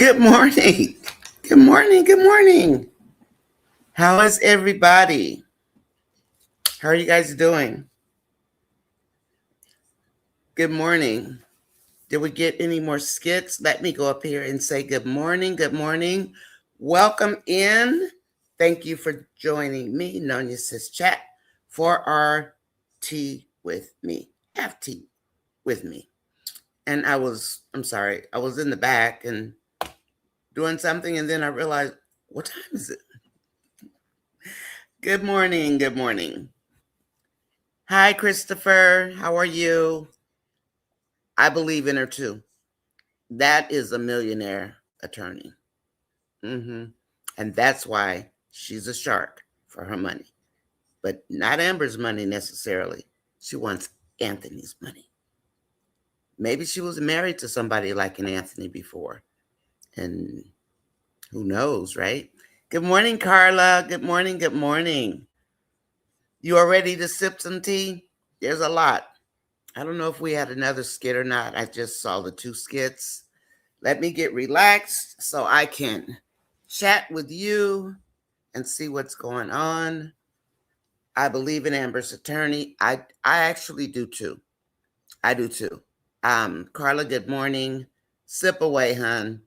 Good morning. Good morning. Good morning. How is everybody? How are you guys doing? Good morning. Did we get any more skits? Let me go up here and say good morning. Good morning. Welcome in. Thank you for joining me, NONYASISCHAT, for our tea with me. Have tea with me. And I'm sorry, I was in the back and doing something, and then I realized, what time is it? Good morning. Good morning. Hi, Christopher. How are you? I believe in her too. That is a millionaire attorney. And that's why she's a shark for her money. But not Amber's money necessarily. She wants Anthony's money. Maybe she was married to somebody like an Anthony before. And who knows, right? Good morning, Carla. Good morning. Good morning. You are ready to sip some tea? There's a lot. I don't know if we had another skit or not. I just saw the two skits. Let me get relaxed so I can chat with you and see what's going on. I believe in Amber's attorney. I actually do too. I do too. Carla, good morning. Sip away, hun.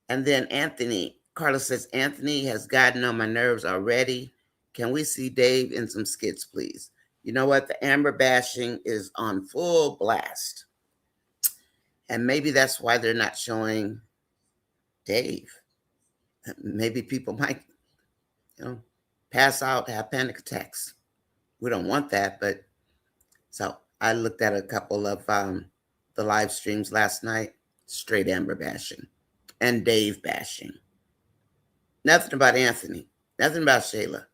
And then Anthony. Carla says, Anthony has gotten on my nerves already. Can we see Dave in some skits, please? You know what? The Amber bashing is on full blast. And maybe that's why they're not showing Dave. Maybe people might, pass out, have panic attacks. We don't want that, but so I looked at a couple of the live streams last night, straight Amber bashing and Dave bashing. Nothing about Anthony, nothing about Shayla,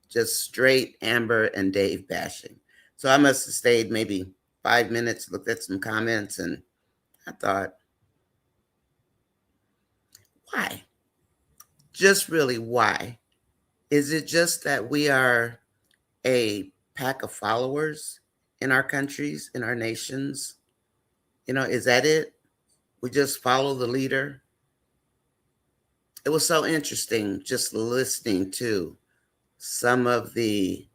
just straight Amber and Dave bashing. So I must have stayed maybe 5 minutes, looked at some comments, and I thought, why? Just really why? Is it just that we are a pack of followers in our countries, in our nations? Is that it? We just follow the leader. It was so interesting just listening to some of the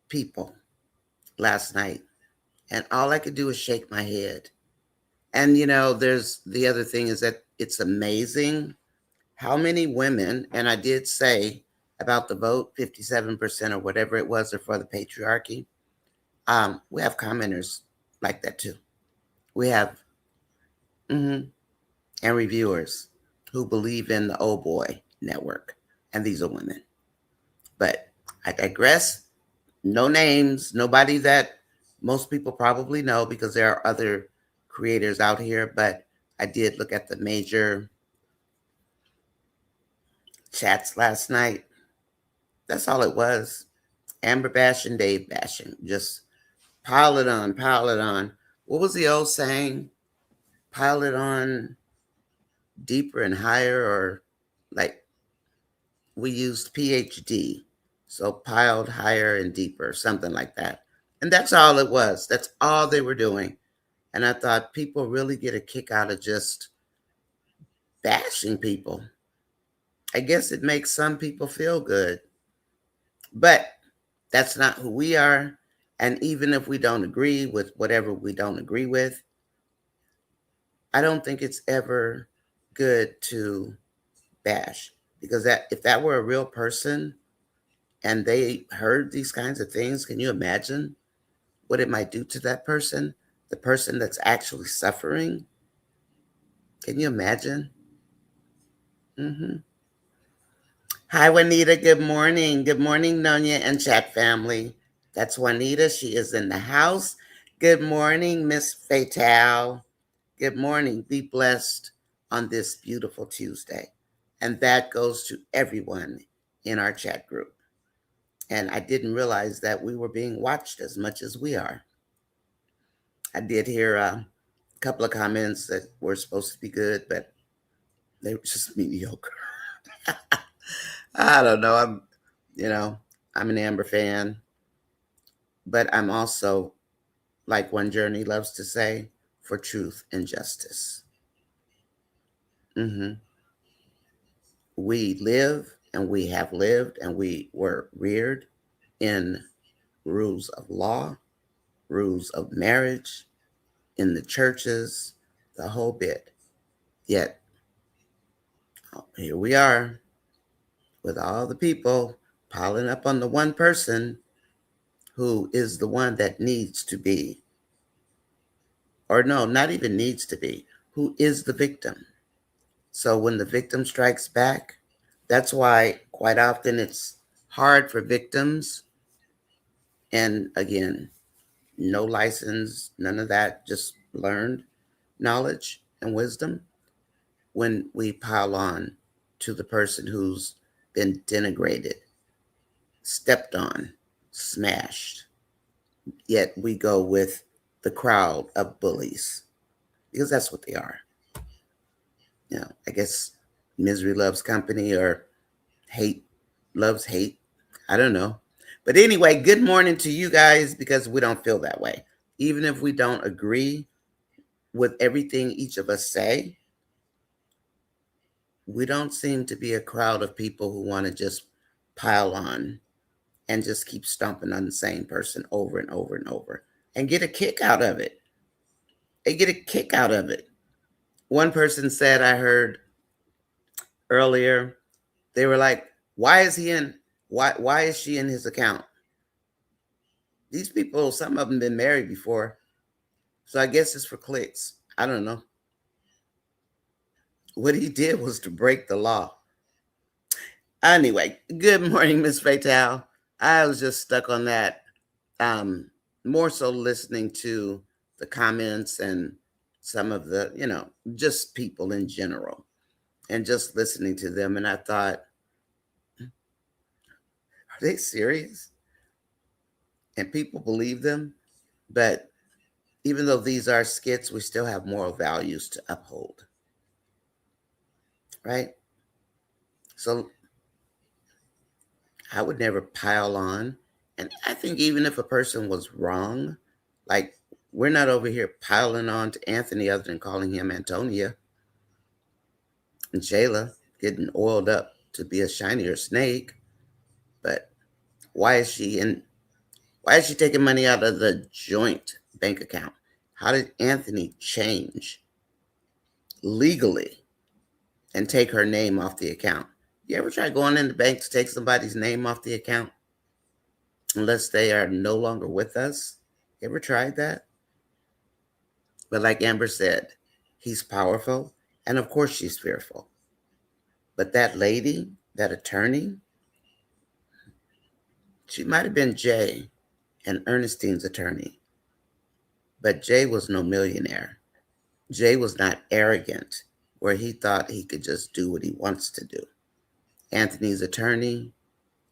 people last night. And all I could do was shake my head. And, there's the other thing is that it's amazing how many women, and I did say about the vote, 57% or whatever it was, or for the patriarchy. We have commenters like that too. We have, and reviewers who believe in the old boy network. And these are women. But I digress. No names, nobody that most people probably know because there are other creators out here. But I did look at the major chats last night. That's all it was. Amber bashing, Dave bashing. Just pile it on, pile it on. What was the old saying? Pile it on deeper and higher, or like we used PhD. So piled higher and deeper, something like that. And that's all it was. That's all they were doing. And I thought people really get a kick out of just bashing people. I guess it makes some people feel good. But that's not who we are. And even if we don't agree with whatever we don't agree with, I don't think it's ever good to bash. Because if that were a real person and they heard these kinds of things, can you imagine what it might do to that person? The person that's actually suffering? Can you imagine? Hi, Juanita. Good morning. Good morning, Nonya and chat family. That's Juanita. She is in the house. Good morning, Miss Fatal. Good morning. Be blessed on this beautiful Tuesday. And that goes to everyone in our chat group. And I didn't realize that we were being watched as much as we are. I did hear a couple of comments that were supposed to be good, but they were just mediocre. I don't know. I'm an Amber fan, but I'm also, like One Journey loves to say, for truth and justice. Mm-hmm. We live and we have lived and we were reared in rules of law, rules of marriage, in the churches, the whole bit. Yet, here we are with all the people piling up on the one person who is the one that needs to be, or no, not even needs to be, who is the victim. So when the victim strikes back, that's why quite often it's hard for victims. And again, no license, none of that, just learned knowledge and wisdom. When we pile on to the person who's been denigrated, stepped on, smashed, yet we go with the crowd of bullies because that's what they are. I guess misery loves company or hate loves hate. I don't know. But anyway, good morning to you guys because we don't feel that way. Even if we don't agree with everything each of us say, we don't seem to be a crowd of people who want to just pile on and just keep stomping on the same person over and over and over and get a kick out of it. They get a kick out of it. One person said, I heard earlier, they were like, why is he in? Why is she in his account? These people, some of them been married before. So I guess it's for clicks. I don't know. What he did was to break the law. Anyway, good morning, Miss Fatal. I was just stuck on that. More so listening to the comments and some of the, just people in general and just listening to them. And I thought, are they serious? And people believe them. But even though these are skits, we still have moral values to uphold. Right? So I would never pile on. And I think even if a person was wrong, like we're not over here piling on to Anthony other than calling him Antonia and Jayla getting oiled up to be a shinier snake. But why is she taking money out of the joint bank account? How did Anthony change legally and take her name off the account? You ever try going in the bank to take somebody's name off the account unless they are no longer with us? You ever tried that? But like Amber said, he's powerful, and of course she's fearful. But that lady, that attorney, she might have been Jay and Ernestine's attorney, but Jay was no millionaire. Jay was not arrogant where he thought he could just do what he wants to do. Anthony's attorney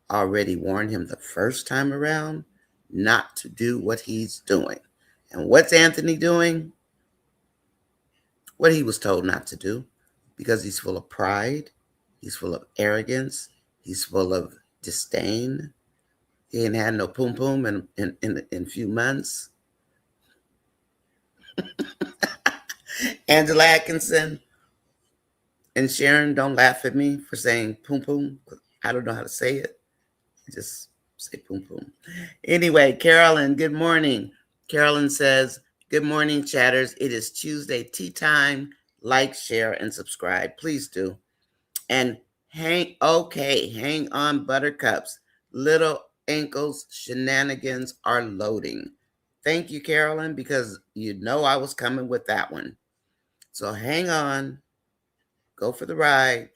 already warned him the first time around not to do what he's doing. And what's Anthony doing? What he was told not to do, because he's full of pride, he's full of arrogance, he's full of disdain. He ain't had no poom poom in a few months. Angela Atkinson and Sharon, don't laugh at me for saying poom poom. I don't know how to say it. I just say poom poom. Anyway, Carolyn, good morning. Carolyn says, good morning, chatters. It is Tuesday tea time. Like, share, and subscribe. Please do. And hang on, buttercups. Little ankles shenanigans are loading. Thank you, Carolyn, because you know I was coming with that one. So hang on, go for the ride.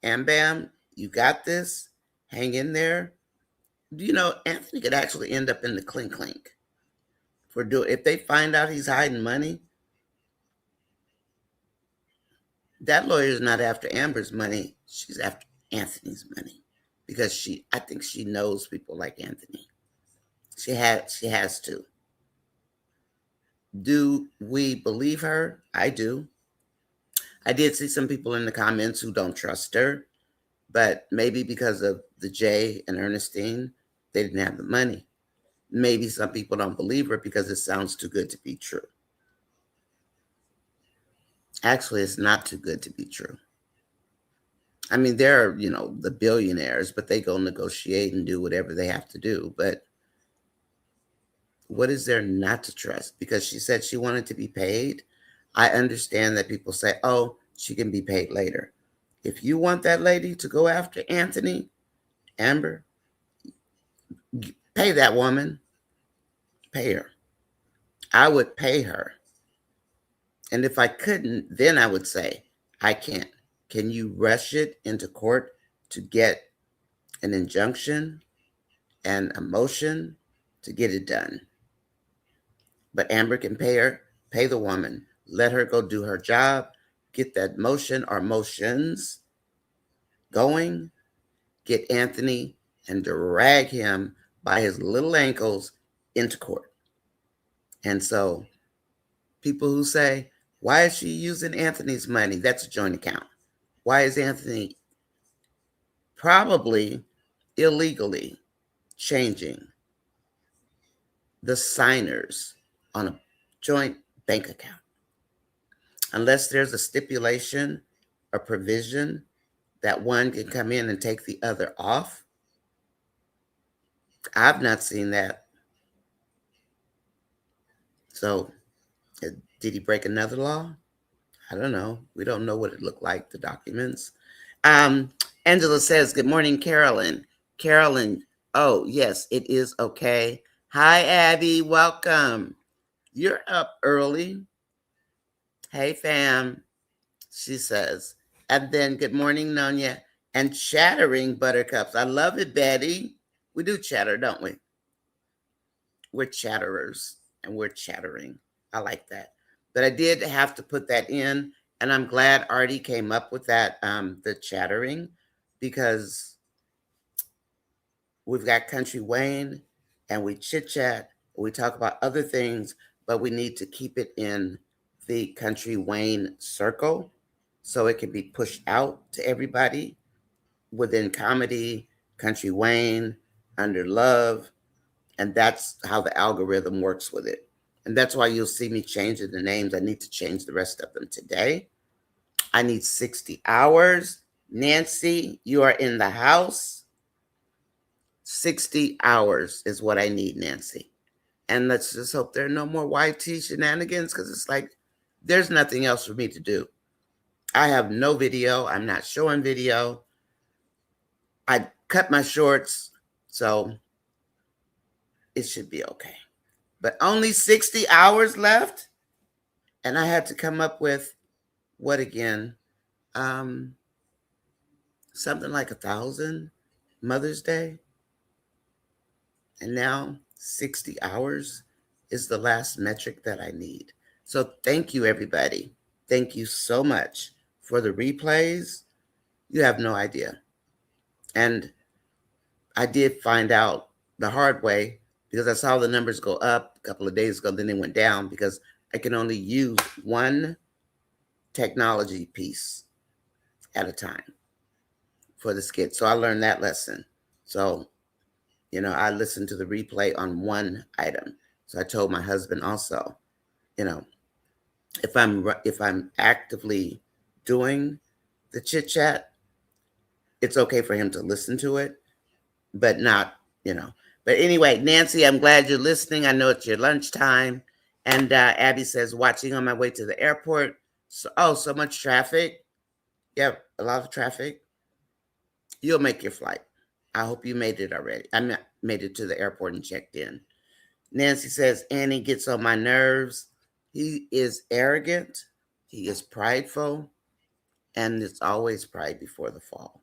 And bam, you got this. Hang in there. Do you know Anthony could actually end up in the clink clink if they find out he's hiding money? That lawyer is not after Amber's money. She's after Anthony's money because I think she knows people like Anthony. She has to. Do we believe her? I do. I did see some people in the comments who don't trust her, but maybe because of the Jay and Ernestine, they didn't have the money. Maybe some people don't believe her because it sounds too good to be true. Actually, it's not too good to be true. I mean, they're, the billionaires, but they go negotiate and do whatever they have to do. But what is there not to trust? Because she said she wanted to be paid. I understand that people say, oh, she can be paid later. If you want that lady to go after Anthony, Amber, pay that woman. Pay her. I would pay her. And if I couldn't, then I would say, I can't. Can you rush it into court to get an injunction and a motion to get it done? But Amber can pay her, pay the woman, let her go do her job, get that motion or motions going, get Anthony and drag him by his little ankles into court. And so people who say, why is she using Anthony's money? That's a joint account. Why is Anthony probably illegally changing the signers on a joint bank account? Unless there's a stipulation or provision that one can come in and take the other off. I've not seen that. So, did he break another law? I don't know. We don't know what it looked like, the documents. Angela says, good morning, Carolyn. Carolyn, oh, yes, it is okay. Hi, Abby. Welcome. You're up early. Hey, fam, she says. And then, good morning, Nonya. And chattering buttercups. I love it, Betty. We do chatter, don't we? We're chatterers and we're chattering. I like that. But I did have to put that in. And I'm glad Artie came up with that, the chattering, because we've got Country Wayne and we chit chat, we talk about other things, but we need to keep it in the Country Wayne circle so it can be pushed out to everybody within comedy, Country Wayne, under love. And that's how the algorithm works with it. And that's why you'll see me changing the names. I need to change the rest of them today. I need 60 hours. Nancy, you are in the house. 60 hours is what I need, Nancy. And let's just hope there are no more YT shenanigans, because it's like there's nothing else for me to do. I have no video. I'm not showing video. I cut my shorts, so it should be okay. But only 60 hours left. And I had to come up with what again? Something like 1,000 Mother's Day. And now 60 hours is the last metric that I need. So thank you, everybody. Thank you so much for the replays. You have no idea. And I did find out the hard way, because I saw the numbers go up a couple of days ago, then they went down because I can only use one technology piece at a time for the skit. So I learned that lesson. So, I listened to the replay on one item. So I told my husband also, if I'm actively doing the chit chat, it's okay for him to listen to it, but not, But anyway, Nancy, I'm glad you're listening. I know it's your lunchtime. And Abby says, watching on my way to the airport. So much traffic. Yep, a lot of traffic. You'll make your flight. I hope you made it already. I made it to the airport and checked in. Nancy says, Annie gets on my nerves. He is arrogant. He is prideful. And it's always pride before the fall.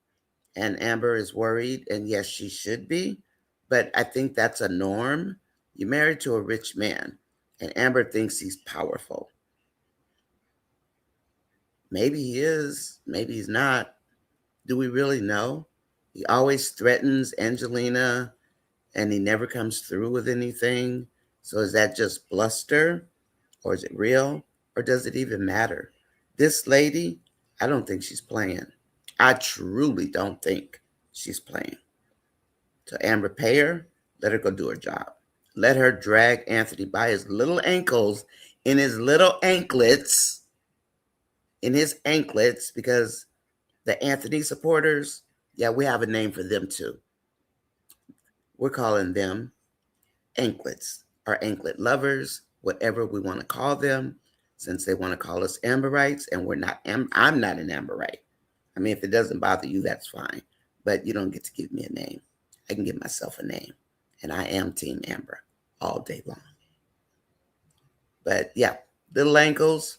And Amber is worried. And yes, she should be. But I think that's a norm. You're married to a rich man. And Amber thinks he's powerful. Maybe he is. Maybe he's not. Do we really know? He always threatens Angelina and he never comes through with anything. So is that just bluster, or is it real, or does it even matter? This lady, I don't think she's playing. I truly don't think she's playing. So Amber, pay her, let her go do her job. Let her drag Anthony by his little ankles, in his little anklets, because The Anthony supporters, yeah, we have a name for them too. We're calling them anklets or anklet lovers, whatever we want to call them, since they want to call us Amberites, and we're not. I'm not an Amberite. I mean, if it doesn't bother you, that's fine. But you don't get to give me a name. I can give myself a name, and I am Team Amber all day long. But yeah, little ankles.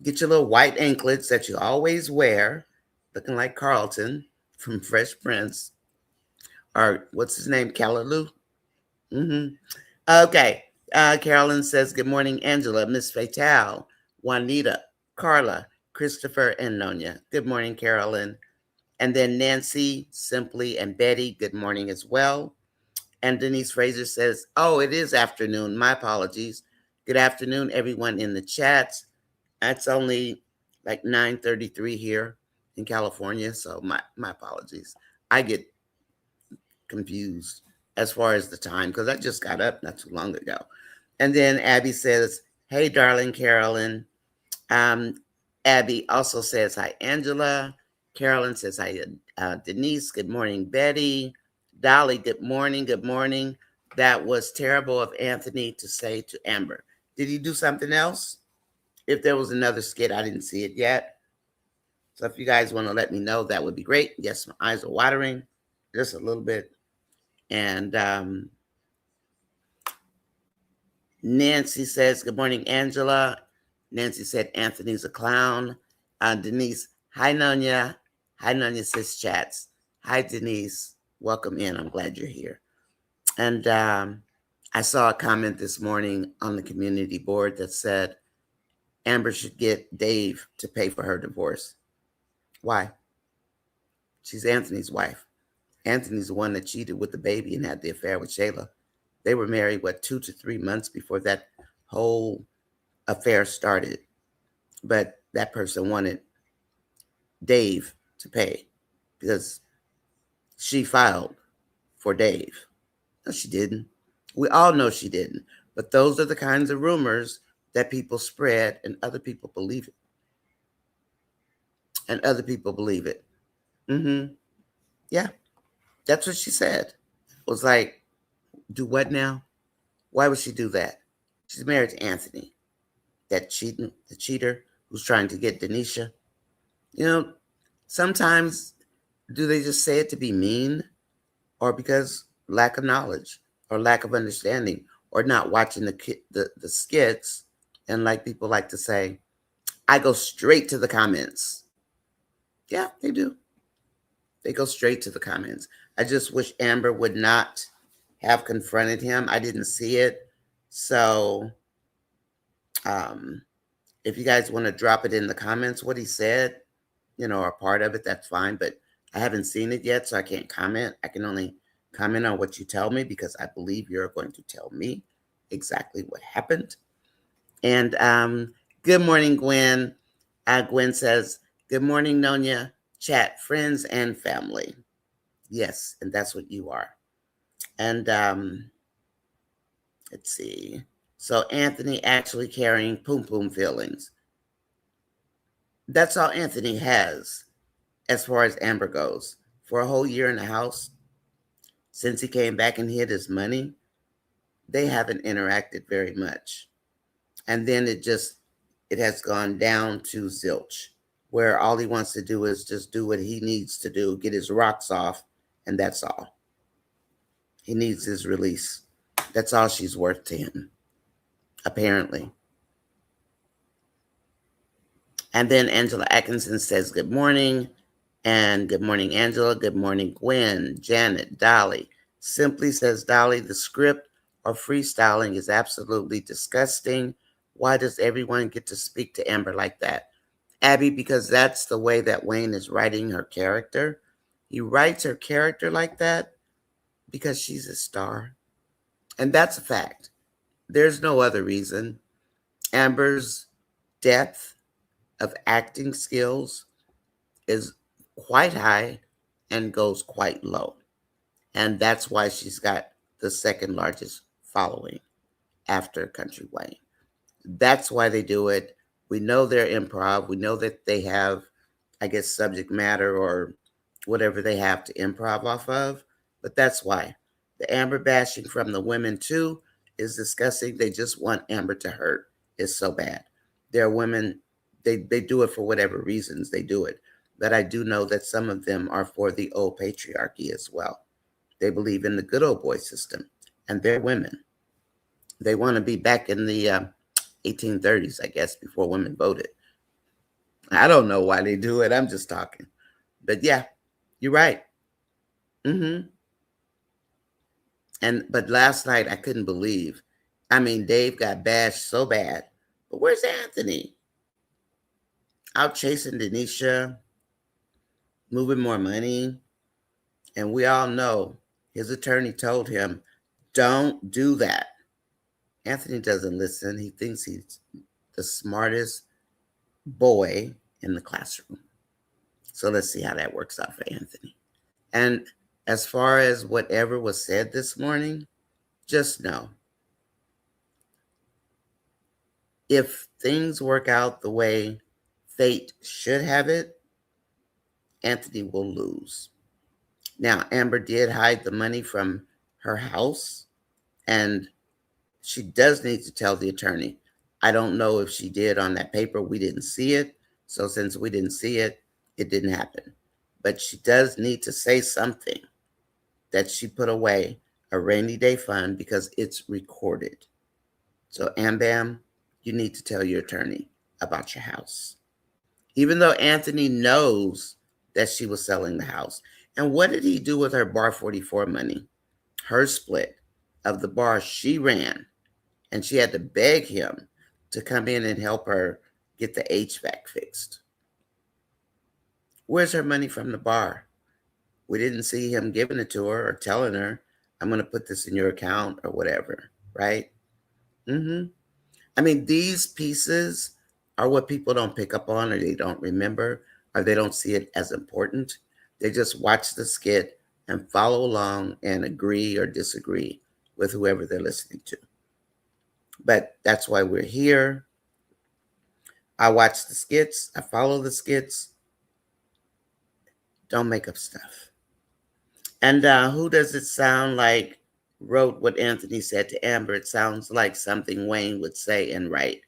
Get your little white anklets that you always wear, looking like Carlton from Fresh Prince, or what's his name, Callaloo. Mm-hmm. Okay. Carolyn says, good morning, Angela, Miss Fatal, Juanita, Carla, Christopher, and Nonya. Good morning, Carolyn. And then Nancy, Simply, and Betty, good morning as well. And Denise Fraser says, oh, it is afternoon. My apologies. Good afternoon, everyone in the chats. It's only like 9:33 here in California, so my apologies. I get confused as far as the time because I just got up not too long ago. And then Abby says, hey, darling Carolyn. Abby also says, hi, Angela. Carolyn says, hi, Denise. Good morning, Betty. Dolly, good morning. Good morning. That was terrible of Anthony to say to Amber. Did he do something else? If there was another skit, I didn't see it yet. So if you guys want to let me know, that would be great. Yes, my eyes are watering just a little bit. And Nancy says, good morning, Angela. Nancy said, Anthony's a clown. Denise, hi, Nonya. Hi, Nonya Sis Chats. Hi, Denise. Welcome in. I'm glad you're here. And I saw a comment this morning on the community board that said, Amber should get Dave to pay for her divorce. Why? She's Anthony's wife. Anthony's the one that cheated with the baby and had the affair with Shayla. They were married, 2 to 3 months before that whole affair started. But that person wanted Dave to pay because she filed for Dave. No, she didn't. We all know she didn't. But those are the kinds of rumors that people spread and other people believe it. And other people believe it. Mm-hmm. Yeah, that's what she said. It was like, do what now? Why would she do that? She's married to Anthony, the cheater who's trying to get Denisha. You know, sometimes do they just say it to be mean or because lack of knowledge or lack of understanding or not watching the skits? And like people like to say, I go straight to the comments. Yeah, they do. They go straight to the comments. I just wish Amber would not have confronted him. I didn't see it. So if you guys want to drop it in the comments, what he said, or part of it, that's fine. But I haven't seen it yet, so I can't comment. I can only comment on what you tell me because I believe you're going to tell me exactly what happened. And good morning, Gwen. Gwen says, good morning, Nonya, chat, friends, and family. Yes, and that's what you are. And let's see. So Anthony actually carrying poom feelings. That's all Anthony has as far as Amber goes. For a whole year in the house, since he came back and hid his money, they haven't interacted very much. And then it has gone down to zilch, where all he wants to do is just do what he needs to do, get his rocks off, and that's all. He needs his release. That's all she's worth to him, apparently. And then Angela Atkinson says, good morning. And good morning, Angela. Good morning, Gwen, Janet, Dolly. Simply says, Dolly, the script or freestyling is absolutely disgusting. Why does everyone get to speak to Amber like that? Abby, because that's the way that Wayne is writing her character. He writes her character like that because she's a star. And that's a fact. There's no other reason. Amber's depth of acting skills is quite high and goes quite low. And that's why she's got the second largest following after Country Wayne. That's why they do it. We know they're improv. We know that they have I guess, subject matter or whatever they have to improv off of. But that's why. The Amber bashing from the women, too, is disgusting. They just want Amber to hurt. It's so bad. There are women, they do it for whatever reasons they do it. But I do know that some of them are for the old patriarchy as well. They believe in the good old boy system. And they're women. They want to be back in the 1830s, I guess, before women voted. I don't know why they do it. I'm just talking. But yeah, you're right. But last night I couldn't believe. I mean, Dave got bashed so bad. But where's Anthony? Out chasing Denisha, moving more money. And we all know his attorney told him, don't do that. Anthony doesn't listen. He thinks he's the smartest boy in the classroom. So let's see how that works out for Anthony. And as far as whatever was said this morning, just know, if things work out the way fate should have it, Anthony will lose. Now, Amber did hide the money from her house, and she does need to tell the attorney. I don't know if she did on that paper. We didn't see it. So since we didn't see it, it didn't happen. But she does need to say something that she put away a rainy day fund because it's recorded. So Bam, you need to tell your attorney about your house. Even though Anthony knows that she was selling the house. And what did he do with her Bar 44 money? Her split of the bar she ran. And she had to beg him to come in and help her get the HVAC fixed. Where's her money from the bar? We didn't see him giving it to her or telling her, I'm going to put this in your account or whatever, right? I mean, these pieces are what people don't pick up on, or they don't remember, or they don't see it as important. They just watch the skit and follow along and agree or disagree with whoever they're listening to. But that's why we're here. I watch the skits. I follow the skits. Don't make up stuff. And who does it sound like wrote what Anthony said to Amber? It sounds like something Wayne would say and write.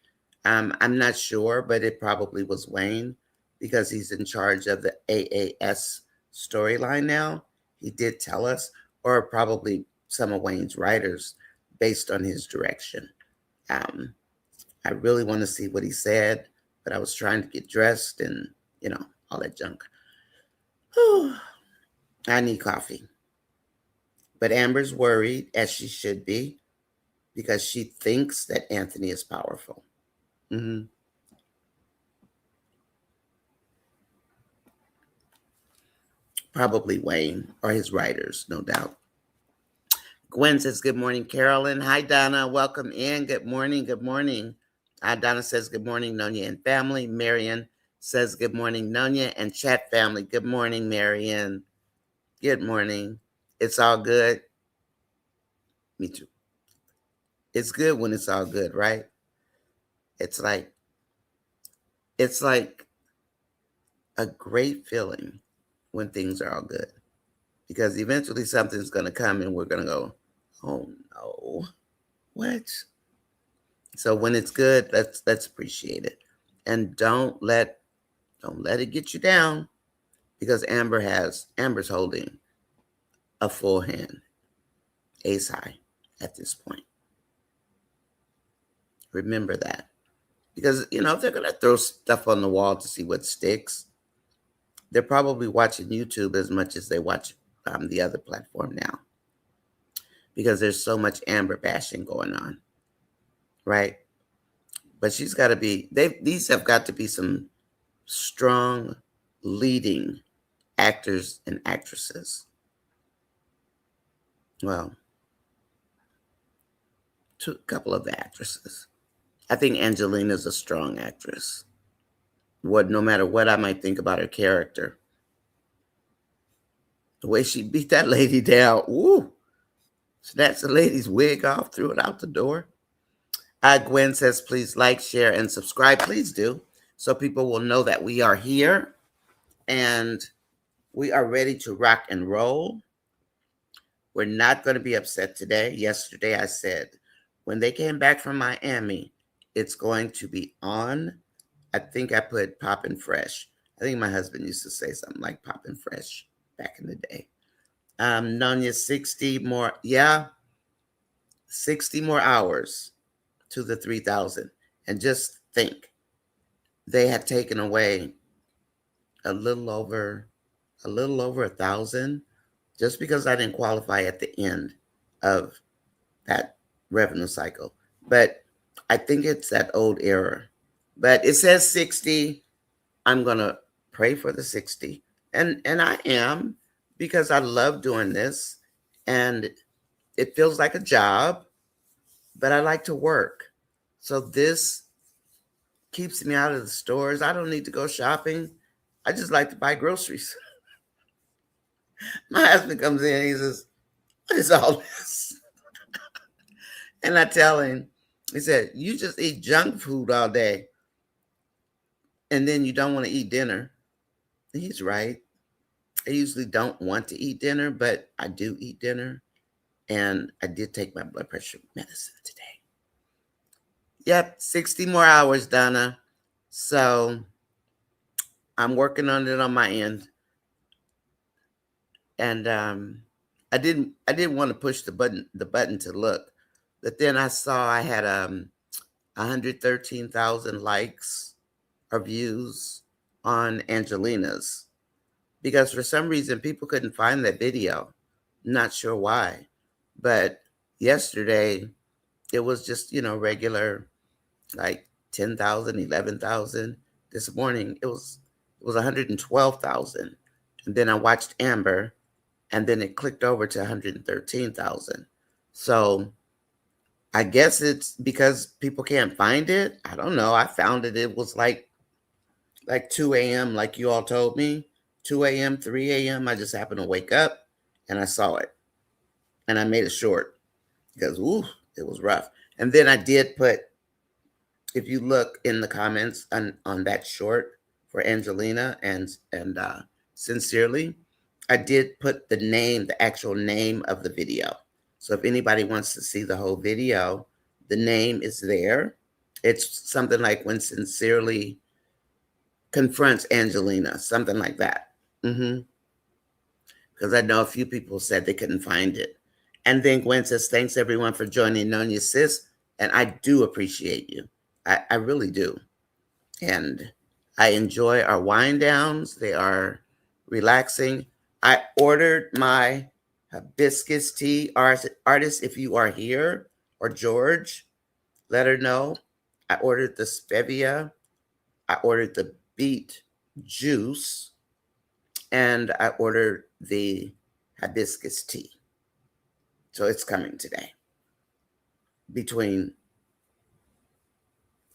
I'm not sure, but it probably was Wayne because he's in charge of the AAS storyline now. He did tell us, or probably some of Wayne's writers based on his direction. I really want to see what he said, but I was trying to get dressed and, all that junk. Whew. I need coffee. But Amber's worried, as she should be, because she thinks that Anthony is powerful. Probably Wayne or his writers, no doubt. Gwen says, good morning, Carolyn. Hi, Donna. Welcome in. Good morning. Good morning. Donna says, good morning, Nonya and family. Marion says, good morning, Nonya and chat family. Good morning, Marion. Good morning. It's all good. Me too. It's good when it's all good, right? It's like a great feeling when things are all good, because eventually something's going to come and we're going to go, oh no, what? So when it's good, let's appreciate it, and don't let it get you down, because Amber's holding a full hand, ace high at this point. Remember that, because if they're going to throw stuff on the wall to see what sticks, they're probably watching YouTube as much as they watch the other platform now, because there's so much Amber bashing going on, right? But she's got to be, these have got to be some strong leading actors and actresses. Well, a couple of the actresses. I think Angelina's a strong actress. No matter what I might think about her character, the way she beat that lady down, woo, snatched the lady's wig off, threw it out the door. Gwen says, please like, share, and subscribe. Please do, so people will know that we are here. and we are ready to rock and roll. We're not going to be upset today. Yesterday, I said when they came back from Miami, it's going to be on. I think I put poppin' fresh. I think my husband used to say something like poppin' fresh back in the day. Nonya, 60 more, yeah, 60 more hours to the 3,000. And just think, they had taken away a little over a thousand just because I didn't qualify at the end of that revenue cycle. But I think it's that old error. But it says 60. I'm gonna pray for the 60. And I am, because I love doing this and it feels like a job, but I like to work. So this keeps me out of the stores. I don't need to go shopping. I just like to buy groceries. My husband comes in and he says, "What is all this?" And I tell him, he said, "You just eat junk food all day and then you don't want to eat dinner." And he's right. I usually don't want to eat dinner, but I do eat dinner. And I did take my blood pressure medicine today. Yep, 60 more hours, Donna. So I'm working on it on my end. And I didn't want to push the button to look. But then I saw I had 113,000 likes or views on Angelina's, because for some reason people couldn't find that video. Not sure why. But yesterday it was just, regular, like 10,000, 11,000. This morning it was 112,000. And then I watched Amber, and then it clicked over to 113,000. So I guess it's because people can't find it. I don't know. I found it. It was like 2 a.m., like you all told me. 2 a.m., 3 a.m. I just happened to wake up and I saw it. And I made it short because it was rough. And then I did put, if you look in the comments on that short for Angelina and Sincerely, I did put the actual name of the video. So if anybody wants to see the whole video, the name is there. It's something like When Sincerely Confronts Angelina, something like that. Because I know a few people said they couldn't find it. And then Gwen says, "Thanks everyone for joining Nonya Sis." And I do appreciate you. I really do. And I enjoy our wind downs. They are relaxing. I ordered my hibiscus tea. Artist, if you are here, or George, let her know. I ordered the Spevia. I ordered the beet juice. And I ordered the hibiscus tea. So it's coming today between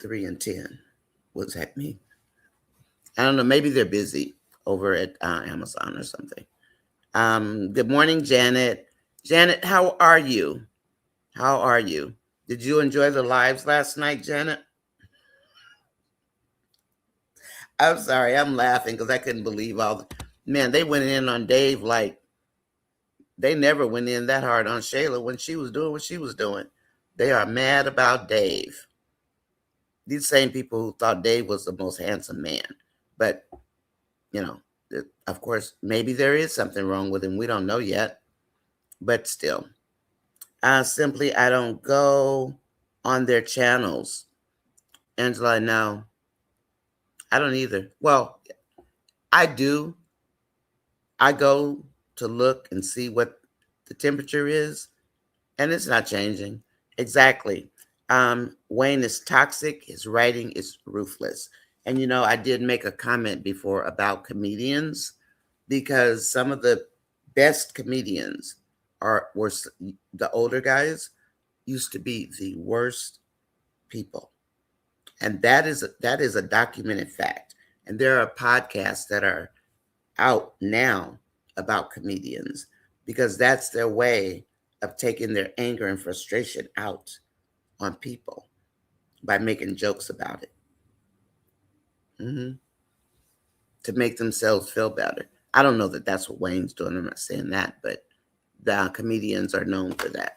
3 and 10. What does that mean? I don't know. Maybe they're busy over at Amazon or something. Good morning, Janet. Janet, how are you? How are you? Did you enjoy the lives last night, Janet? I'm sorry, I'm laughing because I couldn't believe man, they went in on Dave like they never went in that hard on Shayla when she was doing what she was doing. They are mad about Dave. These same people who thought Dave was the most handsome man. But, you know, of course, maybe there is something wrong with him. We don't know yet. But still, I don't go on their channels. Angela, no, I don't either. Well, I do. I go to look and see what the temperature is, and it's not changing. Exactly. Wayne is toxic. His writing is ruthless. And I did make a comment before about comedians, because some of the best comedians were the older guys used to be the worst people, and that is a documented fact. And there are podcasts that are out now about comedians, because that's their way of taking their anger and frustration out on people by making jokes about it. to make themselves feel better. I don't know that that's what Wayne's doing. I'm not saying that, but the comedians are known for that.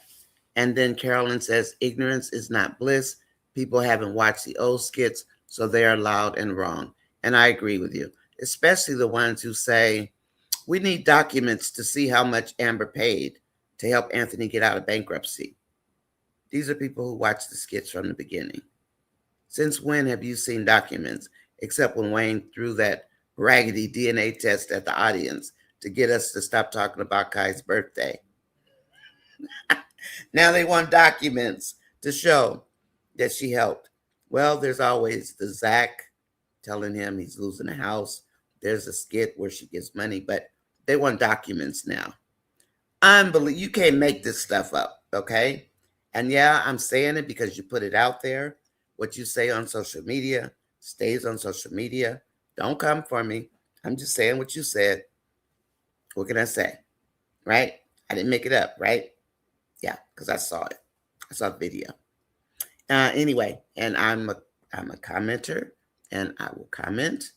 And then Carolyn says, ignorance is not bliss. People haven't watched the old skits, so they are loud and wrong. And I agree with you, especially the ones who say, we need documents to see how much Amber paid to help Anthony get out of bankruptcy. These are people who watch the skits from the beginning. Since when have you seen documents, except when Wayne threw that raggedy DNA test at the audience to get us to stop talking about Kai's birthday? Now they want documents to show that she helped. Well, there's always the Zach telling him he's losing a house. There's a skit where she gives money, but they want documents now. Unbelievable. You can't make this stuff up, okay? And yeah, I'm saying it because you put it out there. What you say on social media stays on social media. Don't come for me. I'm just saying what you said. What can I say? Right? I didn't make it up, right? Yeah, because I saw it. I saw the video. Anyway, and I'm a commenter, and I will comment.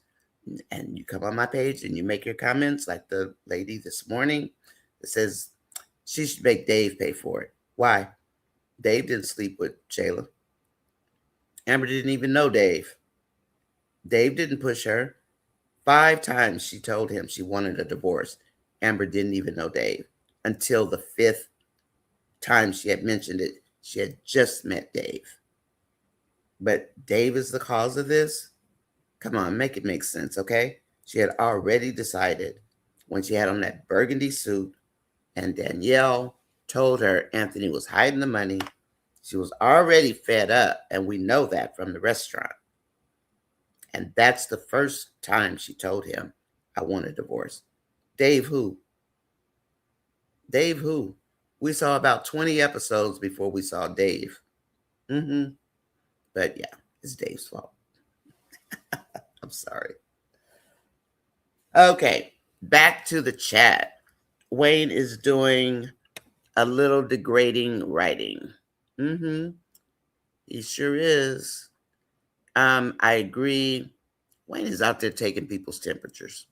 And you come on my page and you make your comments, like the lady this morning that says she should make Dave pay for it. Why? Dave didn't sleep with Shayla. Amber didn't even know Dave. Dave didn't push her. 5 times she told him she wanted a divorce. Amber didn't even know Dave until the 5th time she had mentioned it. She had just met Dave. But Dave is the cause of this? Come on, make it make sense, okay? She had already decided when she had on that burgundy suit and Danielle told her Anthony was hiding the money. She was already fed up, and we know that from the restaurant. And that's the first time she told him, I want a divorce. Dave who? Dave who? We saw about 20 episodes before we saw Dave. But yeah, it's Dave's fault. I'm sorry. Okay, back to the chat. Wayne is doing a little degrading writing. He sure is. I agree. Wayne is out there taking people's temperatures.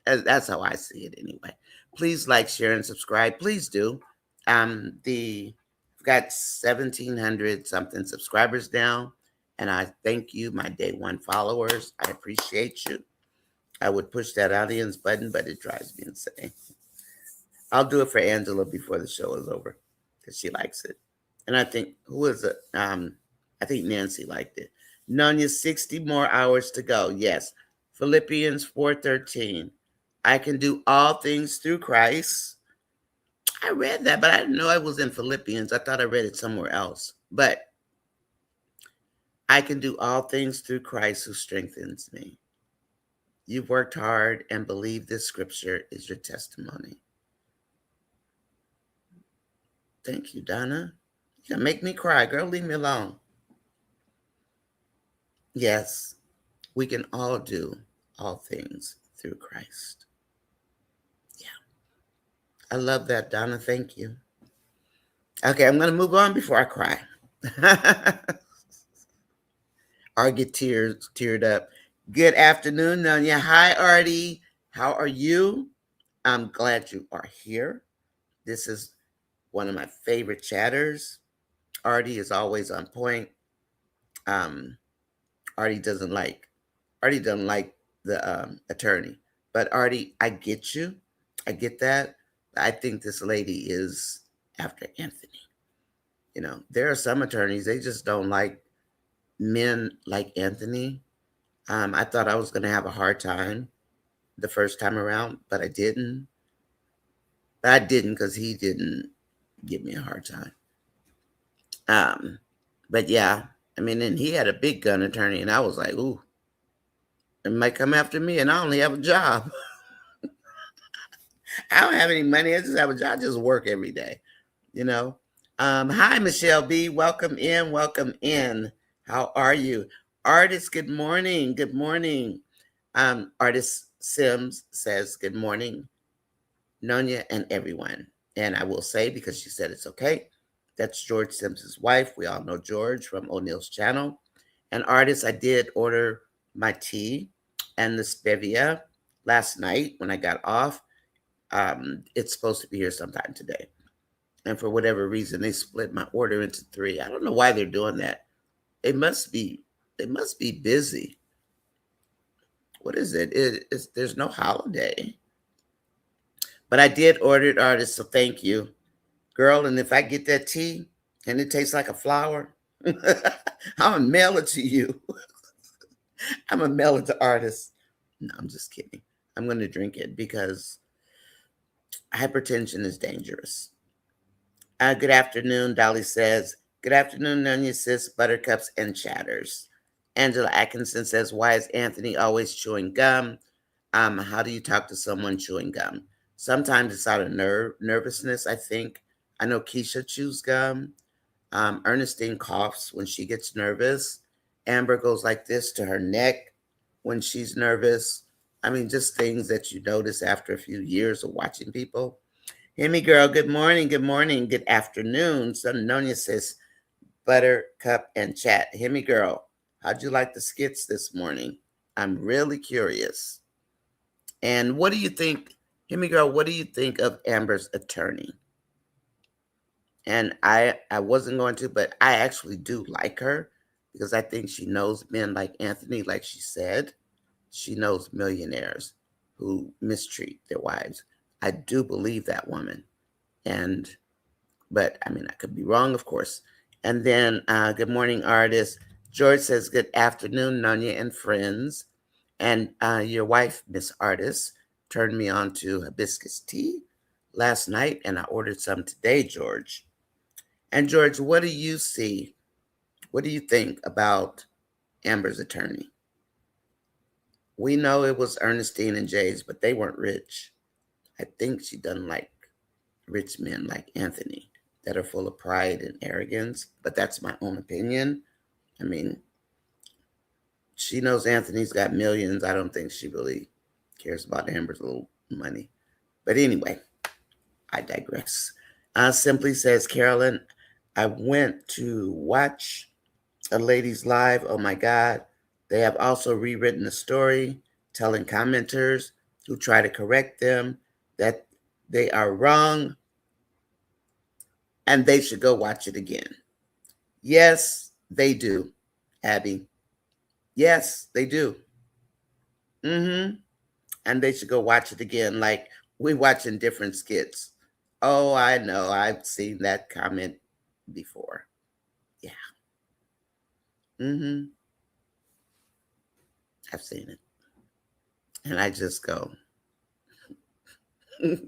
That's how I see it anyway. Please like, share, and subscribe. Please do. We've got 1,700 something subscribers now. And I thank you, my day one followers. I appreciate you. I would push that audience button, but it drives me insane. I'll do it for Angela before the show is over because she likes it. And I think, who is it? I think Nancy liked it. Nonya, 60 more hours to go. Yes. Philippians 4:13. I can do all things through Christ. I read that, but I didn't know it was in Philippians. I thought I read it somewhere else. But I can do all things through Christ who strengthens me. You've worked hard and believe this scripture is your testimony. Thank you, Donna. You're gonna make me cry. Girl, leave me alone. Yes, we can all do all things through Christ. Yeah. I love that, Donna. Thank you. Okay, I'm going to move on before I cry. Or get teared up. Good afternoon, Nonya. Hi, Artie. How are you? I'm glad you are here. This is one of my favorite chatters. Artie is always on point. Artie doesn't like the attorney. But Artie, I get you. I get that. I think this lady is after Anthony. You know, there are some attorneys, they just don't like men like Anthony. I thought I was going to have a hard time the first time around, but I didn't. But I didn't because he didn't give me a hard time. But yeah, I mean, and he had a big gun attorney, and I was like, ooh, it might come after me, and I only have a job. I don't have any money. I just have a job. I just work every day, you know. Hi, Michelle B. Welcome in. Welcome in. How are you? Artist, good morning. Good morning. Artist Sims says, good morning, Nonya and everyone. And I will say, because she said it's okay, that's George Sims's wife. We all know George from O'Neill's channel. And Artist, I did order my tea and the Spevia. last night when I got off. It's supposed to be here sometime today. And for whatever reason, they split my order into 3. I don't know why they're doing that. They must be busy. What is it? There's no holiday. But I did order it, artist, so thank you. Girl, and if I get that tea and it tastes like a flower, I'm gonna mail it to you. I'm gonna mail it to artists. No, I'm just kidding. I'm gonna drink it because hypertension is dangerous. Good afternoon, Dolly says. Good afternoon, Nonya sis, buttercups, and chatters. Angela Atkinson says, why is Anthony always chewing gum? How do you talk to someone chewing gum? Sometimes it's out of nervousness, I think. I know Keisha chews gum. Ernestine coughs when she gets nervous. Amber goes like this to her neck when she's nervous. I mean, just things that you notice after a few years of watching people. Hemi girl, good morning, good afternoon. Nonya says, buttercup and chat. Hemi girl, how'd you like the skits this morning? I'm really curious. And what do you think, Hemi girl, what do you think of Amber's attorney? And I wasn't going to, but I actually do like her because I think she knows men like Anthony, like she said. She knows millionaires who mistreat their wives. I do believe that woman. But I mean, I could be wrong, of course. And then, good morning, artist. George says, good afternoon, Nonya and friends. And your wife, Miss Artist, turned me on to hibiscus tea last night, and I ordered some today, George. And George, what do you see? What do you think about Amber's attorney? We know it was Ernestine and Jay's, but they weren't rich. I think she doesn't like rich men like Anthony that are full of pride and arrogance, but that's my own opinion. I mean, she knows Anthony's got millions. I don't think she really cares about Amber's little money. But anyway, I digress. Simply says, Carolyn, I went to watch a ladies live. Oh my God. They have also rewritten the story, telling commenters who try to correct them that they are wrong and they should go watch it again. Yes, they do, Abby. Yes, they do. Mm-hmm. And they should go watch it again. Like we watching different skits. Oh, I know. I've seen that comment before. Yeah. Mm-hmm. I've seen it. And I just go, okay.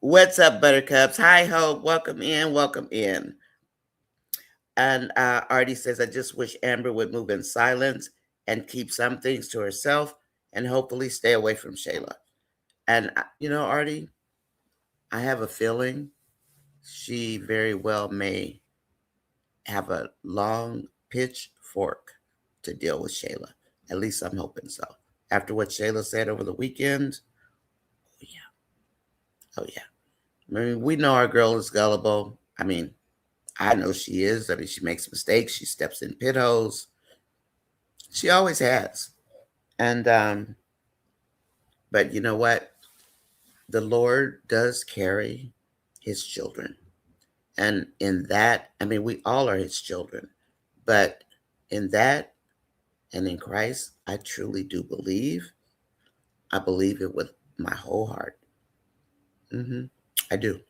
What's up, buttercups? Hi, Hope. Welcome in. Welcome in. And Artie says, I just wish Amber would move in silence and keep some things to herself and hopefully stay away from Shayla. And, Artie, I have a feeling she very well may have a long pitchfork to deal with Shayla. At least I'm hoping so. After what Shayla said over the weekend, oh yeah. Oh yeah. I mean, we know our girl is gullible. I mean, I know she is. I mean, she makes mistakes. She steps in pit holes. She always has. And but you know what? The Lord does carry his children. And in that, I mean, we all are his children. But in that and in Christ, I truly do believe. I believe it with my whole heart. I do.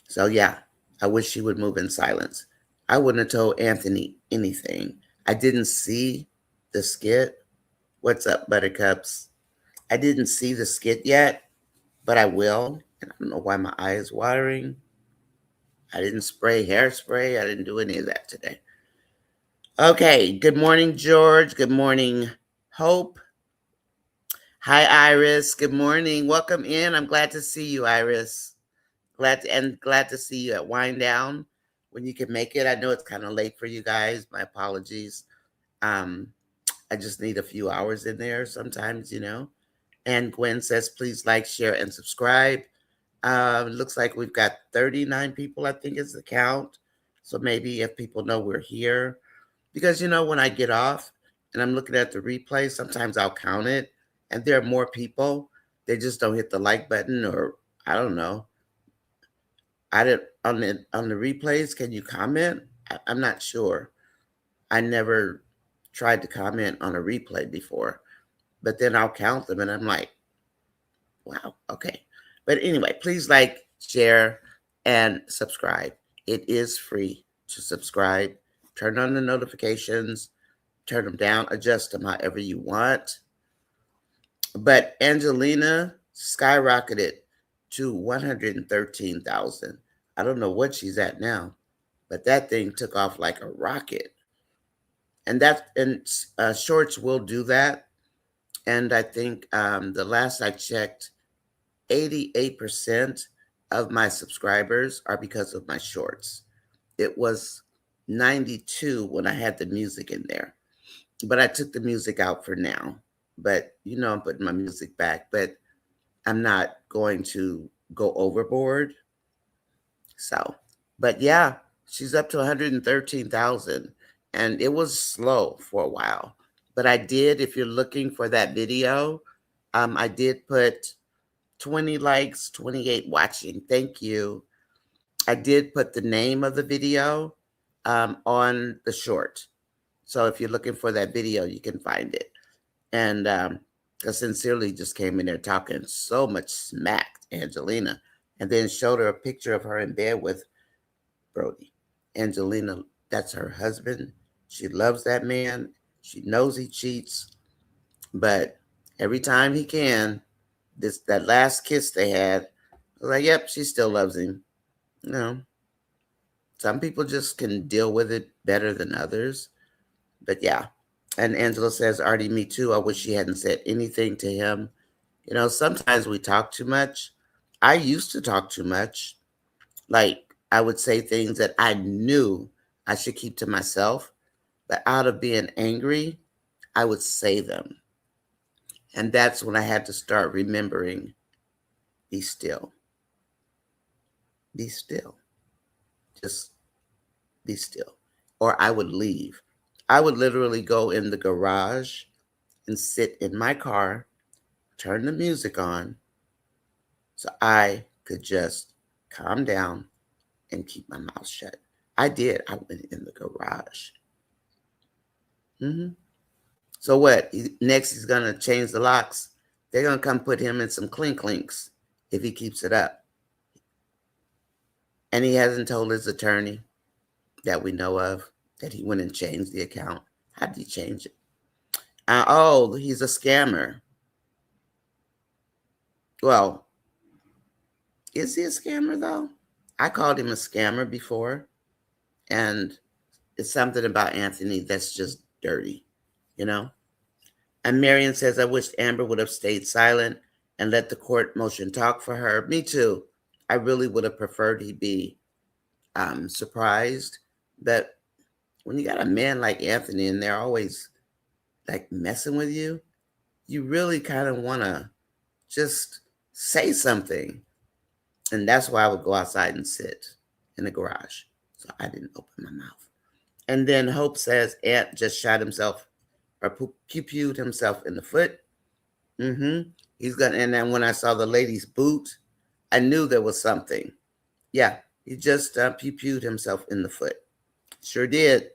So yeah, I wish she would move in silence. I wouldn't have told Anthony anything. I didn't see the skit. What's up, buttercups? I didn't see the skit yet, but I will. And I don't know why my eye is watering. I didn't spray hairspray. I didn't do any of that today. Okay. Good morning, George. Good morning, Hope. Hi, Iris. Good morning. Welcome in. I'm glad to see you, Iris. Glad to see you at Wind Down when you can make it. I know it's kind of late for you guys. My apologies. I just need a few hours in there sometimes, And Gwen says, please like, share, and subscribe. Looks like we've got 39 people, I think is the count. So maybe if people know we're here. Because, when I get off, and I'm looking at the replay, sometimes I'll count it, and there are more people. They just don't hit the like button, or I don't know. I did on the replays. Can you comment? I'm not sure. I never tried to comment on a replay before, but then I'll count them, and I'm like, wow, okay. But anyway, please like, share, and subscribe. It is free to subscribe. Turn on the notifications, turn them down, adjust them however you want. But Angelina skyrocketed to 113,000. I don't know what she's at now, but that thing took off like a rocket. And shorts will do that. And I think the last I checked, 88% of my subscribers are because of my shorts. It was 92 when I had the music in there, but I took the music out for now. But I'm putting my music back, but I'm not going to go overboard. So, but yeah, she's up to 113,000, and it was slow for a while. But I did, if you're looking for that video, I did put 20 likes, 28 watching. Thank you. I did put the name of the video on the short. So if you're looking for that video, you can find it. And I sincerely just came in there talking so much smack to Angelina, and then showed her a picture of her in bed with Brody. Angelina, that's her husband. She loves that man. She knows he cheats, but every time he can, that last kiss they had, I was like, yep, she still loves him. Some people just can deal with it better than others. But yeah. And Angela says, Artie, me too. I wish she hadn't said anything to him. Sometimes we talk too much. I used to talk too much. Like, I would say things that I knew I should keep to myself, but out of being angry, I would say them. And that's when I had to start remembering, be still. Be still. Just be still. Or I would leave. I would literally go in the garage and sit in my car, turn the music on, so I could just calm down and keep my mouth shut. I did. I went in the garage. So what? Next, he's going to change the locks. They're going to come put him in some clink-clinks if he keeps it up. And he hasn't told his attorney that we know of that he went and changed the account. How did he change it? Oh, he's a scammer. Well, is he a scammer, though? I called him a scammer before, and it's something about Anthony that's just dirty, And Marion says, I wish Amber would have stayed silent and let the court motion talk for her. Me too. I really would have preferred he be surprised. But when you got a man like Anthony and they're always like messing with you, you really kind of want to just say something. And that's why I would go outside and sit in the garage. So I didn't open my mouth. And then Hope says Ant just shot himself or pew-pewed himself in the foot. He's gonna. And then when I saw the lady's boot, I knew there was something. Yeah, he just pew-pewed himself in the foot. Sure did.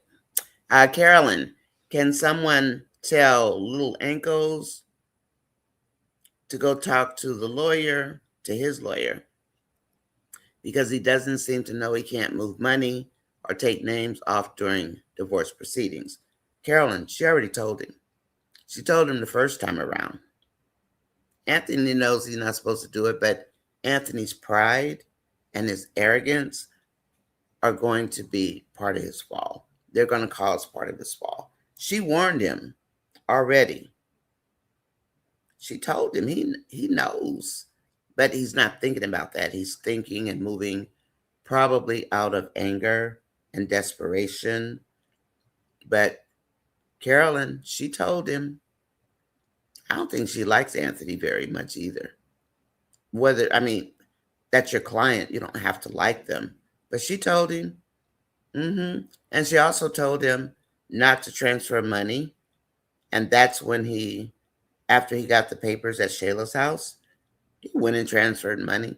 Carolyn, can someone tell Little Ankles to go talk to the lawyer, to his lawyer, because he doesn't seem to know he can't move money or take names off during divorce proceedings? Carolyn, she already told him. She told him the first time around. Anthony knows he's not supposed to do it, but Anthony's pride and his arrogance are going to be part of his fall. They're going to cause part of his fall. She warned him already. She told him he knows, but he's not thinking about that. He's thinking and moving probably out of anger and desperation. But Carolyn, she told him. I don't think she likes Anthony very much either. That's your client. You don't have to like them. But she told him. And she also told him not to transfer money And that's when after he got the papers at Shayla's house, he went and transferred money.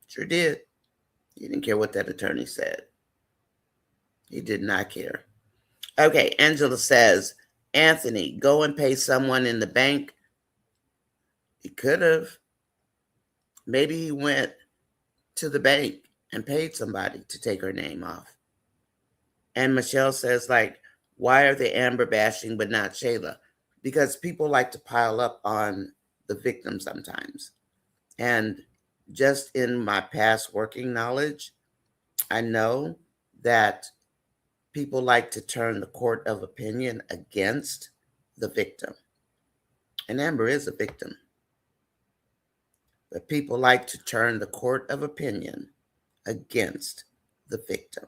Sure did. He didn't care what that attorney said. He did not care. Okay, Angela says, Anthony, go and pay someone in the bank. He could have. Maybe he went to the bank and paid somebody to take her name off. And Michelle says, like, why are they Amber bashing but not Shayla? Because people like to pile up on the victim sometimes. And just in my past working knowledge, I know that people like to turn the court of opinion against the victim. And Amber is a victim. But people like to turn the court of opinion against the victim.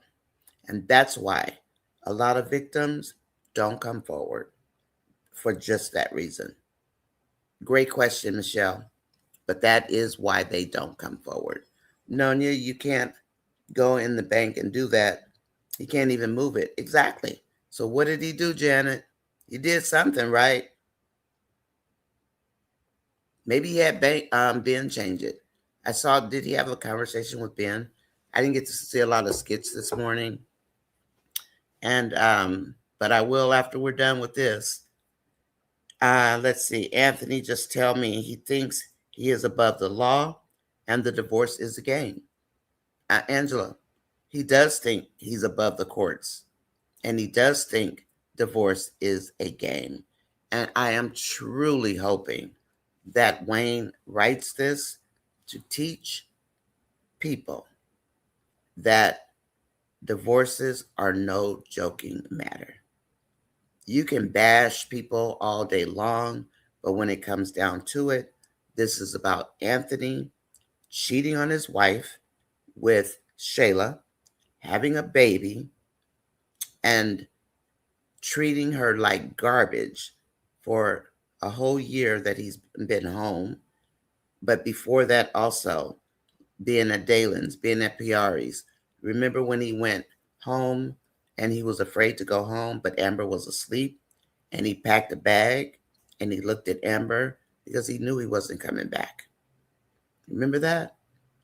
And that's why a lot of victims don't come forward for just that reason. Great question, Michelle. But that is why they don't come forward. Nonya, you can't go in the bank and do that. He can't even move it. Exactly. So what did he do, Janet? He did something, right? Maybe he had Ben change it. Did he have a conversation with Ben? I didn't get to see a lot of skits this morning. And, but I will after we're done with this. Let's see. Anthony just tell me he thinks he is above the law and the divorce is a game. Angela, he does think he's above the courts and he does think divorce is a game. And I am truly hoping that Wayne writes this to teach people that divorces are no joking matter. You can bash people all day long, but when it comes down to it, this is about Anthony cheating on his wife with Shayla, having a baby, and treating her like garbage for a whole year that he's been home. But before that, also being at Dalen's, being at Piari's. Remember when he went home and he was afraid to go home, but Amber was asleep and he packed a bag and he looked at Amber because he knew he wasn't coming back. Remember that?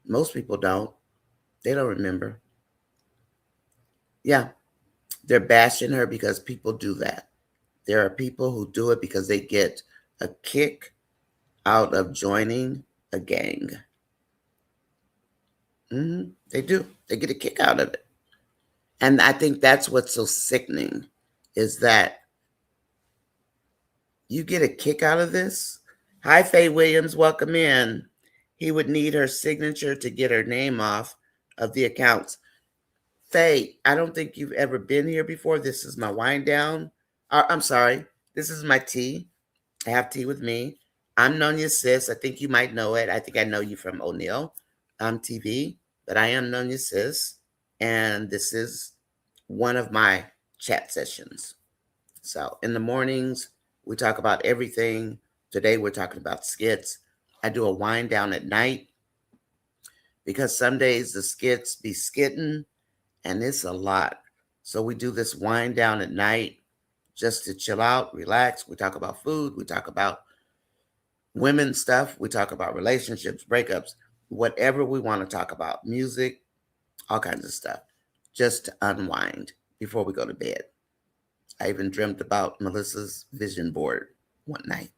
Most people don't. They don't remember. Yeah, they're bashing her because people do that. There are people who do it because they get a kick out of joining a gang. They do. They get a kick out of it. And I think that's what's so sickening is that you get a kick out of this. Hi, Faye Williams. Welcome in. He would need her signature to get her name off of the accounts. Faye, I don't think you've ever been here before. This is my wind down. I'm sorry. This is my tea. I have tea with me. I'm Nonya Sis. I think you might know it. I think I know you from O'Neill TV, but I am Nonya Sis. And this is one of my chat sessions. So in the mornings, we talk about everything. Today, we're talking about skits. I do a wind down at night because some days the skits be skitting and it's a lot. So we do this wind down at night just to chill out, relax. We talk about food. We talk about women stuff. We talk about relationships, breakups, whatever we want to talk about, music, all kinds of stuff, just to unwind before we go to bed. I even dreamt about Melissa's vision board one night.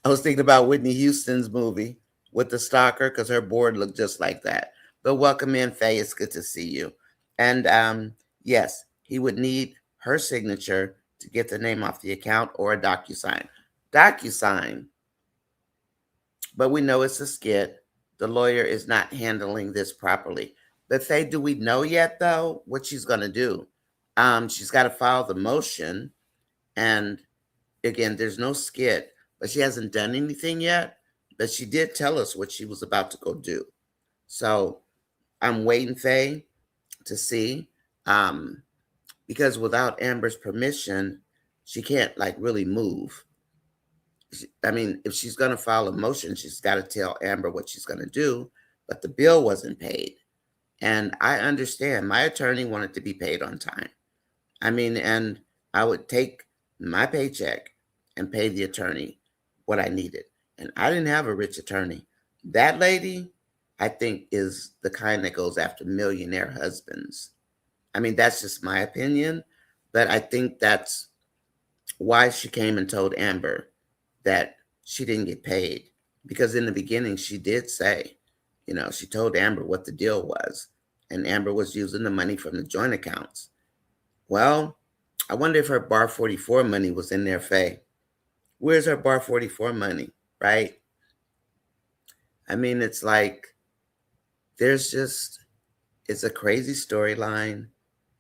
I was thinking about Whitney Houston's movie with the stalker because her board looked just like that. But welcome in, Faye. It's good to see you. And yes, he would need her signature to get the name off the account or a DocuSign. DocuSign. But we know it's a skit. The lawyer is not handling this properly. But Faye, do we know yet, though, what she's going to do? She's got to file the motion. And again, there's no skit, but she hasn't done anything yet. But she did tell us what she was about to go do. So I'm waiting, Faye, to see. Because without Amber's permission, she can't like really move. I mean, if she's going to file a motion, she's got to tell Amber what she's going to do. But the bill wasn't paid. And I understand my attorney wanted to be paid on time. I mean, and I would take my paycheck and pay the attorney what I needed. And I didn't have a rich attorney. That lady, I think, is the kind that goes after millionaire husbands. I mean, that's just my opinion, but I think that's why she came and told Amber that she didn't get paid. Because in the beginning, she did say, she told Amber what the deal was, and Amber was using the money from the joint accounts. Well, I wonder if her Bar 44 money was in there, Faye. Where's her Bar 44 money, right? I mean, it's like it's a crazy storyline,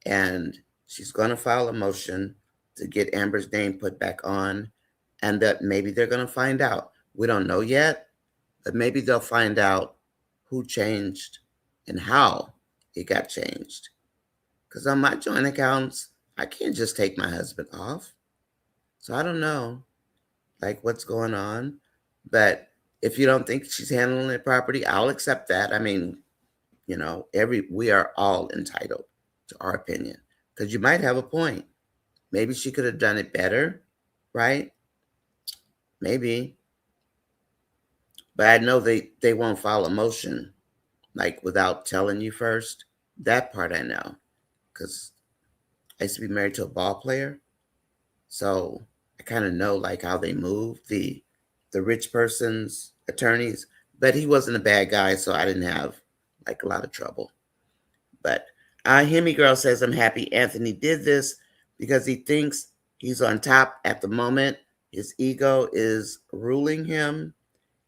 and she's going to file a motion to get Amber's name put back on, and that maybe they're going to find out. We don't know yet, but maybe they'll find out who changed and how it got changed. Because on my joint accounts, I can't just take my husband off. So I don't know, like, what's going on. But if you don't think she's handling it properly, I'll accept that. I mean, we are all entitled to our opinion. Because you might have a point. Maybe she could have done it better, right? Maybe. But I know they won't file a motion, like, without telling you first. That part I know. Because I used to be married to a ball player. So I kind of know, like, how they move, the rich person's attorneys. But he wasn't a bad guy, so I didn't have, like, a lot of trouble. But Hemi Girl says, I'm happy Anthony did this because he thinks he's on top at the moment. His ego is ruling him,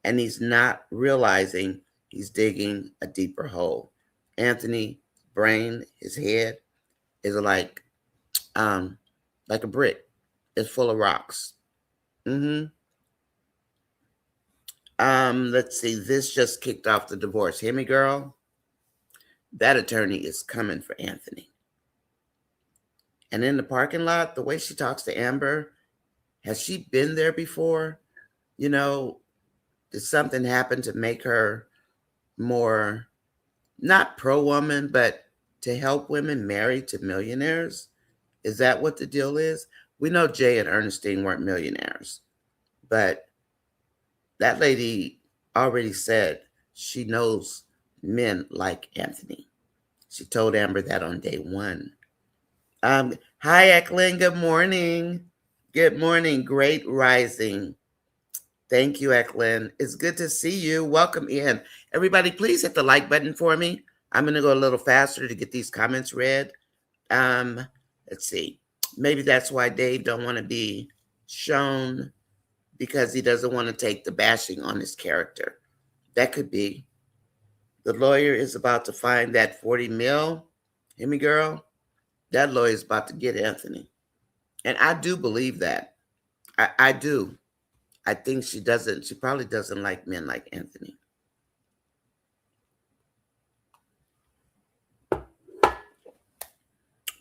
and he's not realizing he's digging a deeper hole. Anthony's brain, his head, is like a brick. It's full of rocks. Let's see. This just kicked off the divorce. Hear me, girl? That attorney is coming for Anthony. And in the parking lot, the way she talks to Amber, has she been there before? Did something happen to make her more, not pro-woman, but to help women married to millionaires? Is that what the deal is? We know Jay and Ernestine weren't millionaires, but that lady already said she knows men like Anthony. She told Amber that on day one. Hi, Eklund. Good morning. Good morning. Great rising. Thank you, Eklund. It's good to see you. Welcome in. Everybody, please hit the like button for me. I'm going to go a little faster to get these comments read. Let's see. Maybe that's why Dave don't want to be shown, because he doesn't want to take the bashing on his character. That could be. The lawyer is about to find that 40 mil. Hear me, girl? That lawyer is about to get Anthony. And I do believe that. I do. I think she probably doesn't like men like Anthony.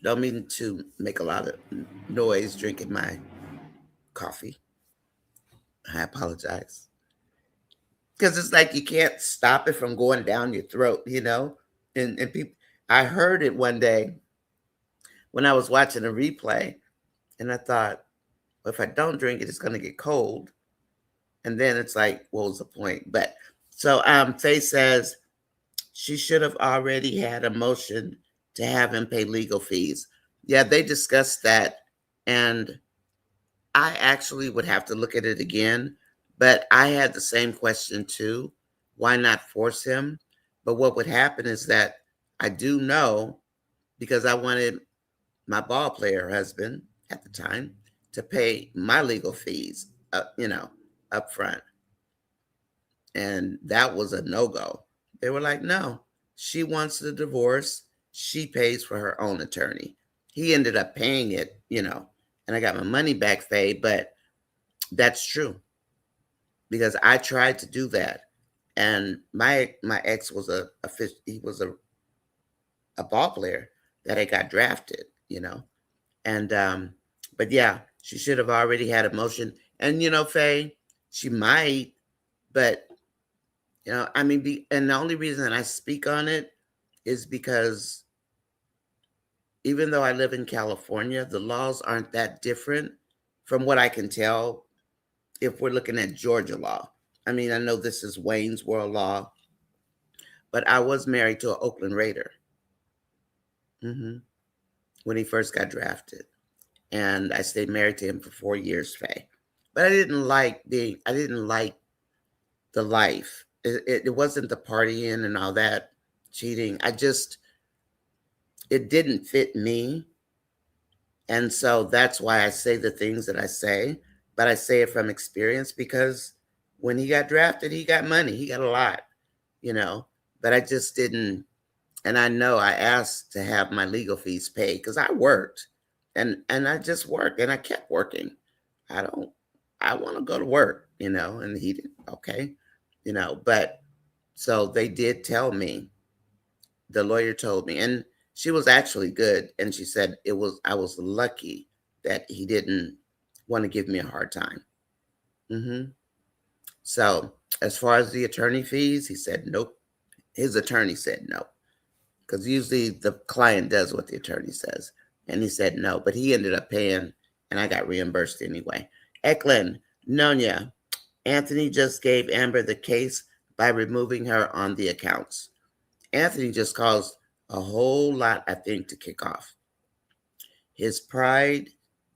Don't mean to make a lot of noise drinking my coffee. I apologize. Because it's like you can't stop it from going down your throat, And people, I heard it one day when I was watching a replay, and I thought, well, if I don't drink it, it's going to get cold. And then it's like, what was the point? But so Faye says she should have already had a motion to have him pay legal fees. Yeah, they discussed that. And I actually would have to look at it again. But I had the same question too. Why not force him? But what would happen is that I do know, because I wanted my ball player husband at the time to pay my legal fees, up front. And that was a no-go. They were like, no, she wants the divorce. She pays for her own attorney. He ended up paying it, and I got my money back, Faye, but that's true. Because I tried to do that. And my ex was he was a ball player that had got drafted, And but yeah, she should have already had a motion. And Faye, she might, but I mean, and the only reason I speak on it is because even though I live in California, the laws aren't that different from what I can tell if we're looking at Georgia law. I mean, I know this is Wayne's World law, but I was married to an Oakland Raider hmm when he first got drafted. And I stayed married to him for 4 years, Faye. But I didn't like the life. It wasn't the partying and all that cheating. It didn't fit me. And so that's why I say the things that I say, but I say it from experience because when he got drafted, he got money. He got a lot, you know, but I just didn't. And I know I asked to have my legal fees paid because I worked and I just worked and I kept working. I don't, I want to go to work, and he did, okay, but so they did tell me, the lawyer told me, and she was actually good. And she said I was lucky that he didn't want to give me a hard time. hmm So as far as the attorney fees, he said nope. His attorney said no, because usually the client does what the attorney says. And he said no, but he ended up paying, and I got reimbursed anyway. Eklund, Nonya, Anthony just gave Amber the case by removing her on the accounts. Anthony just caused a whole lot, I think, to kick off. His pride,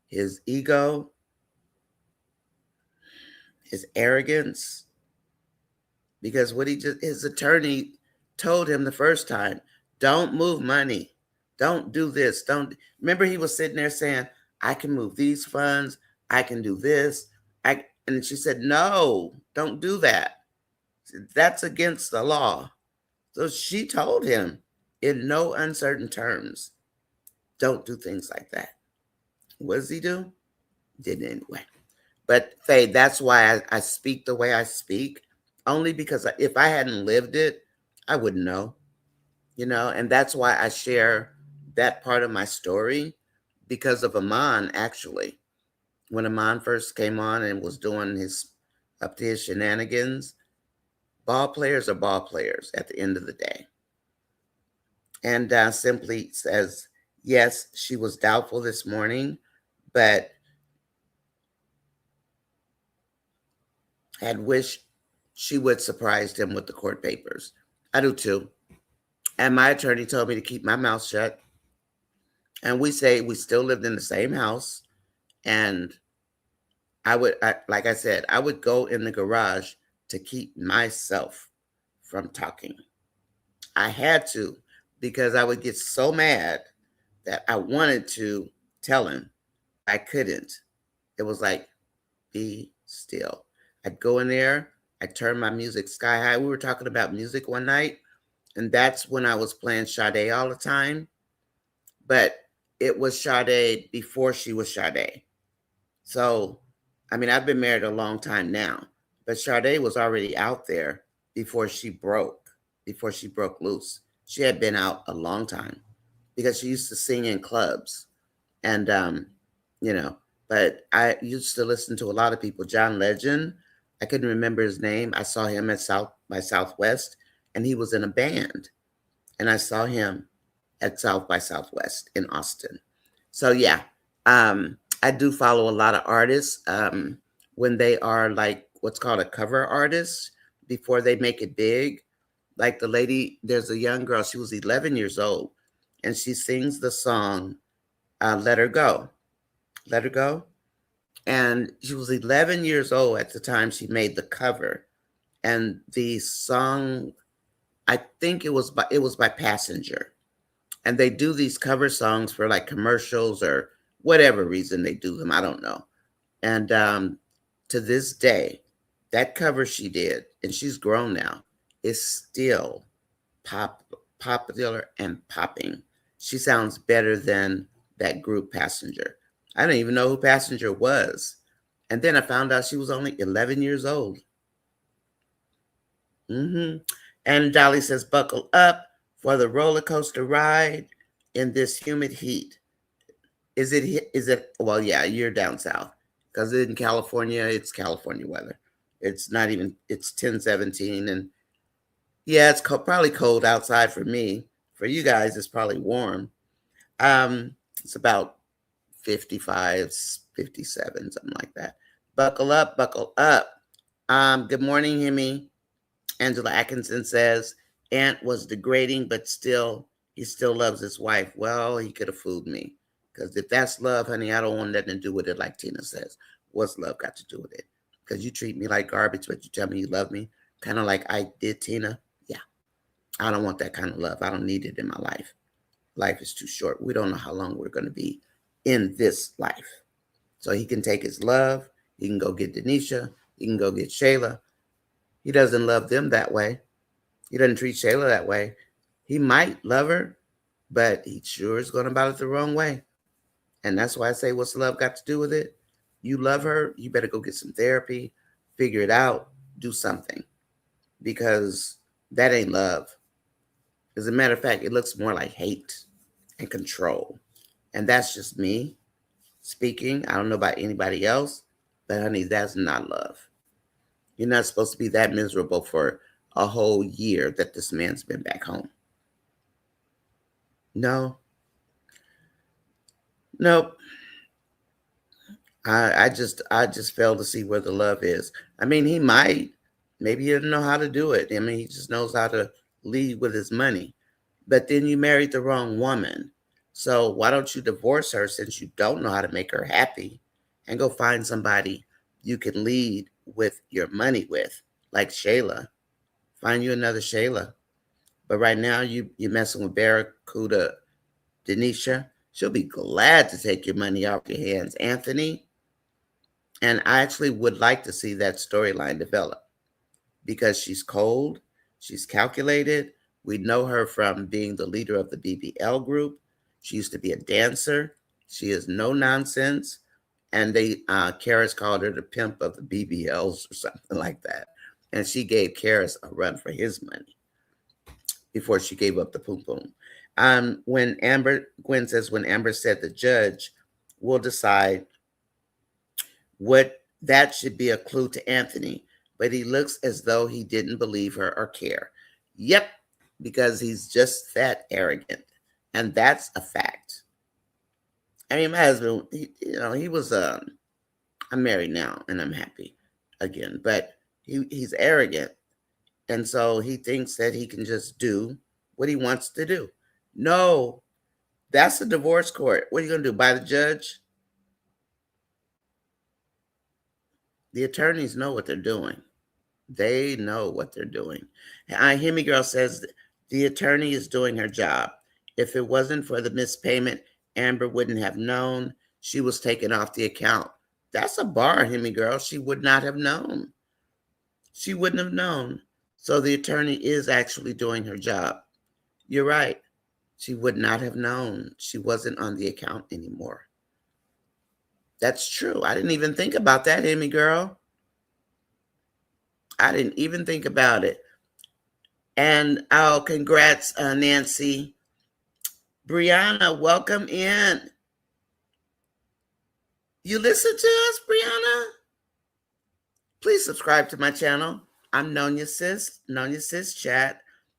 his ego, his arrogance, because his attorney told him the first time, don't move money. Don't do this. Don't remember he was sitting there saying, I can move these funds. I can do this. And she said, no, don't do that. That's against the law. So she told him in no uncertain terms, don't do things like that. What does he do? Did it anyway. But Faye, that's why I speak the way I speak, only because if I hadn't lived it, I wouldn't know, and that's why I share that part of my story because of Amon, actually. When Amon first came on and was doing up to his shenanigans, ball players are ball players at the end of the day. And simply says, yes, she was doubtful this morning, but had wished she would surprise him with the court papers. I do too. And my attorney told me to keep my mouth shut. And we still lived in the same house. And like I said, I would go in the garage to keep myself from talking. I had to, because I would get so mad that I wanted to tell him. I couldn't. It was like, be still. I'd go in there, I'd turn my music sky high. We were talking about music one night, and that's when I was playing Sade all the time. But it was Sade before she was Sade. So, I mean, I've been married a long time now, but Sade was already out there before she broke loose. She had been out a long time because she used to sing in clubs. And, but I used to listen to a lot of people. John Legend, I couldn't remember his name. I saw him at South by Southwest, and he was in a band. And I saw him at South by Southwest in Austin. So yeah, I do follow a lot of artists when they are like what's called a cover artist before they make it big. Like the lady, there's a young girl, she was 11 years old, and she sings the song Let Her Go. Let Her Go. And she was 11 years old at the time she made the cover. And the song, I think it was by Passenger. And they do these cover songs for like commercials or whatever reason they do them. I don't know. And to this day, that cover she did, and she's grown now, is still popular and popping. She sounds better than that group Passenger. I didn't even know who Passenger was. And then I found out she was only 11 years old. And Dolly says, buckle up for the roller coaster ride in this humid heat. Is it, well, yeah, you're down south. Because in California, it's California weather. It's not even, it's 10-17. And yeah, it's probably cold outside for me. For you guys, it's probably warm. It's about 55, 57, something like that. Buckle up, buckle up. Good morning, Hemi. Angela Atkinson says, Ant was degrading, but he still loves his wife. Well, he could have fooled me. Because if that's love, honey, I don't want nothing to do with it, like Tina says. What's love got to do with it? Because you treat me like garbage, but you tell me you love me. Kind of like I did Tina. Yeah, I don't want that kind of love. I don't need it in my life. Life is too short. We don't know how long we're going to be in this life. So he can take his love. He can go get Denisha. He can go get Shayla. He doesn't love them that way. He doesn't treat Shayla that way. He might love her, but he sure is going about it the wrong way. And that's why I say, what's love got to do with it? You love her, you better go get some therapy, figure it out, do something. Because that ain't love. As a matter of fact, it looks more like hate and control. And that's just me speaking. I don't know about anybody else, but honey, that's not love. You're not supposed to be that miserable for a whole year that this man's been back home. No. Nope. I just fail to see where the love is. I mean, he might. Maybe he doesn't know how to do it. I mean, he just knows how to lead with his money. But then you married the wrong woman. So why don't you divorce her since you don't know how to make her happy and go find somebody you can lead with your money with, like Shayla. Find you another Shayla. But right now you're messing with Barracuda Denisha. She'll be glad to take your money off your hands, Anthony. And I actually would like to see that storyline develop because she's cold, she's calculated. We know her from being the leader of the BBL group. She used to be a dancer. She is no nonsense. And Karis called her the pimp of the BBLs or something like that. And she gave Karis a run for his money before she gave up the poom poom. Gwen says, when Amber said the judge will decide what that should be a clue to Anthony, but he looks as though he didn't believe her or care. Yep, because he's just that arrogant. And that's a fact. I mean, my husband, he was, I'm married now and I'm happy again, but he's arrogant. And so he thinks that he can just do what he wants to do. No, that's a divorce court. What are you going to do? By the judge? The attorneys know what they're doing. They know what they're doing. Hemi Girl says the attorney is doing her job. If it wasn't for the mispayment, Amber wouldn't have known. She was taken off the account. That's a bar, Hemi Girl. She would not have known. She wouldn't have known. So the attorney is actually doing her job. You're right. She would not have known. She wasn't on the account anymore. That's true. I didn't even think about that, Amy girl. I didn't even think about it. And oh, congrats, Nancy. Brianna, welcome in. You listen to us, Brianna? Please subscribe to my channel. I'm NONYASISCHAT.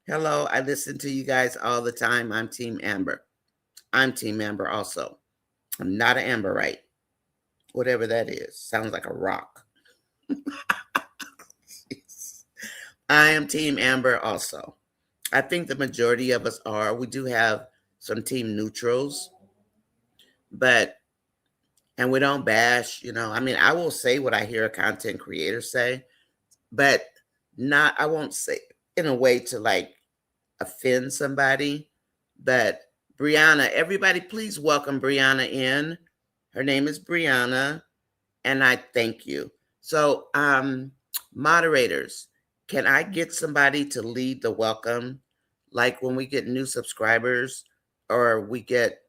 Hello, I listen to you guys all the time. I'm Team Amber. I'm Team Amber also. I'm not an Amberite. Whatever that is. Sounds like a rock. I am Team Amber also. I think the majority of us are. We do have some team neutrals, and we don't bash, I mean, I will say what I hear a content creator say, but I won't say in a way to like offend somebody. But Brianna, everybody, please welcome Brianna in. Her name is Brianna, and I thank you. So, moderators, can I get somebody to lead the welcome? Like when we get new subscribers or we get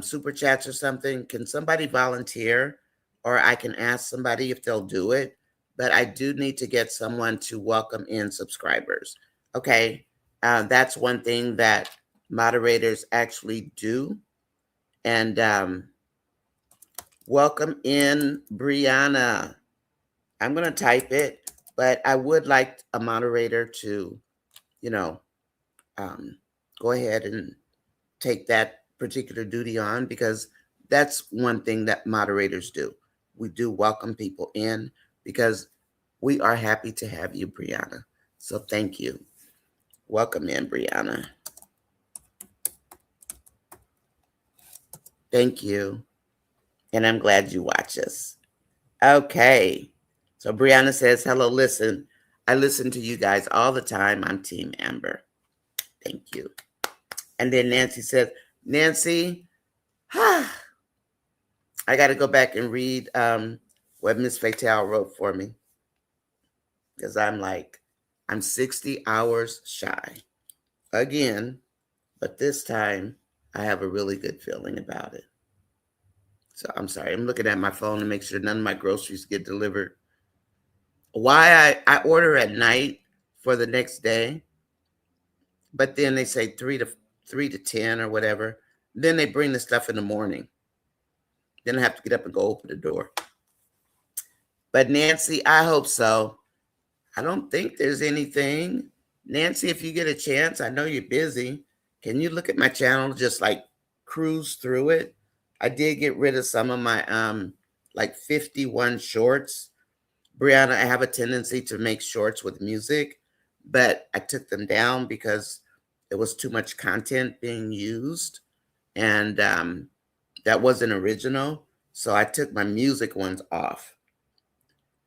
super chats or something, can somebody volunteer? Or I can ask somebody if they'll do it. But I do need to get someone to welcome in subscribers. Okay, that's one thing that moderators actually do. And welcome in, Brianna. I'm going to type it, but I would like a moderator to, go ahead and take that particular duty on, because that's one thing that moderators do. We do welcome people in because we are happy to have you, Brianna. So thank you. Welcome in, Brianna. Thank you. And I'm glad you watch us. Okay. So Brianna says, hello, listen. I listen to you guys all the time. I'm Team Amber. Thank you. And then Nancy says, Nancy, I got to go back and read what Miss Fatal wrote for me. Because I'm 60 hours shy. Again, but this time I have a really good feeling about it. So I'm sorry. I'm looking at my phone to make sure none of my groceries get delivered. Why I order at night for the next day, but then they say 3 to 10 or whatever. Then they bring the stuff in the morning. Then I have to get up and go open the door. But Nancy, I hope so. I don't think there's anything. Nancy, if you get a chance, I know you're busy. Can you look at my channel, just like cruise through it? I did get rid of some of my 51 shorts. Brianna, I have a tendency to make shorts with music, but I took them down because it was too much content being used, and that wasn't original. So I took my music ones off.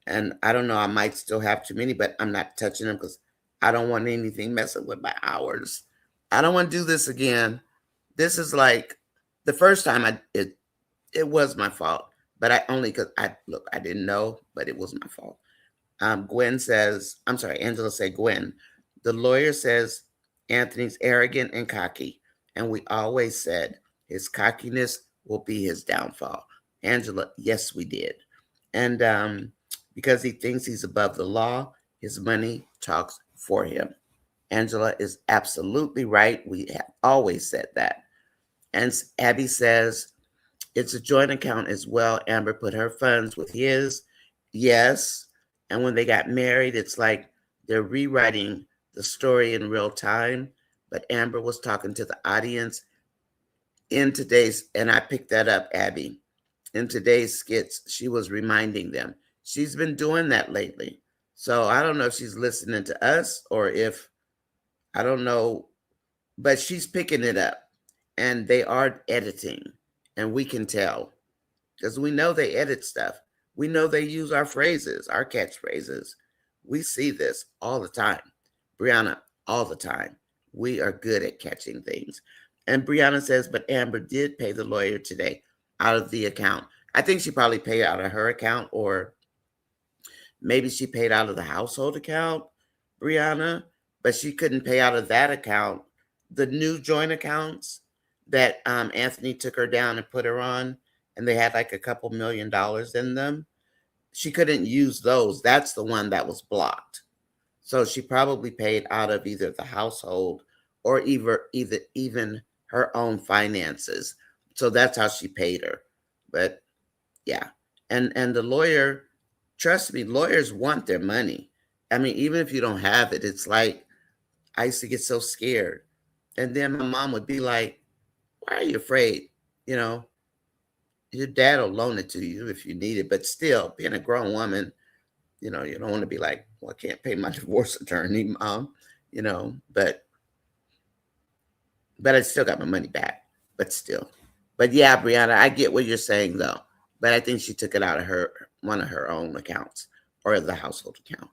And I don't know, I might still have too many, but I'm not touching them because I don't want anything messing with my hours. I don't want to do this again. This is like the first time it was my fault, but I only because I didn't know, but it was my fault. Gwen says, I'm sorry, Angela said, Gwen, the lawyer says Anthony's arrogant and cocky, and we always said his cockiness will be his downfall. Angela, yes, we did. And because he thinks he's above the law, his money talks for him. Angela is absolutely right. We have always said that. And Abby says, it's a joint account as well. Amber put her funds with his. Yes. And when they got married, it's like they're rewriting the story in real time. But Amber was talking to the audience in today's, and I picked that up, Abby. In today's skits, she was reminding them. She's been doing that lately. So I don't know if she's listening to us or if, I don't know, but she's picking it up. And they are editing, and we can tell because we know they edit stuff. We know they use our phrases, our catchphrases. We see this all the time. Brianna, all the time. We are good at catching things. And Brianna says, but Amber did pay the lawyer today out of the account. I think she probably paid out of her account, or maybe she paid out of the household account, Brianna, but she couldn't pay out of that account. The new joint accounts that Anthony took her down and put her on, and they had like a couple $1 million in them. She couldn't use those. That's the one that was blocked. So she probably paid out of either the household or even her own finances. So that's how she paid her. But yeah. And the lawyer, trust me, lawyers want their money. I mean, even if you don't have it, it's like I used to get so scared. And then my mom would be like, why are you afraid? You know, your dad will loan it to you if you need it. But still, being a grown woman, you know, you don't want to be like, well, I can't pay my divorce attorney, Mom, you know, but I still got my money back, but still. But yeah, Brianna, I get what you're saying though. But I think she took it out of one of her own accounts or the household account.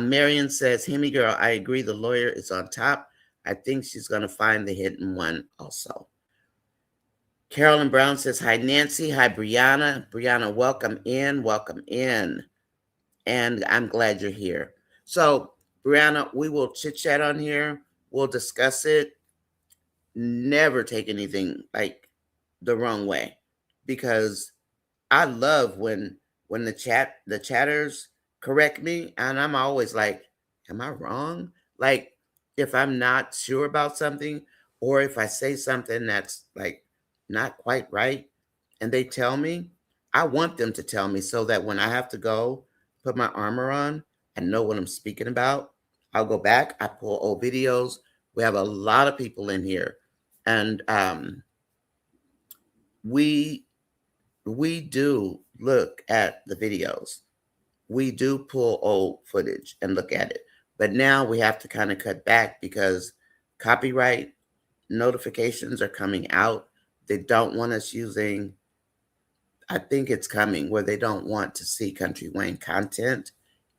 Marion says, Hemi girl, I agree. The lawyer is on top. I think she's going to find the hidden one also. Carolyn Brown says, hi, Nancy. Hi, Brianna. Brianna, welcome in. Welcome in. And I'm glad you're here. So, Brianna, we will chit-chat on here. We'll discuss it. Never take anything like the wrong way, because I love when the chatters correct me, and I'm always like, am I wrong? Like, if I'm not sure about something, or if I say something that's like not quite right and they tell me, I want them to tell me so that when I have to go put my armor on, I know what I'm speaking about. I'll go back, I pull old videos. We have a lot of people in here, and we do look at the videos. We do pull old footage and look at it. But now we have to kind of cut back because copyright notifications are coming out. They don't want us using, I think it's coming where they don't want to see Country Wayne content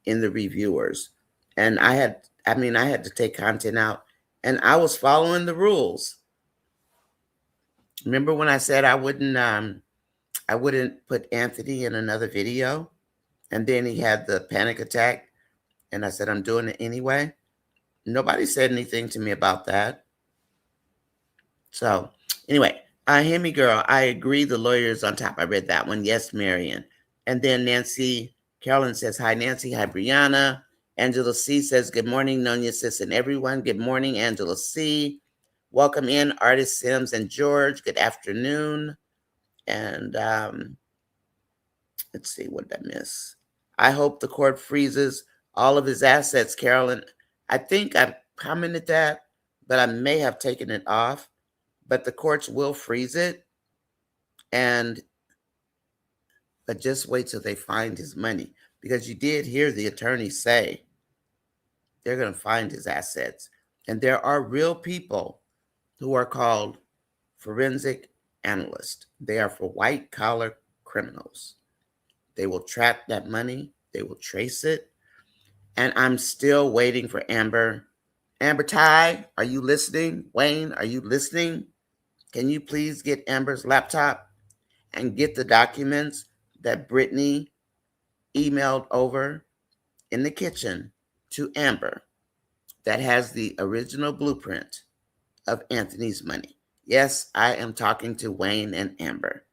in the reviewers. And I had to take content out and I was following the rules. Remember when I said I wouldn't put Anthony in another video? And then he had the panic attack and I said, I'm doing it anyway. Nobody said anything to me about that. So anyway, Hemi Girl, I agree the lawyer is on top. I read that one. Yes, Marion. And then Nancy Carolyn says, hi, Nancy. Hi, Brianna. Angela C says, good morning, Nonya, sis, and everyone. Good morning, Angela C. Welcome in, Artist Sims and George. Good afternoon. And let's see, what did I miss? I hope the court freezes all of his assets, Carolyn. I think I commented that, but I may have taken it off. But the courts will freeze it. But just wait till they find his money. Because you did hear the attorney say they're going to find his assets. And there are real people who are called forensic analysts. They are for white collar criminals. They will track that money. They will trace it. And I'm still waiting for Amber. Amber Ty, are you listening? Wayne, are you listening? Can you please get Amber's laptop and get the documents that Brittany emailed over in the kitchen to Amber that has the original blueprint of Anthony's money? Yes, I am talking to Wayne and Amber,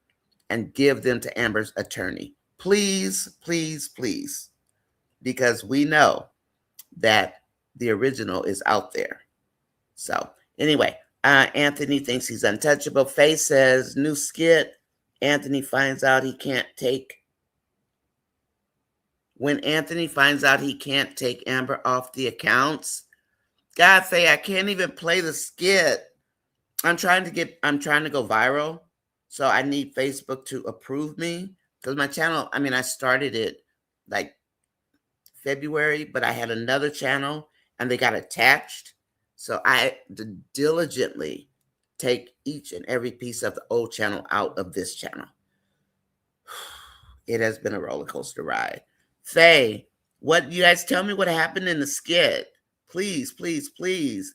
and give them to Amber's attorney. Please, please, please, because we know that the original is out there. So anyway, Anthony thinks he's untouchable. Faye says, new skit. Anthony finds out he can't take. When Anthony finds out he can't take Amber off the accounts, God, Faye, I can't even play the skit. I'm trying to go viral. So I need Facebook to approve me. Because my channel, I started it like February, but I had another channel and they got attached. So I had to diligently take each and every piece of the old channel out of this channel. It has been a roller coaster ride. Faye, what you guys tell me what happened in the skit? Please, please, please.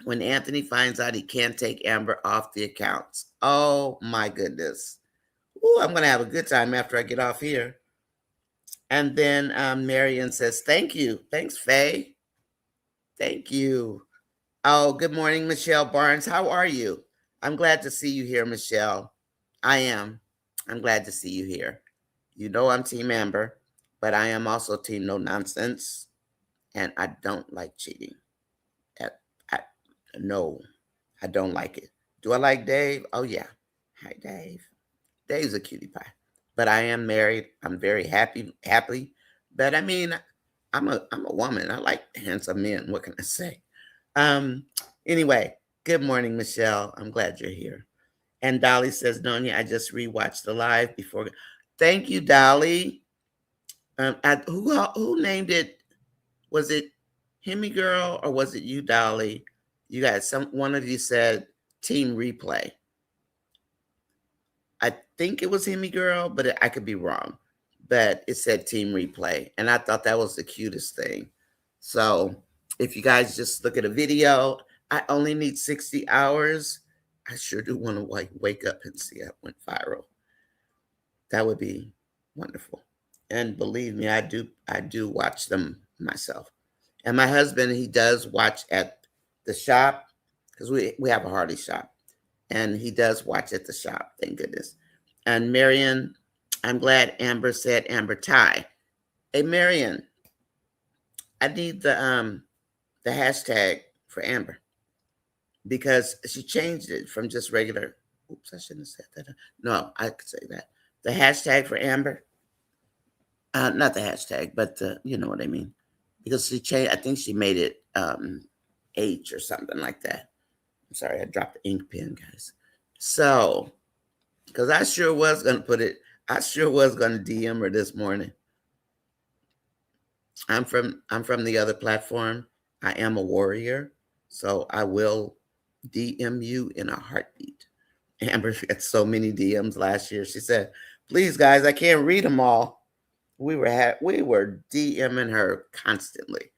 When Anthony finds out he can't take Amber off the accounts. Oh my goodness. Ooh, I'm going to have a good time after I get off here. And then Marion says, thank you. Thanks, Faye. Thank you. Oh, good morning, Michelle Barnes. How are you? I'm glad to see you here, Michelle. I am. I'm glad to see you here. You know I'm Team Amber, but I am also Team No Nonsense, and I don't like cheating. No, I don't like it. Do I like Dave? Oh, yeah. Hi, Dave. Dave's a cutie pie. But I am married. I'm very happy. But I'm a woman. I like handsome men. What can I say? Anyway, good morning, Michelle. I'm glad you're here. And Dolly says, Nonya, I just rewatched the live before. Thank you, Dolly. Who named it? Was it Hemi Girl or was it you, Dolly? You guys, one of you said team replay. I think it was Hemi Girl, but I could be wrong. But it said team replay. And I thought that was the cutest thing. So if you guys just look at a video, I only need 60 hours. I sure do want to wake up and see it went viral. That would be wonderful. And believe me, I do watch them myself. And my husband, he does watch at the shop because we have a Hardy shop. And he does watch at the shop, thank goodness. And Marion, I'm glad Amber said Amber Ty. Hey, Marion, I need the hashtag for Amber because she changed it from just regular. Oops, I shouldn't have said that. No, I could say that. The hashtag for Amber. Not the hashtag, but you know what I mean. Because she changed, I think she made it H or something like that. I'm sorry, I dropped the ink pen, guys. So Because I sure was going to put it, I sure was going to DM her this morning. I'm from the other platform. I am a warrior, so I will DM you in a heartbeat. Amber got so many DMs last year. She said, "Please, guys, I can't read them all." We were DMing her constantly.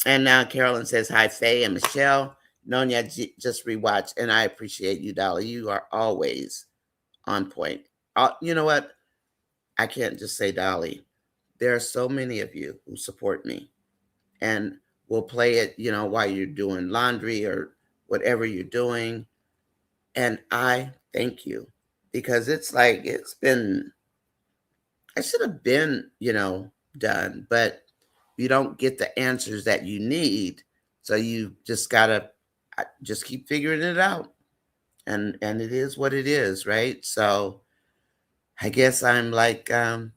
And now Carolyn says, "Hi, Faye and Michelle. Nonya just rewatched, and I appreciate you, Dolly. You are always on point." You know what? I can't just say Dolly. There are so many of you who support me and will play it, while you're doing laundry or whatever you're doing. And I thank you because it's like I should have been, done, but you don't get the answers that you need. So you just gotta just keep figuring it out. And it is what it is, right? So I guess I'm like, I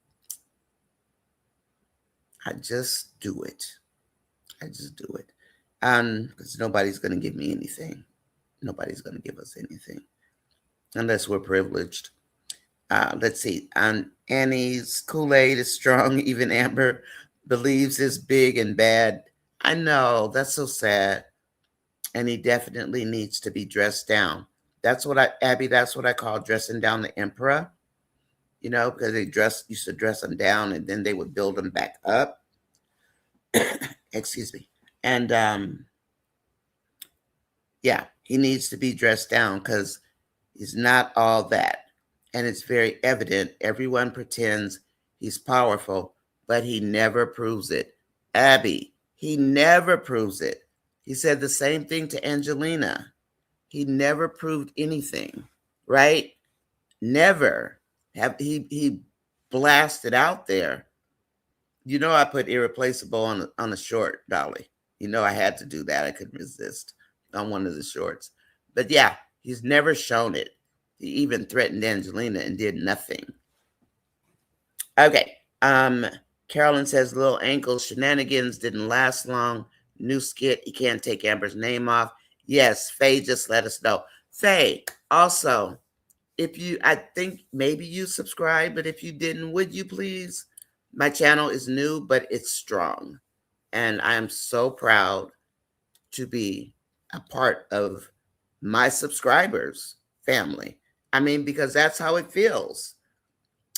just do it. I just do it. Because nobody's gonna give me anything. Nobody's gonna give us anything unless we're privileged. Let's see. Annie's Kool-Aid is strong. Even Amber believes it's big and bad. I know. That's so sad. And he definitely needs to be dressed down. Abby, that's what I call dressing down the emperor, because they used to dress them down and then they would build them back up. Excuse me. And yeah, he needs to be dressed down because he's not all that. And it's very evident. Everyone pretends he's powerful, but he never proves it. Abby, he never proves it. He said the same thing to Angelina. He never proved anything, right? Never. He blasted out there. I put irreplaceable on a short, Dolly. I had to do that. I couldn't resist on one of the shorts. But yeah, he's never shown it. He even threatened Angelina and did nothing. Okay. Carolyn says little ankle shenanigans didn't last long. New skit. He can't take Amber's name off. Yes, Faye just let us know. Faye, also, I think maybe you subscribed, but if you didn't, would you please? My channel is new, but it's strong. And I am so proud to be a part of my subscribers' family. I mean, because that's how it feels.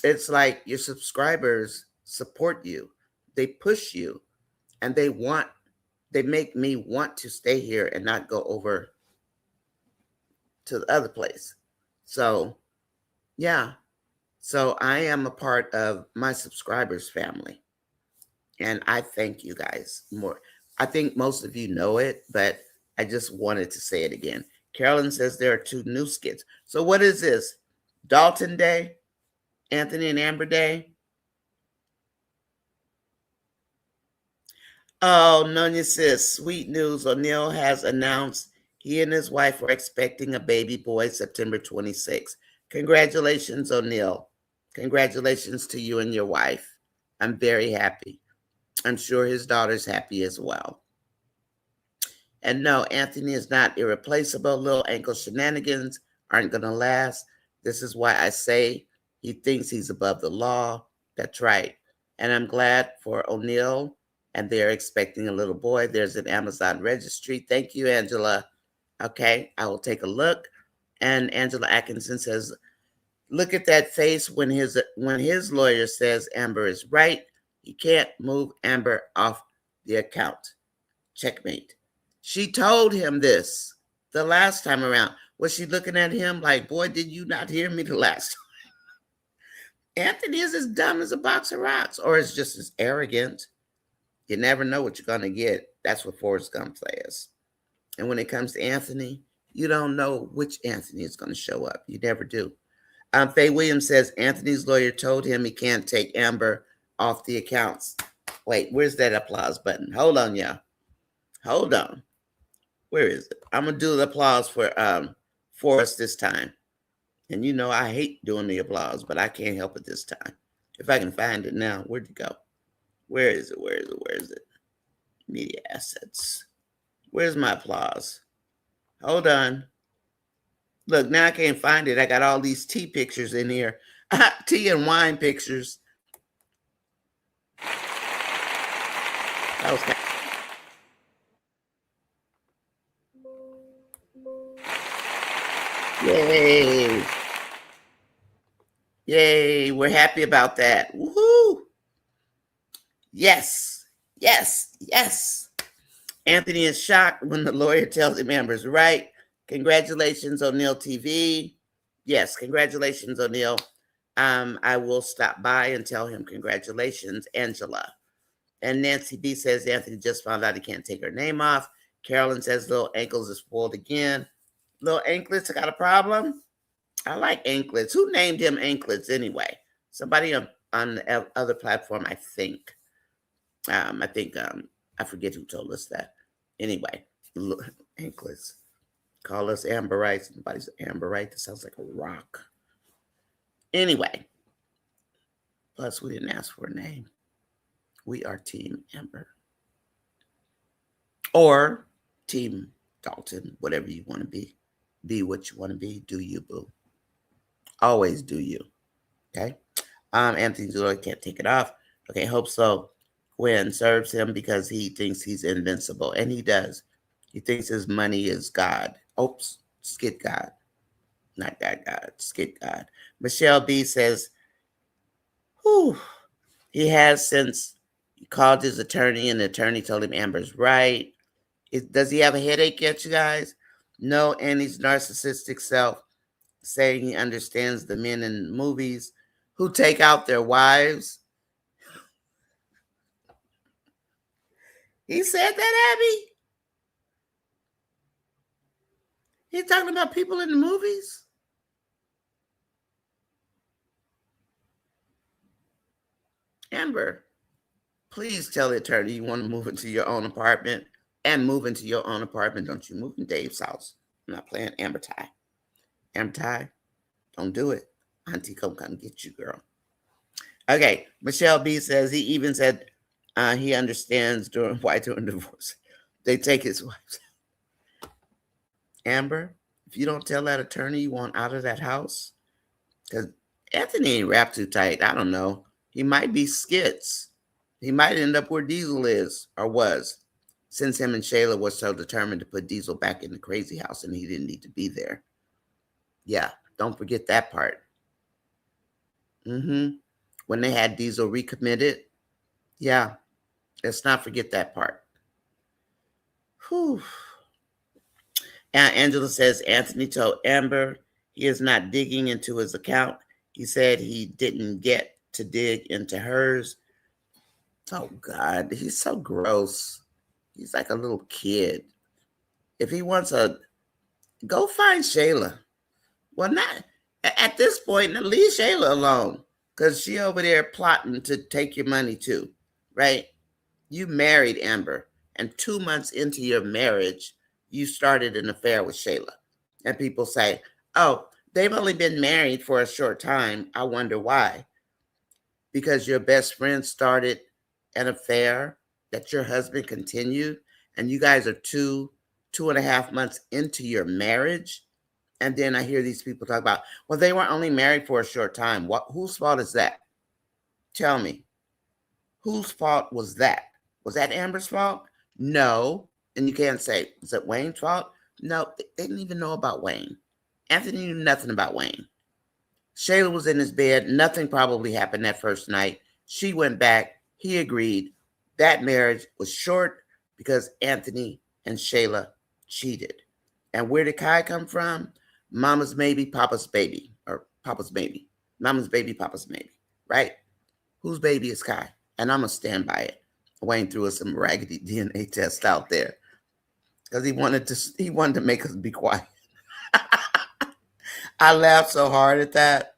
It's like your subscribers support you, they push you, and they make me want to stay here and not go over to the other place. So, yeah. So I am a part of my subscribers' family. And I thank you guys more. I think most of you know it, but I just wanted to say it again. Carolyn says there are 2 new skits. So what is this? Dalton Day? Anthony and Amber Day? Oh, Nonya says, sweet news. O'Neill has announced he and his wife are expecting a baby boy September 26th. Congratulations, O'Neill. Congratulations to you and your wife. I'm very happy. I'm sure his daughter's happy as well. And no, Anthony is not irreplaceable. Little ankle shenanigans aren't going to last. This is why I say he thinks he's above the law. That's right. And I'm glad for O'Neill. And they're expecting a little boy. There's an Amazon registry. Thank you, Angela. Okay, I will take a look. And Angela Atkinson says, look at that face when his lawyer says Amber is right. He can't move Amber off the account. Checkmate. She told him this the last time around. Was she looking at him like, boy, did you not hear me the last time? Anthony is as dumb as a box of rocks, or is just as arrogant. You never know what you're going to get. That's what Forrest Gump says. And when it comes to Anthony, you don't know which Anthony is going to show up. You never do. Faye Williams says Anthony's lawyer told him he can't take Amber off the accounts. Wait, where's that applause button? Hold on, y'all. Hold on. Where is it? I'm going to do the applause for Forrest this time. And I hate doing the applause, but I can't help it this time. If I can find it now, where'd it go? Where is it? Where is it? Where is it? Media assets. Where's my applause? Hold on. Look, now I can't find it. I got all these tea pictures in here. Tea and wine pictures. That was kind of, yay. Yay. We're happy about that. Woohoo. Yes. Yes. Yes. Anthony is shocked when the lawyer tells him Amber's right. Congratulations, O'Neill TV. Yes, congratulations, O'Neill. I will stop by and tell him congratulations, Angela. And Nancy B says Anthony just found out he can't take her name off. Carolyn says Little Ankles is spoiled again. Little Anklets got a problem? I like Anklets. Who named him Anklets anyway? Somebody on the other platform, I think. I forget who told us that. Anyway, Anklets. Call us Amberites. Nobody's Amberite. That sounds like a rock. Anyway, plus we didn't ask for a name. We are Team Amber. Or Team Dalton, whatever you want to be. Be what you want to be. Do you, boo. Always do you. Okay? Anthony Zula can't take it off. Okay, hope so. Gwen serves him because he thinks he's invincible. And he does. He thinks his money is God. Oops, skit God. Not God, skit God. Michelle B says, whew, he has since he called his attorney and the attorney told him Amber's right. Does he have a headache yet, you guys? No, Annie's narcissistic self saying he understands the men in movies who take out their wives. He said that, Abby? He's talking about people in the movies? Amber, please tell the attorney you want to move into your own apartment and move into your own apartment. Don't you move in Dave's house. I'm not playing Amber Ty. Amber Ty, don't do it. Auntie come get you, girl. Okay, Michelle B says he even said he understands why during divorce they take his wives. Amber, if you don't tell that attorney you want out of that house, because Anthony ain't wrapped too tight. I don't know. He might be skits. He might end up where Diesel is or was, since him and Shayla were so determined to put Diesel back in the crazy house and he didn't need to be there. Yeah, don't forget that part. When they had Diesel recommitted, yeah, let's not forget that part. Whew. Angela says Anthony told Amber he is not digging into his account. He said he didn't get to dig into hers. Oh, God, he's so gross. He's like a little kid. If he wants go find Shayla. Well, not at this point, leave Shayla alone because she over there plotting to take your money too, right? You married Amber, and 2 months into your marriage, you started an affair with Shayla. And people say, oh, they've only been married for a short time. I wonder why. Because your best friend started an affair that your husband continued, and you guys are 2.5 months into your marriage. And then I hear these people talk about, well, they were only married for a short time. Whose fault is that? Tell me. Whose fault was that? Was that Amber's fault? No. And you can't say, is it Wayne's fault? No, they didn't even know about Wayne. Anthony knew nothing about Wayne. Shayla was in his bed. Nothing probably happened that first night. She went back. He agreed. That marriage was short because Anthony and Shayla cheated. And where did Kai come from? Mama's maybe, Papa's baby. Or Papa's baby. Mama's baby, Papa's baby. Right? Whose baby is Kai? And I'm going to stand by it. Wayne threw us some raggedy DNA test out there because he wanted to make us be quiet. I laughed so hard at that.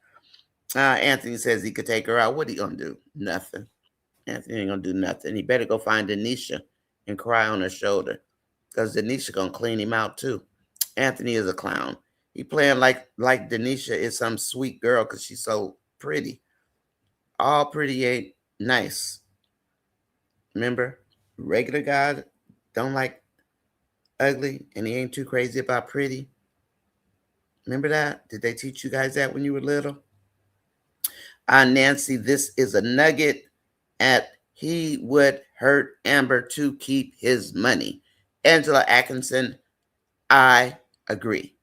Anthony says he could take her out. What are you going to do? Nothing. Anthony ain't going to do nothing. He better go find Denisha and cry on her shoulder because Denisha going to clean him out too. Anthony is a clown. He playing like Denisha is some sweet girl because she's so pretty. All pretty ain't nice. Remember, regular guy don't like ugly, and he ain't too crazy about pretty. Remember that? Did they teach you guys that when you were little? Nancy, this is a nugget at he would hurt Amber to keep his money. Angela Atkinson, I agree.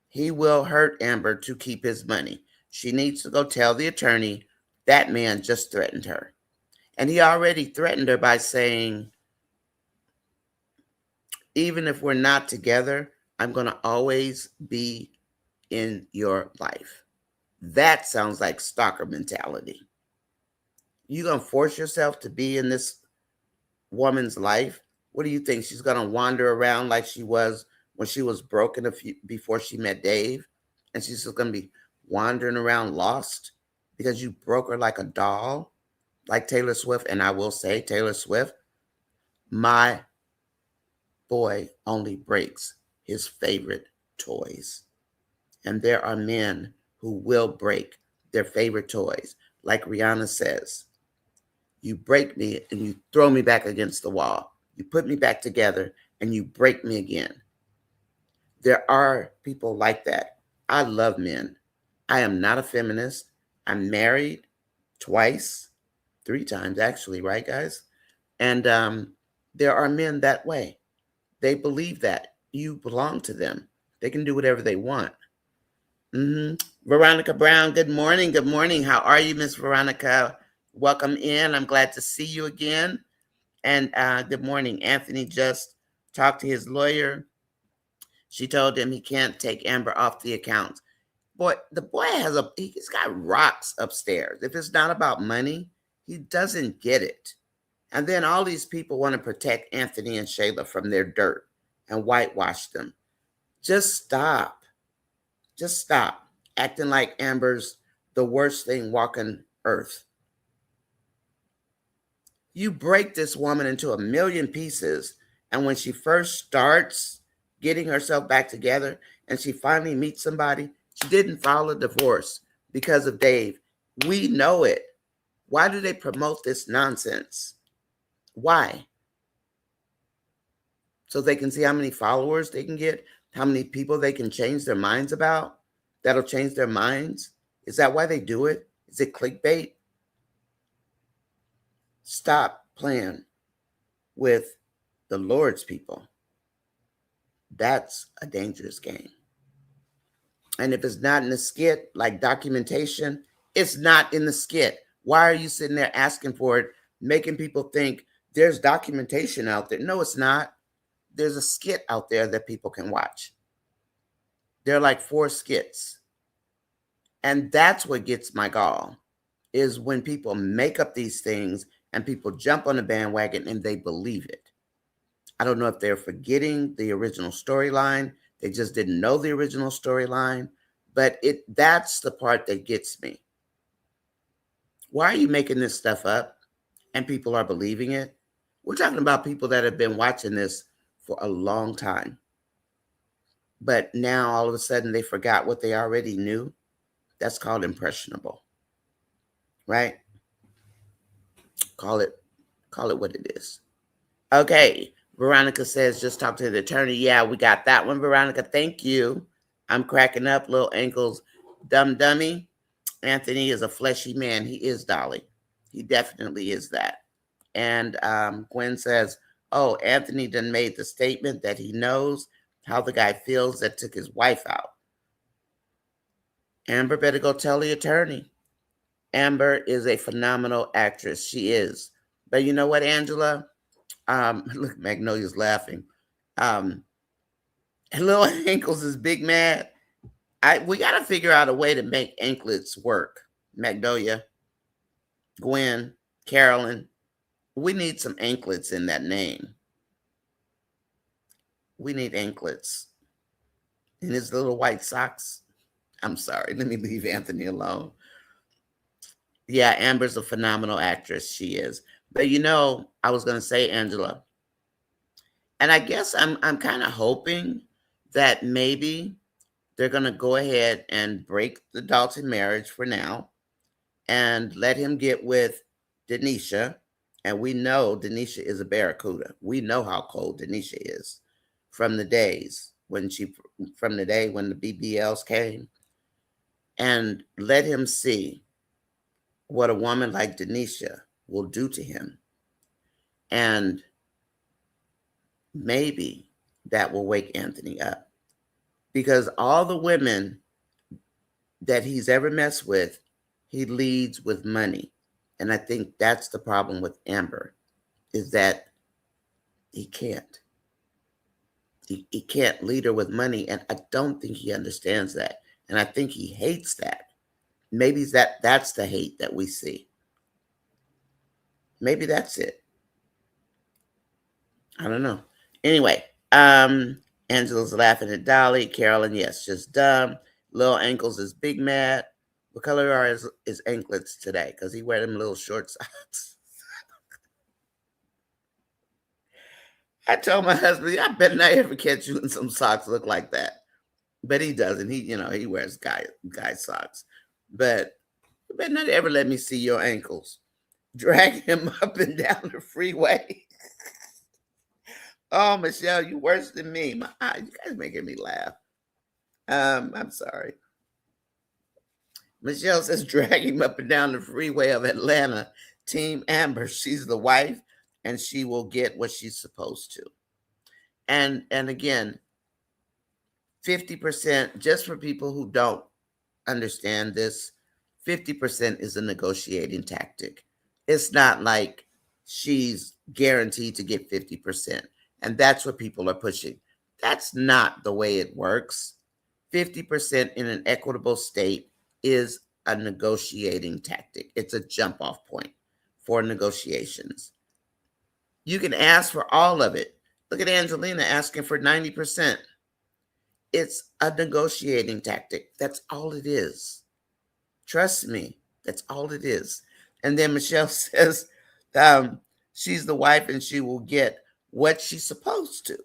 He will hurt Amber to keep his money. She needs to go tell the attorney that man just threatened her. And he already threatened her by saying, even if we're not together, I'm going to always be in your life. That sounds like stalker mentality. You going to force yourself to be in this woman's life? What do you think? She's going to wander around like she was when she was broken before she met Dave? And she's just going to be wandering around lost because you broke her like a doll, like Taylor Swift. And I will say, Taylor Swift, my boy only breaks his favorite toys. And there are men who will break their favorite toys. Like Rihanna says, you break me and you throw me back against the wall. You put me back together and you break me again. There are people like that. I love men. I am not a feminist. I'm married twice, 3 times actually, right, guys? And there are men that way. They believe that you belong to them. They can do whatever they want. Veronica Brown, good morning. Good morning. How are you, Miss Veronica? Welcome in. I'm glad to see you again. And good morning. Anthony just talked to his lawyer. She told him he can't take Amber off the account. Boy, the boy he's got rocks upstairs. If it's not about money, he doesn't get it. And then all these people want to protect Anthony and Shayla from their dirt and whitewash them. Just stop. Just stop acting like Amber's the worst thing walking earth. You break this woman into a million pieces, and when she first starts getting herself back together and she finally meets somebody, she didn't file a divorce because of Dave. We know it. Why do they promote this nonsense? Why? So they can see how many followers they can get, how many people they can change their minds about. That'll change their minds. Is that why they do it? Is it clickbait? Stop playing with the Lord's people. That's a dangerous game. And if it's not in the skit, like documentation, it's not in the skit. Why are you sitting there asking for it, making people think there's documentation out there? No, it's not. There's a skit out there that people can watch. There are like 4 skits. And that's what gets my gall, is when people make up these things and people jump on the bandwagon and they believe it. I don't know if they're forgetting the original storyline. They just didn't know the original storyline. But that's the part that gets me. Why are you making this stuff up and people are believing it? We're talking about people that have been watching this for a long time. But now all of a sudden they forgot what they already knew. That's called impressionable. Right? Call it what it is. Okay. Veronica says, just talk to the attorney. Yeah, we got that one, Veronica. Thank you. I'm cracking up, little ankles. Dummy. Anthony is a fleshy man. He is, Dolly. He definitely is that. And Gwen says, oh, Anthony done made the statement that he knows how the guy feels that took his wife out. Amber better go tell the attorney. Amber is a phenomenal actress. She is. But you know what, Angela? Look, Magnolia's laughing. Little Ankles is big mad. We got to figure out a way to make anklets work. Magnolia, Gwen, Carolyn. We need some anklets in that name. We need anklets. And his little white socks. I'm sorry. Let me leave Anthony alone. Yeah, Amber's a phenomenal actress. She is. But you know, I was going to say, Angela, and I guess I'm kind of hoping that maybe they're going to go ahead and break the Dalton marriage for now and let him get with Denisha. And we know Denisha is a barracuda. We know how cold Denisha is from the days when from the day when the BBLs came, and let him see what a woman like Denisha will do to him. And maybe that will wake Anthony up, because all the women that he's ever messed with, he leads with money. And I think that's the problem with Amber, is that he can't. He can't lead her with money, and I don't think he understands that. And I think he hates that. Maybe that's the hate that we see. Maybe that's it. I don't know. Anyway, Angela's laughing at Dolly. Carolyn, yes, just dumb. Little Ankles is big mad. What color are his anklets today? Because he wear them little short socks. I told my husband, I bet not ever catch you in some socks look like that. But he doesn't. He wears guy socks. But you better not ever let me see your ankles. Drag him up and down the freeway. Oh, Michelle, you worse than me. You guys making me laugh. I'm sorry. Michelle says, drag him up and down the freeway of Atlanta. Team Amber, she's the wife, and she will get what she's supposed to. And again, 50%, just for people who don't understand this, 50% is a negotiating tactic. It's not like she's guaranteed to get 50%. And that's what people are pushing. That's not the way it works. 50% in an equitable state is a negotiating tactic. It's a jump off point for negotiations. You can ask for all of it. Look at Angelina asking for 90%. It's a negotiating tactic. That's all it is. Trust me, that's all it is. And then Michelle says she's the wife and she will get what she's supposed to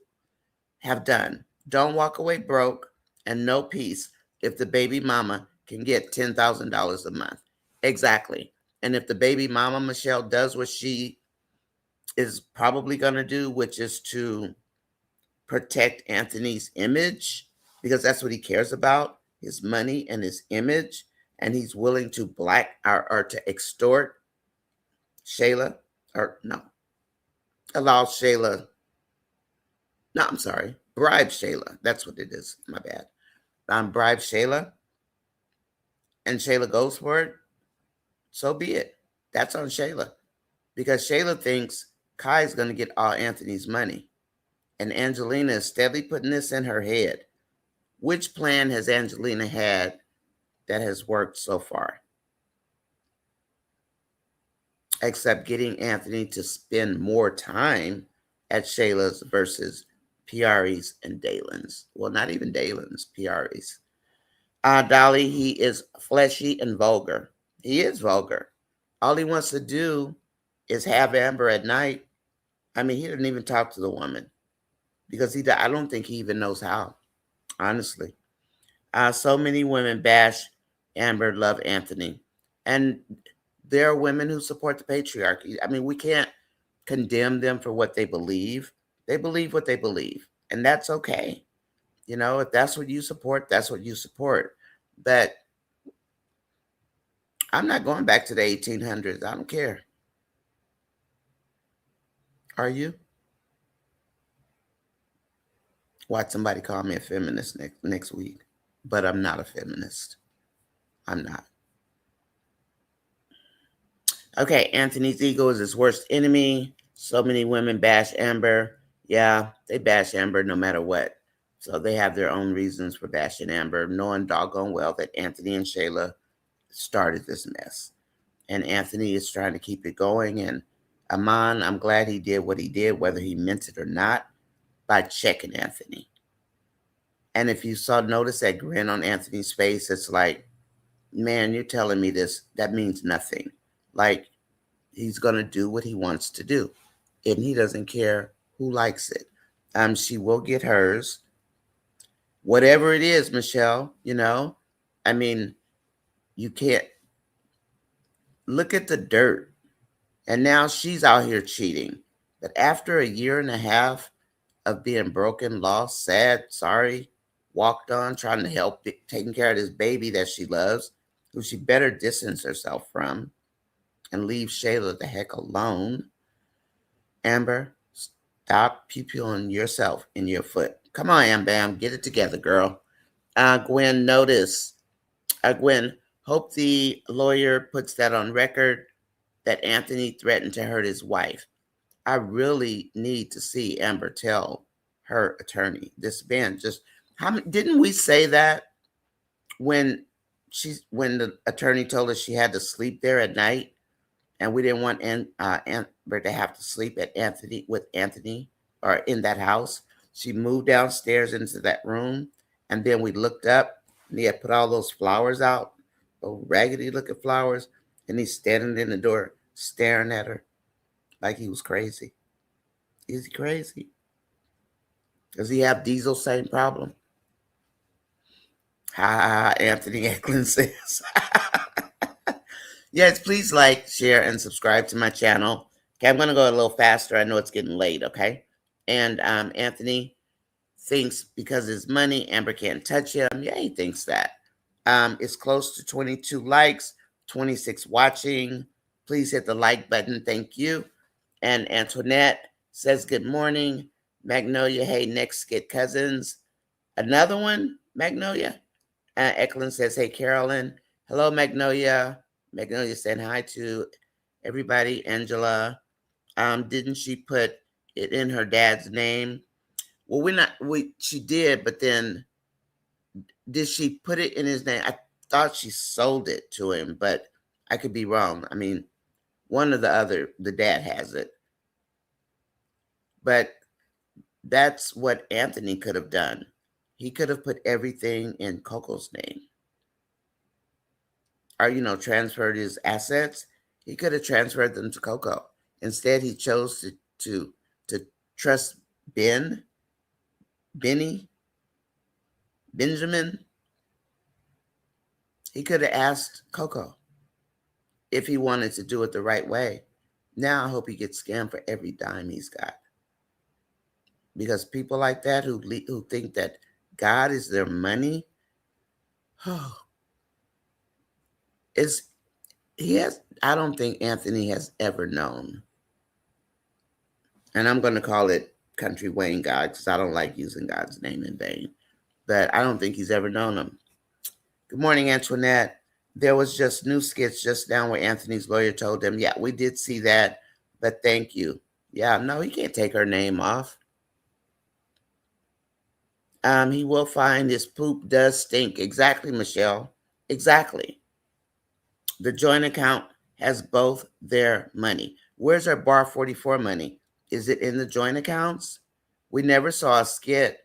have done. Don't walk away broke and no peace if the baby mama can get $10,000 a month. Exactly. And if the baby mama, Michelle, does what she is probably going to do, which is to protect Anthony's image, because that's what he cares about, his money and his image, and he's willing to or to extort Shayla, or no, allow Shayla, no, I'm sorry, bribe Shayla. That's what it is. My bad. Bribe Shayla, and Shayla goes for it. So be it. That's on Shayla, because Shayla thinks Kai's going to get all Anthony's money. And Angelina is steadily putting this in her head. Which plan has Angelina had that has worked so far? Except getting Anthony to spend more time at Shayla's versus Piari's and Dalen's. Well, not even Dalen's, Piari's. Dolly, he is fleshy and vulgar. He is vulgar. All he wants to do is have Amber at night. I mean, he didn't even talk to the woman because I don't think he even knows how, honestly. So many women bash Amber, love Anthony. And there are women who support the patriarchy. I mean, we can't condemn them for what they believe. They believe what they believe, and that's okay. If that's what you support, that's what you support. But I'm not going back to the 1800s. I don't care. Are you? Watch somebody call me a feminist next week. But I'm not a feminist. I'm not. Okay, Anthony's ego is his worst enemy. So many women bash Amber. Yeah, they bash Amber no matter what. So they have their own reasons for bashing Amber, knowing doggone well that Anthony and Shayla started this mess. And Anthony is trying to keep it going. And Amon, I'm glad he did what he did, whether he meant it or not, by checking Anthony. And if you notice that grin on Anthony's face, it's like, man, you're telling me this. That means nothing. Like, he's going to do what he wants to do. And he doesn't care who likes it. She will get hers. Whatever it is, Michelle, I mean, you can't look at the dirt. And now she's out here cheating. But after a year and a half of being broken, lost, sad, sorry, walked on, trying to help, taking care of this baby that she loves, who she better distance herself from and leave Shayla the heck alone. Amber, stop pew-pewing yourself in your foot. Come on, Am Bam, get it together, girl. Gwen, notice. Gwen, hope the lawyer puts that on record that Anthony threatened to hurt his wife. I really need to see Amber tell her attorney. This man just, didn't we say that when the attorney told us she had to sleep there at night, and we didn't want Amber to have to sleep at with Anthony or in that house? She moved downstairs into that room, and then we looked up, and he had put all those flowers out, those raggedy looking flowers, and he's standing in the door staring at her like he was crazy. Is he crazy? Does he have Diesel's same problem? Ha, Anthony Eklund says. Yes, please like, share, and subscribe to my channel. Okay, I'm going to go a little faster. I know it's getting late, okay? And Anthony thinks because his money, Amber can't touch him. Yeah, he thinks that. It's close to 22 likes, 26 watching. Please hit the like button. Thank you. And Antoinette says, good morning. Magnolia, hey, next skit cousins. Another one, Magnolia. Eklund says, hey, Carolyn. Hello, Magnolia. Magnolia said hi to everybody. Angela, didn't she put it in her dad's name? Well, she did, but then did she put it in his name? I thought she sold it to him, but I could be wrong. I mean, one or the other, the dad has it. But that's what Anthony could have done. He could have put everything in Coco's name. Or, transferred his assets. He could have transferred them to Coco. Instead, he chose to trust Benny, Benjamin. He could have asked Coco if he wanted to do it the right way. Now I hope he gets scammed for every dime he's got. Because people like that who think that God is their money, I don't think Anthony has ever known. And I'm going to call it Country Wayne God because I don't like using God's name in vain. But I don't think he's ever known him. Good morning, Antoinette. There was just new skits just now where Anthony's lawyer told him, yeah, we did see that, but thank you. Yeah, no, he can't take her name off. He will find his poop does stink. Exactly, Michelle. Exactly. The joint account has both their money. Where's our Bar 44 money? Is it in the joint accounts? We never saw a skit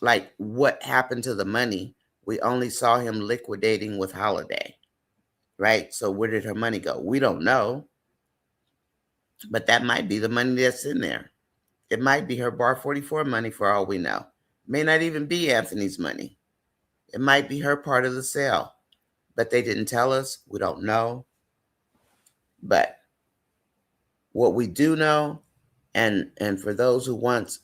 like what happened to the money. We only saw him liquidating with Holiday, right? So where did her money go? We don't know. But that might be the money that's in there. It might be her Bar 44 money for all we know. May not even be Anthony's money. It might be her part of the sale. But they didn't tell us. We don't know. But what we do know, and for those who want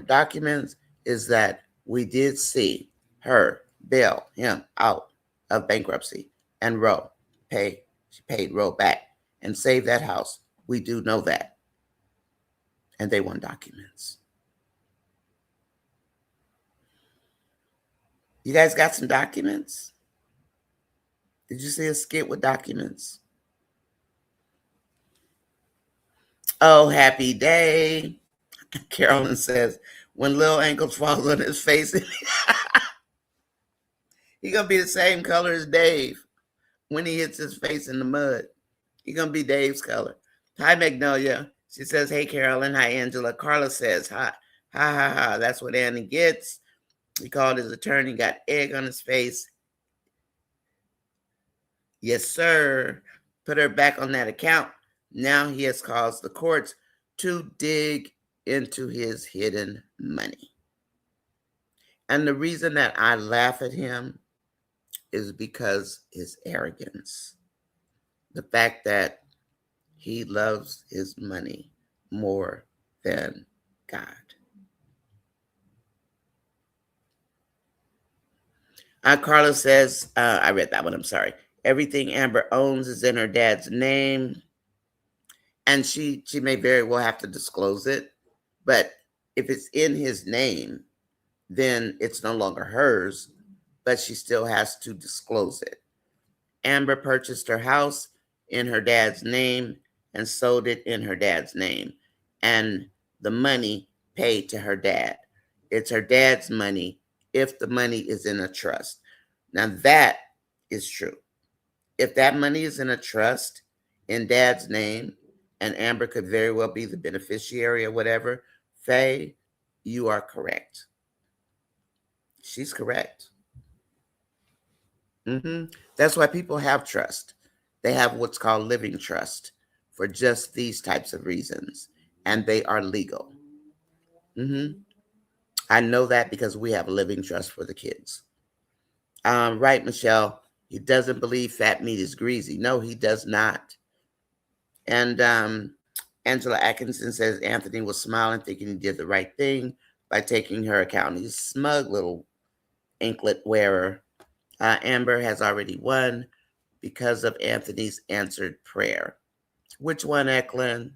documents, is that we did see her bail him out of bankruptcy and she paid Roe back and saved that house. We do know that. And they want documents. You guys got some documents? Did you see a skit with documents? Oh, happy day. Carolyn says, when Lil Ankles falls on his face, he's going to be the same color as Dave when he hits his face in the mud. He's going to be Dave's color. Hi, Magnolia. She says, hey, Carolyn. Hi, Angela. Carla says, hi. Ha, ha, ha. That's what Annie gets. He called his attorney, got egg on his face. Yes, sir. Put her back on that account. Now he has caused the courts to dig into his hidden money. And the reason that I laugh at him is because his arrogance. The fact that he loves his money more than God. Carla says, I read that one, I'm sorry. Everything Amber owns is in her dad's name. And she may very well have to disclose it. But if it's in his name, then it's no longer hers, but she still has to disclose it. Amber purchased her house in her dad's name and sold it in her dad's name. And the money paid to her dad. It's her dad's money if the money is in a trust. Now that is true. If that money is in a trust in dad's name, and Amber could very well be the beneficiary or whatever, Faye, you are correct. She's correct. That's why people have trust. They have what's called living trust for just these types of reasons, and they are legal. I know that because we have a living trust for the kids. Right, Michelle. He doesn't believe fat meat is greasy. No, he does not. And Angela Atkinson says Anthony was smiling, thinking he did the right thing by taking her account. He's a smug little anklet wearer. Amber has already won because of Anthony's answered prayer. Which one, Eklund?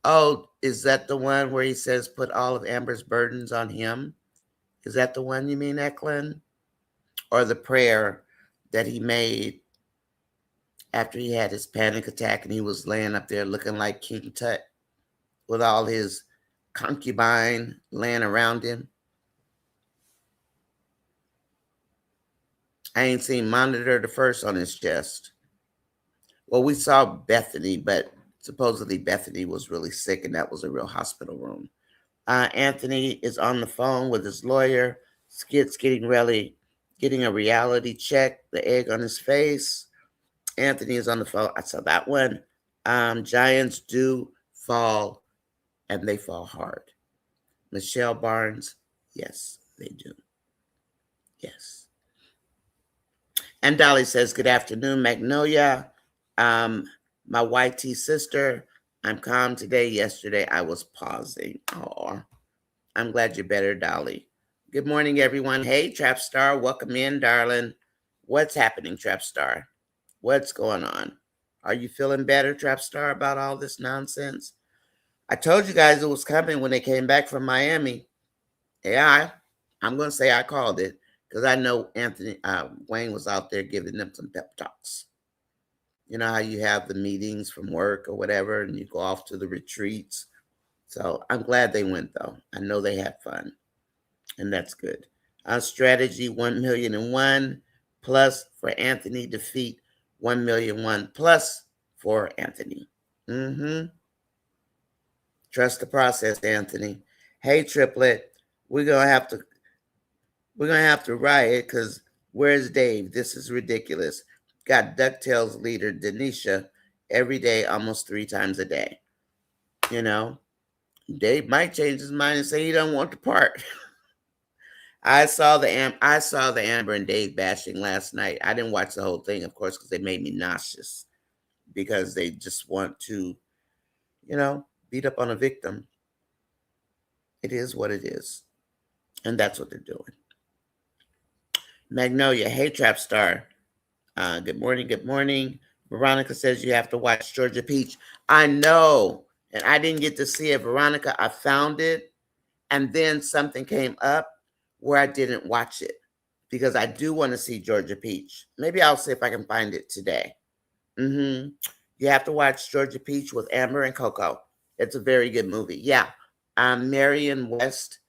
Oh, is that the one where he says put all of Amber's burdens on him? Is that the one you mean, Eklund? Or the prayer that he made after he had his panic attack and he was laying up there looking like King Tut with all his concubine laying around him? I ain't seen Monitor the First on his chest. Well, we saw Bethany, but supposedly Bethany was really sick and that was a real hospital room. Anthony is on the phone with his lawyer. Skit's getting a reality check, the egg on his face. Anthony is on the phone. I saw that one. Giants do fall, and they fall hard. Michelle Barnes, yes, they do. Yes. And Dolly says, good afternoon, Magnolia. My YT sister, I'm calm today. Yesterday, I was pausing. Oh, I'm glad you're better, Dolly. Good morning, everyone. Hey, Trap Star, welcome in, darling. What's happening, Trap Star? What's going on? Are you feeling better, Trap Star, about all this nonsense? I told you guys it was coming when they came back from Miami. Yeah, I'm going to say I called it because I know Wayne was out there giving them some pep talks. You know how you have the meetings from work or whatever, and you go off to the retreats. So I'm glad they went, though. I know they had fun, and that's good. Strategy 1,000,001 plus for Anthony defeat 1,000,001 plus for Anthony. Trust the process, Anthony. Hey, Triplet, we're gonna have to riot because where's Dave? This is ridiculous. Got DuckTales leader Denisha every day, almost 3 times a day. You know, Dave might change his mind and say he don't want the part. I saw the Amber and Dave bashing last night. I didn't watch the whole thing, of course, because they made me nauseous because they just want to, beat up on a victim. It is what it is, and that's what they're doing. Magnolia, hey, Trap Star. Good morning, good morning. Veronica says you have to watch Georgia Peach. I know, and I didn't get to see it. Veronica, I found it, and then something came up where I didn't watch it because I do want to see Georgia Peach. Maybe I'll see if I can find it today. You have to watch Georgia Peach with Amber and Coco. It's a very good movie. Yeah. Marion West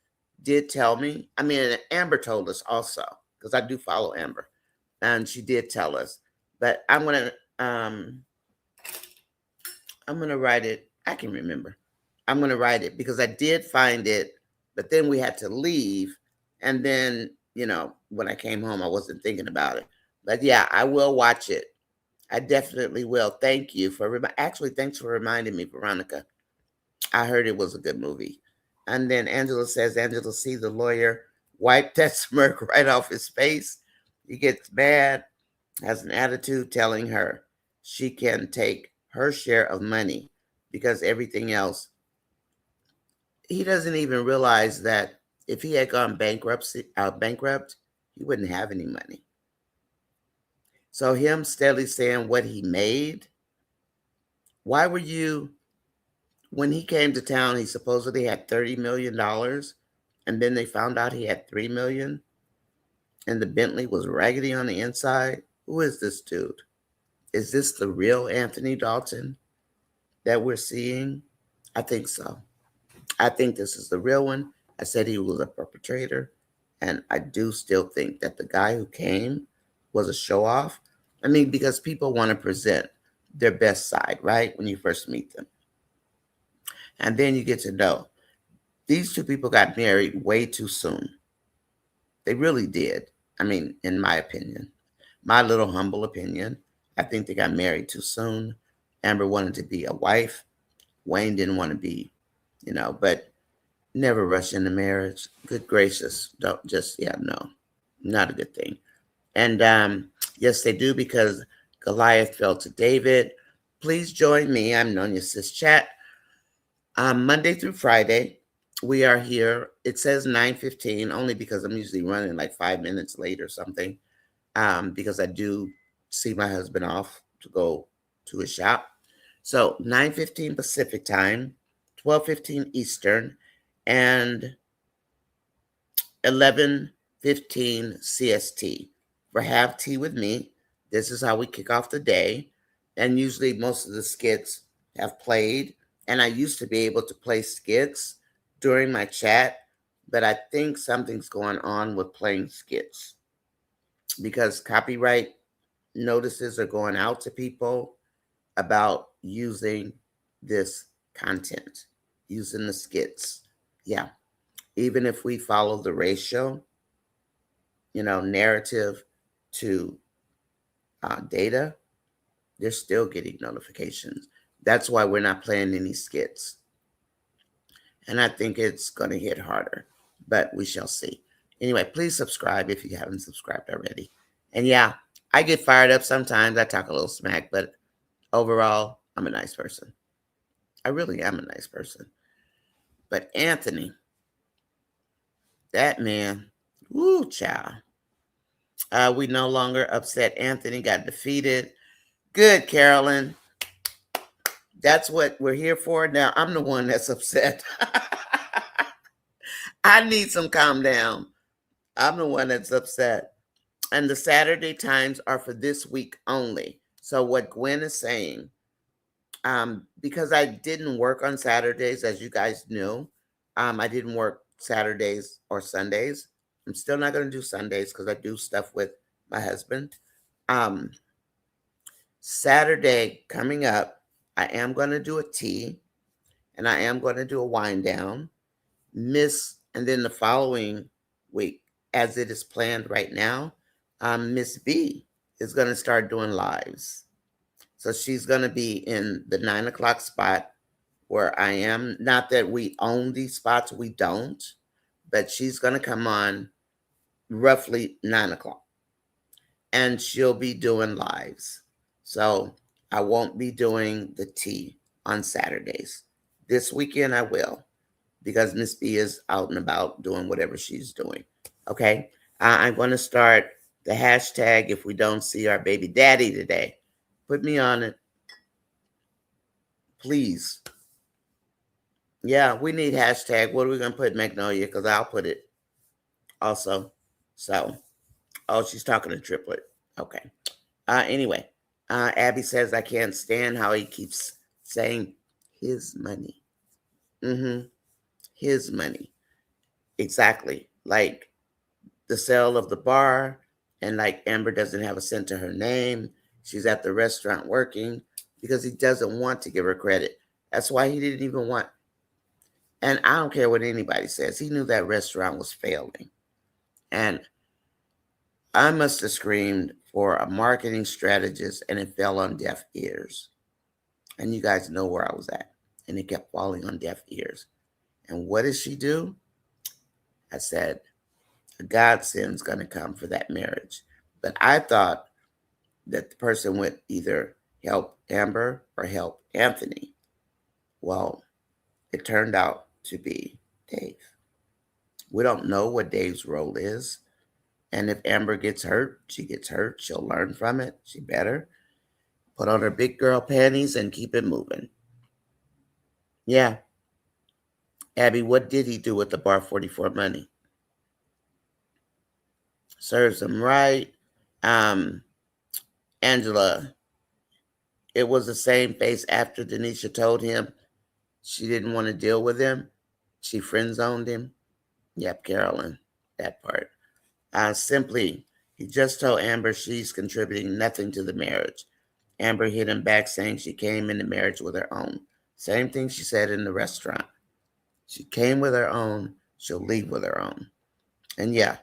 did tell me. I mean, Amber told us also because I do follow Amber, and she did tell us. But I'm gonna write it. I can remember. I'm gonna write it because I did find it, but then we had to leave, and then when I came home, I wasn't thinking about it. But yeah, I will watch it. I definitely will. Thank you for thanks for reminding me, Veronica. I heard it was a good movie. And then Angela says, Angela see the lawyer wipe that smirk right off his face. He gets mad, has an attitude telling her she can take her share of money because everything else, he doesn't even realize that if he had gone bankrupt, he wouldn't have any money. So him steadily saying what he made, why were you, when he came to town, he supposedly had $30 million, and then they found out he had $3 million, and the Bentley was raggedy on the inside? Who is this dude? Is this the real Anthony Dalton that we're seeing? I think so. I think this is the real one. I said he was a perpetrator, and I do still think that the guy who came was a show off. I mean, because people want to present their best side, right? When you first meet them. And then you get to know. These two people got married way too soon. They really did. I mean, in my opinion, my little humble opinion, I think they got married too soon. Amber wanted to be a wife. Wayne didn't want to be, but never rush into marriage. Good gracious. Don't just, no, not a good thing. And yes, they do, because Goliath fell to David. Please join me. I'm NONYASISCHAT. Monday through Friday, we are here. It says 9:15, only because I'm usually running like 5 minutes late or something, because I do see my husband off to go to his shop. So 9:15 Pacific time, 12:15 Eastern, and 11:15 CST. For Have Tea with Me, this is how we kick off the day. And usually most of the skits have played. And I used to be able to play skits during my chat, but I think something's going on with playing skits, because copyright notices are going out to people about using this content, using the skits. Yeah. Even if we follow the ratio, narrative to data, they're still getting notifications. That's why we're not playing any skits. And I think it's going to hit harder, but we shall see. Anyway, please subscribe if you haven't subscribed already. And yeah, I get fired up sometimes. I talk a little smack, but overall, I'm a nice person. I really am a nice person. But Anthony, that man, woo, child. We no longer upset. Anthony got defeated. Good, Carolyn. That's what we're here for. Now, I'm the one that's upset. I need some calm down. I'm the one that's upset. And the Saturday times are for this week only. So what Gwen is saying, because I didn't work on Saturdays, as you guys knew, I didn't work Saturdays or Sundays. I'm still not going to do Sundays because I do stuff with my husband. Saturday coming up, I am going to do a tea, and I am going to do a wind down. And then the following week, as it is planned right now, Miss B is going to start doing lives. So she's going to be in the 9 o'clock spot where I am. Not that we own these spots, we don't, but she's going to come on roughly 9 o'clock, and she'll be doing lives. So I won't be doing the tea on Saturdays. This weekend I will, because Miss B is out and about doing whatever she's doing. Okay? I'm going to start the hashtag if we don't see our baby daddy today. Put me on it. Please. Yeah, we need hashtag. What are we going to put, Magnolia? Because I'll put it also. So, oh, she's talking to Triplet. Okay. Anyway, Abby says, I can't stand how he keeps saying his money. His money. Exactly. Like the sale of the bar, and like Amber doesn't have a cent to her name. She's at the restaurant working because he doesn't want to give her credit. That's why he didn't even want. And I don't care what anybody says. He knew that restaurant was failing. And I must have screamed for a marketing strategist, and it fell on deaf ears. And you guys know where I was at. And it kept falling on deaf ears. And what did she do? I said, a godsend's going to come for that marriage. But I thought that the person would either help Amber or help Anthony. Well, it turned out to be Dave. We don't know what Dave's role is. And if Amber gets hurt, she gets hurt. She'll learn from it. She better put on her big girl panties and keep it moving. Yeah. Abby, what did he do with the Bar 44 money? Serves him right. Angela, it was the same face after Denisha told him she didn't want to deal with him. She friend zoned him. Yep, Carolyn, that part. Simply, he just told Amber she's contributing nothing to the marriage. Amber hit him back saying she came into marriage with her own. Same thing she said in the restaurant. She came with her own, she'll leave with her own. And yeah,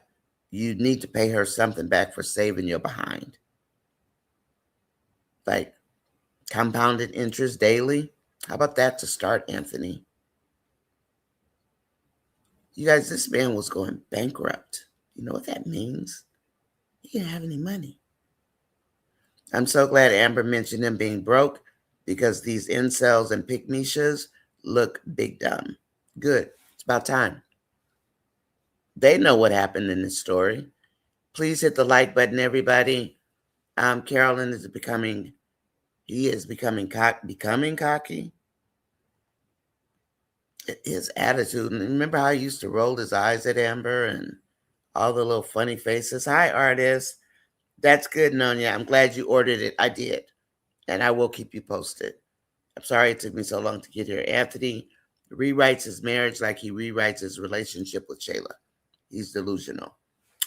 you need to pay her something back for saving your behind. Like compounded interest daily. How about that to start, Anthony? You guys, this man was going bankrupt. You know what that means? He didn't have any money. I'm so glad Amber mentioned him being broke because these incels and pick-me-shas look big dumb. Good. It's about time. They know what happened in this story. Please hit the like button, everybody. Carolyn is becoming cocky. His attitude. And remember how he used to roll his eyes at Amber and all the little funny faces? Hi, artist. That's good, Nonya. I'm glad you ordered it. I did. And I will keep you posted. I'm sorry it took me so long to get here. Anthony rewrites his marriage like he rewrites his relationship with Shayla. He's delusional.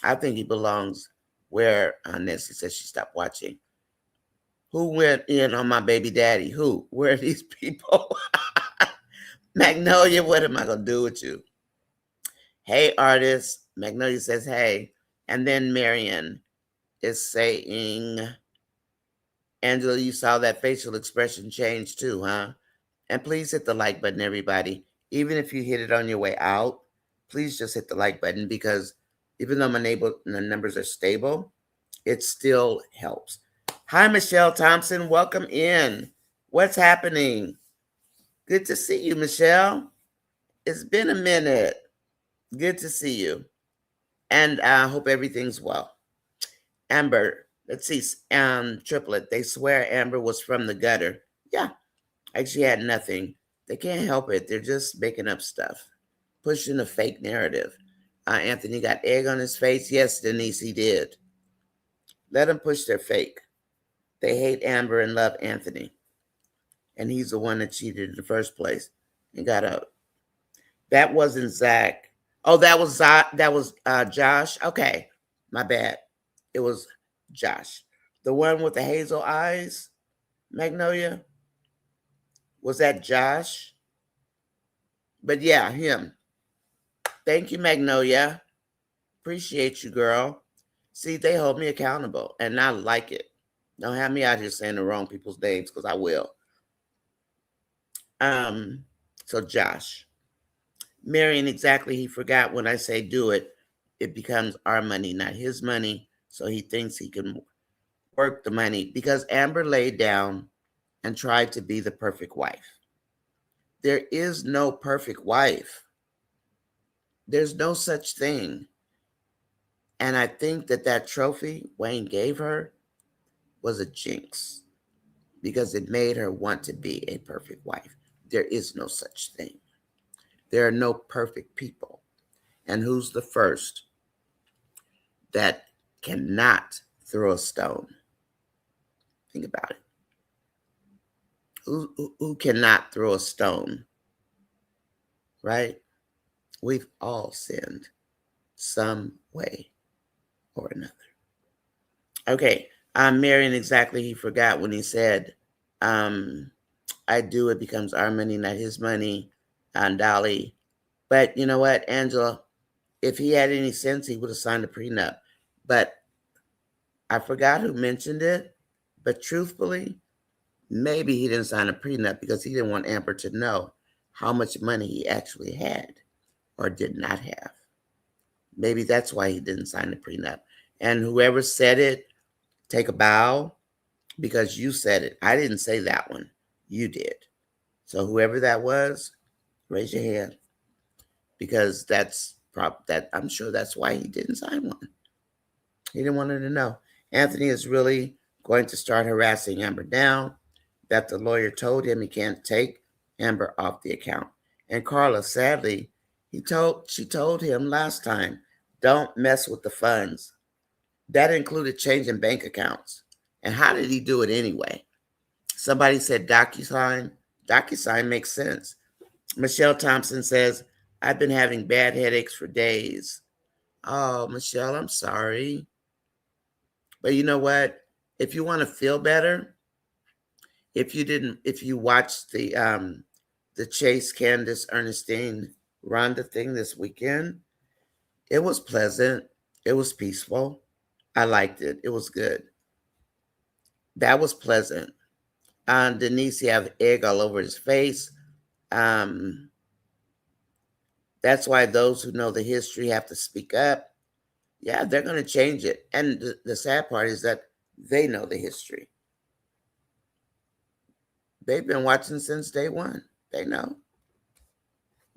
I think he belongs where Nancy says she stopped watching. Who went in on my baby daddy? Who? Where are these people? Magnolia, what am I going to do with you? Hey, artist. Magnolia says, hey. And then Marion is saying, Angela, you saw that facial expression change too, huh? And please hit the like button, everybody. Even if you hit it on your way out, please just hit the like button because even though my numbers are stable, it still helps. Hi, Michelle Thompson. Welcome in. What's happening? Good to see you, Michelle. It's been a minute. Good to see you. And I hope everything's well. Amber, let's see, Triplet, they swear Amber was from the gutter. Yeah, like she had nothing. They can't help it. They're just making up stuff, pushing a fake narrative. Anthony got egg on his face. Yes, Denise, he did. Let them push their fake. They hate Amber and love Anthony. And he's the one that cheated in the first place and got out. That wasn't Zach. Oh, that was Josh. Okay, my bad. It was Josh. The one with the hazel eyes, Magnolia. Was that Josh? But yeah, him. Thank you, Magnolia. Appreciate you, girl. See, they hold me accountable, and I like it. Don't have me out here saying the wrong people's names because I will. So Josh. Marion, exactly, he forgot when I say do it, it becomes our money, not his money. So he thinks he can work the money because Amber laid down and tried to be the perfect wife. There is no perfect wife. There's no such thing. And I think that trophy Wayne gave her was a jinx because it made her want to be a perfect wife. There is no such thing. There are no perfect people. And who's the first that cannot throw a stone? Think about it. Who cannot throw a stone? Right? We've all sinned some way or another. Okay, Marion, exactly, he forgot when he said, I do, it becomes our money, not his money, on Dolly. But you know what, Angela, if he had any sense, he would have signed a prenup. But I forgot who mentioned it, but truthfully, maybe he didn't sign a prenup because he didn't want Amber to know how much money he actually had or did not have. Maybe that's why he didn't sign the prenup. And whoever said it, take a bow because you said it. I didn't say that one. You did. So whoever that was, raise your hand because I'm sure that's why he didn't sign one. He didn't want her to know. Anthony is really going to start harassing Amber now that the lawyer told him he can't take Amber off the account. And Carla, sadly, she told him last time, don't mess with the funds. That included changing bank accounts. And how did he do it anyway? Somebody said DocuSign. DocuSign makes sense. Michelle Thompson says, I've been having bad headaches for days. Oh, Michelle, I'm sorry. But you know what? If you want to feel better, if you watched the Chase Candace Ernestine Rhonda thing this weekend, it was pleasant. It was peaceful. I liked it. It was good. That was pleasant. Denise, he have egg all over his face. That's why those who know the history have to speak up. Yeah, they're going to change it. And the sad part is that they know the history. They've been watching since day one. They know.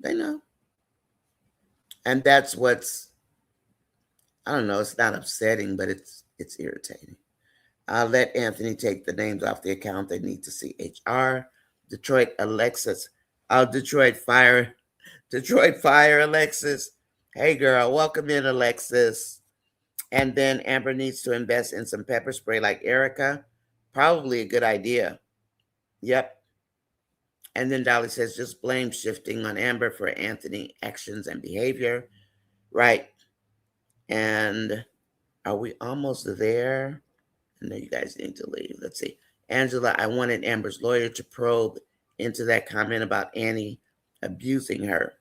They know. And that's what's, I don't know, it's not upsetting, but it's irritating. I'll let Anthony take the names off the account. They need to see HR. Detroit Alexis. Detroit Fire Alexis. Hey girl, welcome in, Alexis. And then Amber needs to invest in some pepper spray like Erica. Probably a good idea. Yep. And then Dolly says, just blame shifting on Amber for Anthony actions and behavior. Right. And are we almost there? I know you guys need to leave. Let's see. Angela, I wanted Amber's lawyer to probe into that comment about Annie abusing her.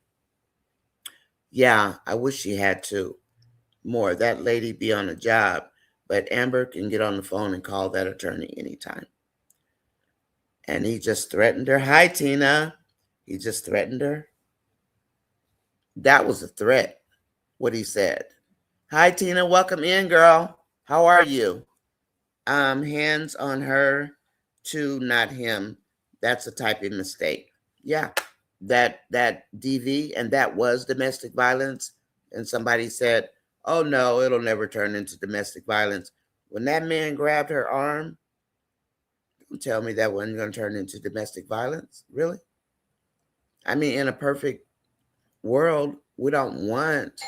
Yeah, I wish she had to. More. That lady be on a job. But Amber can get on the phone and call that attorney anytime. And he just threatened her. Hi, Tina. He just threatened her. That was a threat, what he said. Hi, Tina. Welcome in, girl. How are you? Hands on her, to not him. That's a typing mistake. Yeah, that DV, and that was domestic violence. And somebody said, oh, no, it'll never turn into domestic violence. When that man grabbed her arm, don't tell me that wasn't going to turn into domestic violence. Really? I mean, in a perfect world, we don't want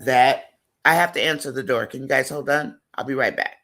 that. I have to answer the door. Can you guys hold on? I'll be right back.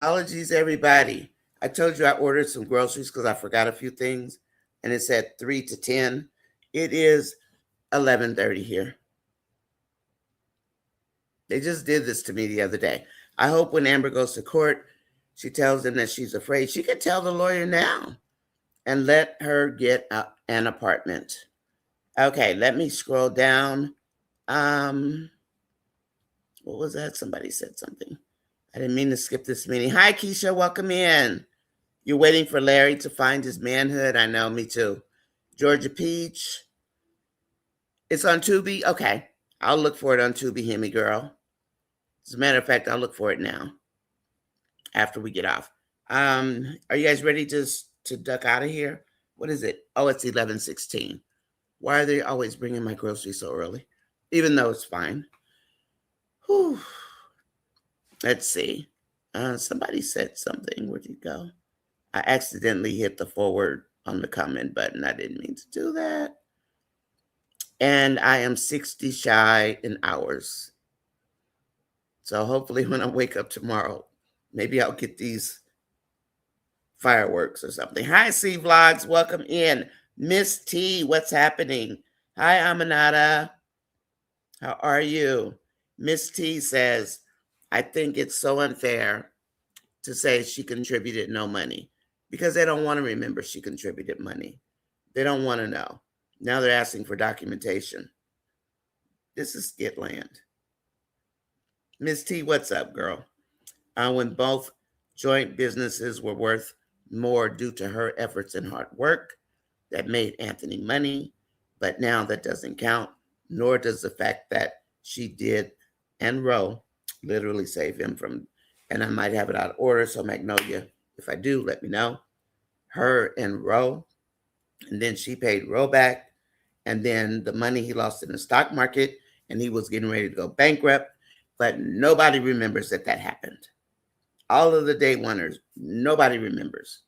Apologies, everybody. I told you I ordered some groceries because I forgot a few things, and it said 3 to 10. It is 11:30 here. They just did this to me the other day. I hope when Amber goes to court, she tells them that she's afraid. She could tell the lawyer now and let her get an apartment. Okay, let me scroll down. What was that? Somebody said something. I didn't mean to skip this meeting. Hi, Keisha. Welcome in. You're waiting for Larry to find his manhood? I know, me too. Georgia Peach. It's on Tubi? Okay. I'll look for it on Tubi, Hemi girl. As a matter of fact, I'll look for it now after we get off. Are you guys ready to duck out of here? What is it? Oh, it's 11:16. Why are they always bringing my groceries so early? Even though it's fine. Whew. Let's see. Somebody said something. Where'd you go? I accidentally hit the forward on the comment button. I didn't mean to do that. And I am 60 shy in hours. So hopefully when I wake up tomorrow, maybe I'll get these fireworks or something. Hi, C Vlogs. Welcome in. Miss T, what's happening? Hi, Aminata. How are you? Miss T says, I think it's so unfair to say she contributed no money because they don't want to remember she contributed money. They don't want to know. Now they're asking for documentation. This is Skitland. Miss T, what's up, girl? When both joint businesses were worth more due to her efforts and hard work that made Anthony money, but now that doesn't count, nor does the fact that she did and Roe literally save him from, and I might have it out of order, so Magnolia, if I do, let me know. Her and Roe, and then she paid Roe back, and then the money he lost in the stock market, and he was getting ready to go bankrupt, but nobody remembers that that happened. All of the day oneers, nobody remembers.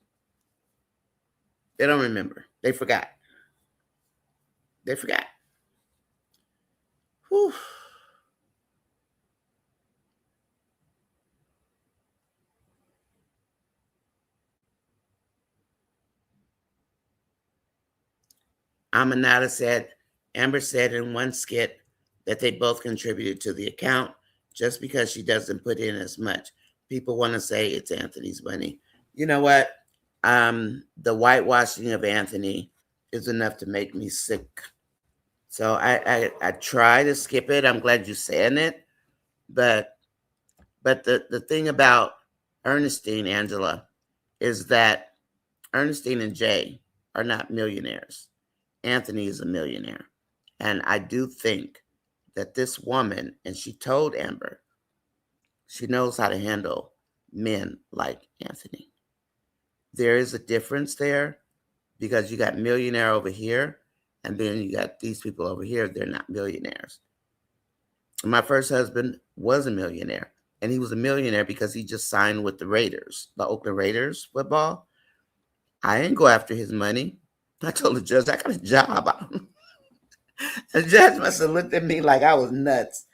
They don't remember. They forgot. They forgot. Whew. Aminata said, Amber said in one skit that they both contributed to the account just because she doesn't put in as much. People want to say it's Anthony's money. You know what? The whitewashing of Anthony is enough to make me sick. So I try to skip it. I'm glad you're saying it. But the thing about Ernestine, Angela, is that Ernestine and Jay are not millionaires. Anthony is a millionaire. And I do think that this woman, and she told Amber, she knows how to handle men like Anthony. There is a difference there because you got millionaire over here, and then you got these people over here, they're not millionaires. My first husband was a millionaire, and he was a millionaire because he just signed with the Raiders, the Oakland Raiders football. I didn't go after his money. I told the judge, I got a job. The judge must have looked at me like I was nuts,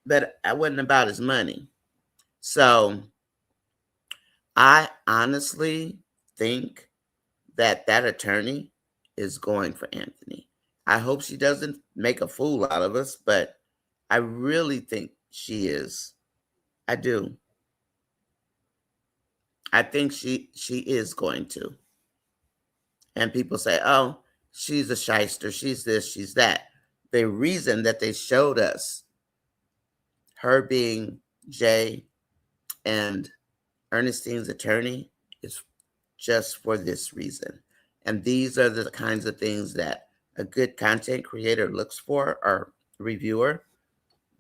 but I wasn't about his money. So I honestly think that that attorney is going for Anthony. I hope she doesn't make a fool out of us, but I really think she is. I do. I think she is going to. And people say, oh, she's a shyster, she's this, she's that. The reason that they showed us her being Jay and Ernestine's attorney is just for this reason. And these are the kinds of things that a good content creator looks for or reviewer,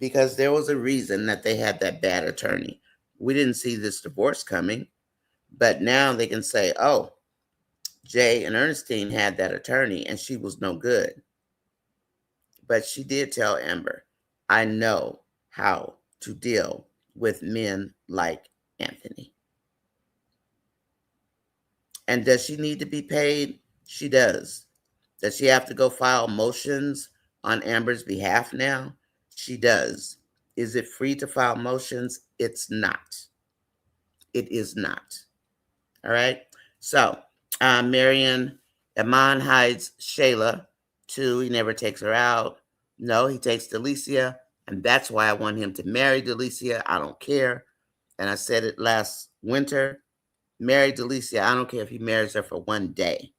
because there was a reason that they had that bad attorney. We didn't see this divorce coming, but now they can say, oh, Jay and Ernestine had that attorney and she was no good. But she did tell Amber, I know how to deal with men like Anthony. And does she need to be paid? She does. Does she have to go file motions on Amber's behalf now? She does. Is it free to file motions? It's not. It is not. All right. So, Marion, Iman hides Shayla. 2, he never takes her out. No, he takes Delicia. And that's why I want him to marry Delicia. I don't care. And I said it last winter. Marry Delicia. I don't care if he marries her for one day.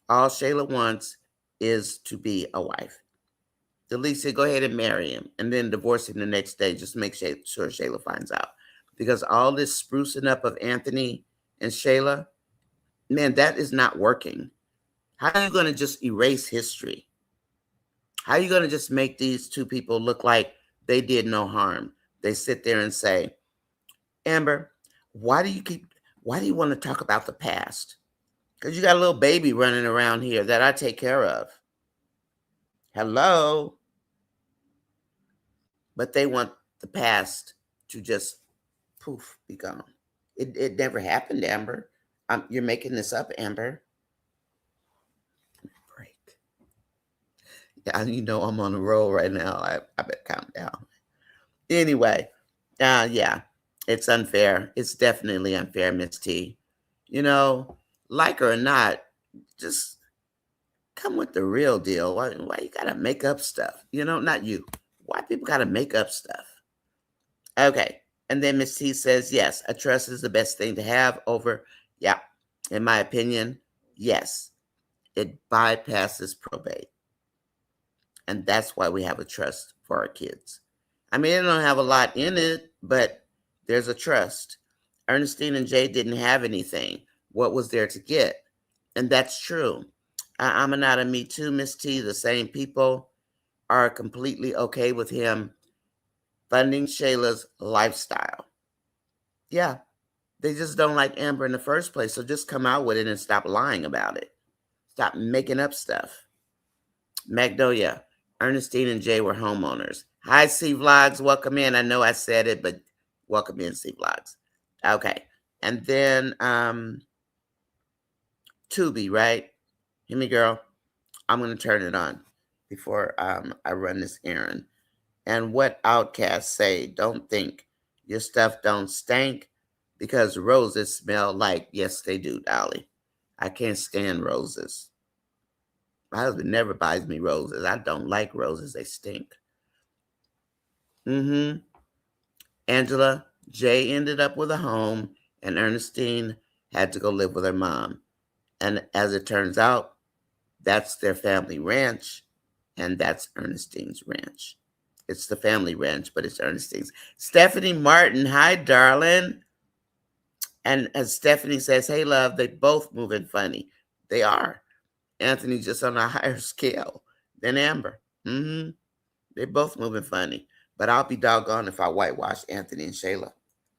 All Shayla wants is to be a wife. Delicia, go ahead and marry him and then divorce him the next day. Just make sure Shayla finds out. Because all this sprucing up of Anthony and Shayla, man, that is not working. How are you going to just erase history? How are you going to just make these two people look like they did no harm? They sit there and say, Amber, why do you want to talk about the past? Because you got a little baby running around here that I take care of. Hello? But they want the past to just poof, be gone. It never happened, Amber. You're making this up, Amber. Break. Yeah, you know I'm on a roll right now. I better calm down. Anyway, yeah, it's unfair. It's definitely unfair, Miss T. You know, like her or not, just come with the real deal. Why you gotta make up stuff? Not you. Why people gotta make up stuff? Okay. And then Miss T says, yes, a trust is the best thing to have over, yeah, in my opinion, yes. It bypasses probate. And that's why we have a trust for our kids. I mean, they don't have a lot in it, but there's a trust. Ernestine and Jay didn't have anything. What was there to get? And that's true. I'm not a Me Too, Miss T. The same people are completely okay with him funding Shayla's lifestyle. Yeah, they just don't like Amber in the first place. So just come out with it and stop lying about it. Stop making up stuff. Magnolia, Ernestine and Jay were homeowners. Hi, C Vlogs. Welcome in. I know I said it, but welcome in, C Vlogs. Okay. And then Tubi, right? Hear me, girl. I'm going to turn it on before I run this errand. And what outcasts say, don't think your stuff don't stink because roses smell like, yes, they do, Dolly. I can't stand roses. My husband never buys me roses. I don't like roses. They stink. Angela, Jay ended up with a home and Ernestine had to go live with her mom. And as it turns out, that's their family ranch and that's Ernestine's ranch. It's the family ranch, but it's Ernestine's. Stephanie Martin, hi, darling. And as Stephanie says, hey, love, they both moving funny. They are. Anthony just on a higher scale than Amber. They're both moving funny. But I'll be doggone if I whitewash Anthony and Shayla.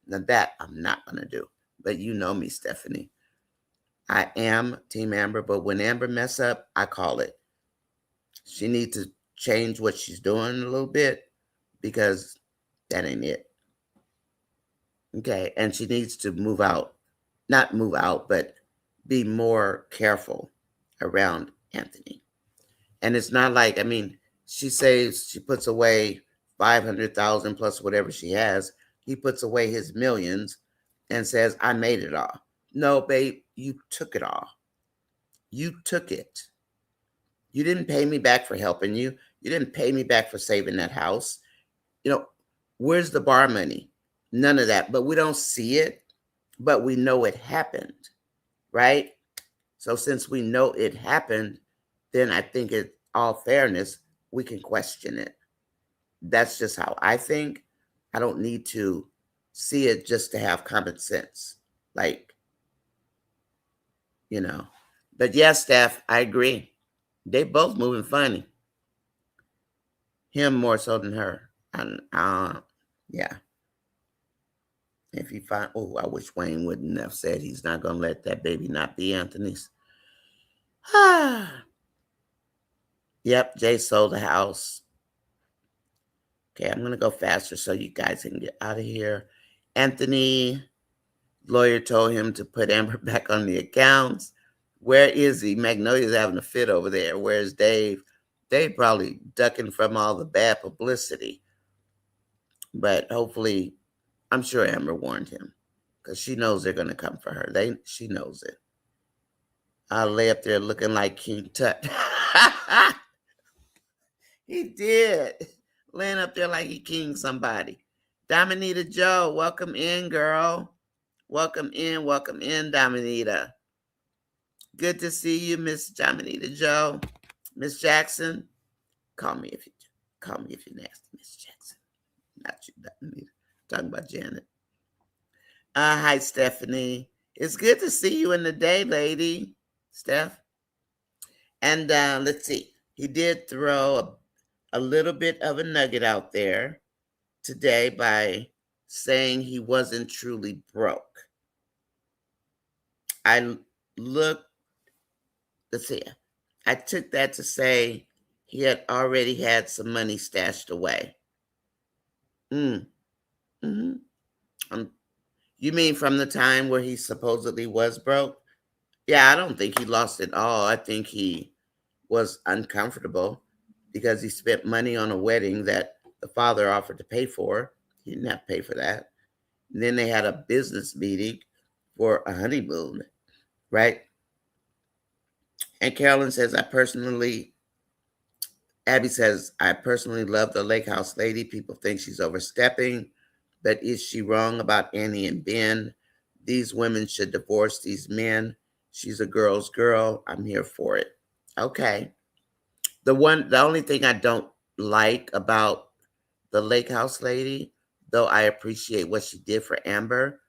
Now that I'm not going to do. But you know me, Stephanie. I am Team Amber, but when Amber mess up, I call it. She needs to change what she's doing a little bit because that ain't it. Okay, and she needs to move out. Not move out, but be more careful around Anthony. And it's not like, I mean, she says she puts away 500,000 plus whatever she has. He puts away his millions and says, I made it all. No, babe, you took it all. You took it. You didn't pay me back for helping you. You didn't pay me back for saving that house. Where's the bar money? None of that. But we don't see it, but we know it happened, right? So since we know it happened, then I think in all fairness, we can question it. That's just how I think. I don't need to see it just to have common sense. But yes, Steph, I agree. They both moving funny. Him more so than her. And yeah. If you find, I wish Wayne wouldn't have said he's not going to let that baby not be Anthony's. Yep, Jay sold the house. Okay, I'm going to go faster so you guys can get out of here. Anthony, lawyer told him to put Amber back on the accounts. Where is he? Magnolia's having a fit over there. Where's Dave? Dave probably ducking from all the bad publicity. But hopefully, I'm sure Amber warned him because she knows they're going to come for her. She knows it. I'll lay up there looking like King Tut. He did. Laying up there like he king somebody. Dominita Joe, welcome in, girl. Welcome in, Dominita. Good to see you, Miss Dominita Joe. Miss Jackson, call me if you're nasty, Miss Jackson. Not you, Dominita. Talking about Janet. Hi, Stephanie. It's good to see you in the day, lady. Steph. And let's see. He did throw a little bit of a nugget out there today by saying he wasn't truly broke. Let's see. I took that to say he had already had some money stashed away. Mm-hmm. You mean from the time where he supposedly was broke? Yeah, I don't think he lost it all. I think he was uncomfortable because he spent money on a wedding that the father offered to pay for. He didn't have to pay for that. And then they had a business meeting for a honeymoon, right? And Carolyn says, Abby says, I personally love the lake house lady. People think she's overstepping, but is she wrong about Annie and Ben? These women should divorce these men. She's a girl's girl. I'm here for it. Okay. The only thing I don't like about the lake house lady, though I appreciate what she did for Amber,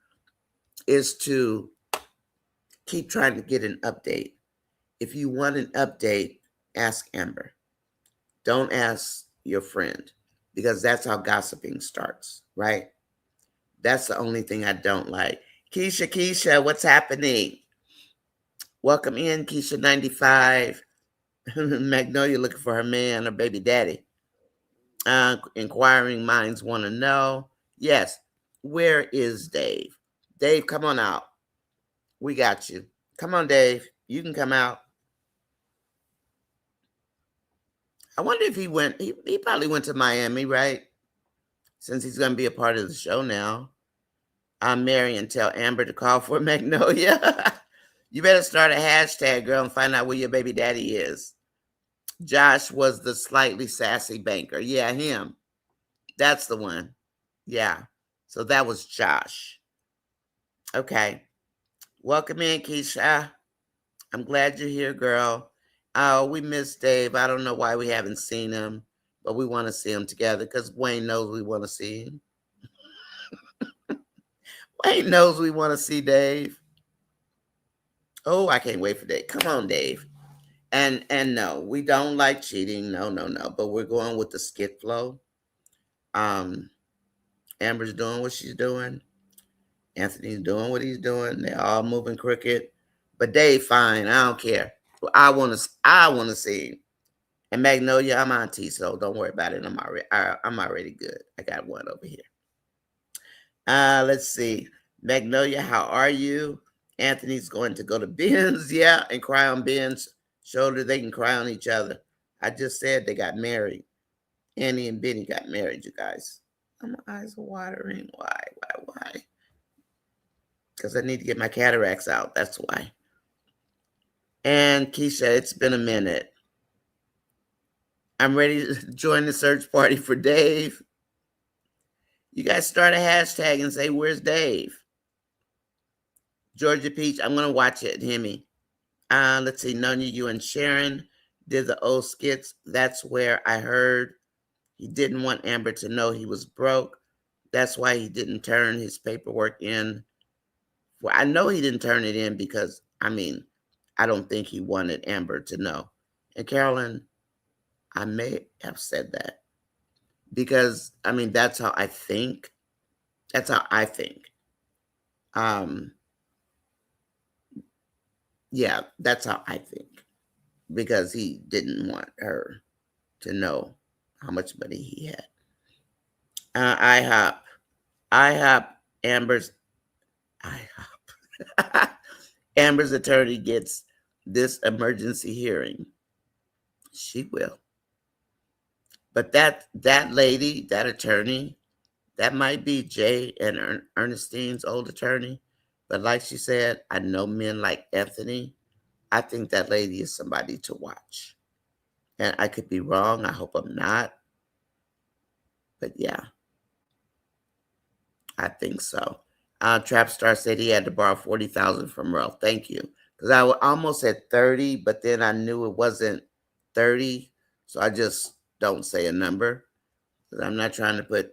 is to keep trying to get an update. If you want an update, ask Amber. Don't ask your friend, because that's how gossiping starts, right? That's the only thing I don't like. Keisha, what's happening? Welcome in, Keisha95. Magnolia looking for her man or baby daddy. Inquiring minds want to know. Yes, where is Dave? Dave, come on out. We got you. Come on, Dave. You can come out. I wonder if he went, he probably went to Miami, right? Since he's going to be a part of the show now. I'm Mary and tell Amber to call for Magnolia. You better start a hashtag, girl, and find out where your baby daddy is. Josh was the slightly sassy banker. Yeah, him. That's the one. Yeah. So that was Josh. Okay. Welcome in, Keisha. I'm glad you're here, girl. Oh, we miss Dave. I don't know why we haven't seen him, but we want to see him together because Wayne knows we want to see him. Wayne knows we want to see Dave. Oh, I can't wait for Dave. Come on, Dave. And no, we don't like cheating. No. But we're going with the skit flow. Amber's doing what she's doing. Anthony's doing what he's doing. They're all moving crooked. But Dave, fine. I don't care. I want to see him. And Magnolia, I'm auntie, so don't worry about it. I'm already good. I got one over here. Let's see. Magnolia, how are you? Anthony's going to go to Ben's, yeah, and cry on Ben's shoulder. They can cry on each other. I just said they got married. Annie and Benny got married, you guys. My eyes are watering. Why? Because I need to get my cataracts out. That's why. And Keisha, it's been a minute. I'm ready to join the search party for Dave. You guys start a hashtag and say, where's Dave? Georgia Peach, I'm going to watch it, Hemi. Let's see, Nonya, you and Sharon did the old skits. That's where I heard he didn't want Amber to know he was broke. That's why he didn't turn his paperwork in. Well, I know he didn't turn it in because, I don't think he wanted Amber to know. And Carolyn, I may have said that because, that's how I think. That's how I think. Yeah, that's how I think. Because he didn't want her to know how much money he had. IHOP, Amber's attorney gets this emergency hearing. She will. But that lady, that attorney, that might be Jay and Ernestine's old attorney. But like she said, I know men like Anthony. I think that lady is somebody to watch. And I could be wrong. I hope I'm not. But yeah, I think so. Trapstar said he had to borrow $40,000 from Merle. Thank you. Because I almost said 30, but then I knew it wasn't 30. So I just don't say a number. Because I'm not trying to put,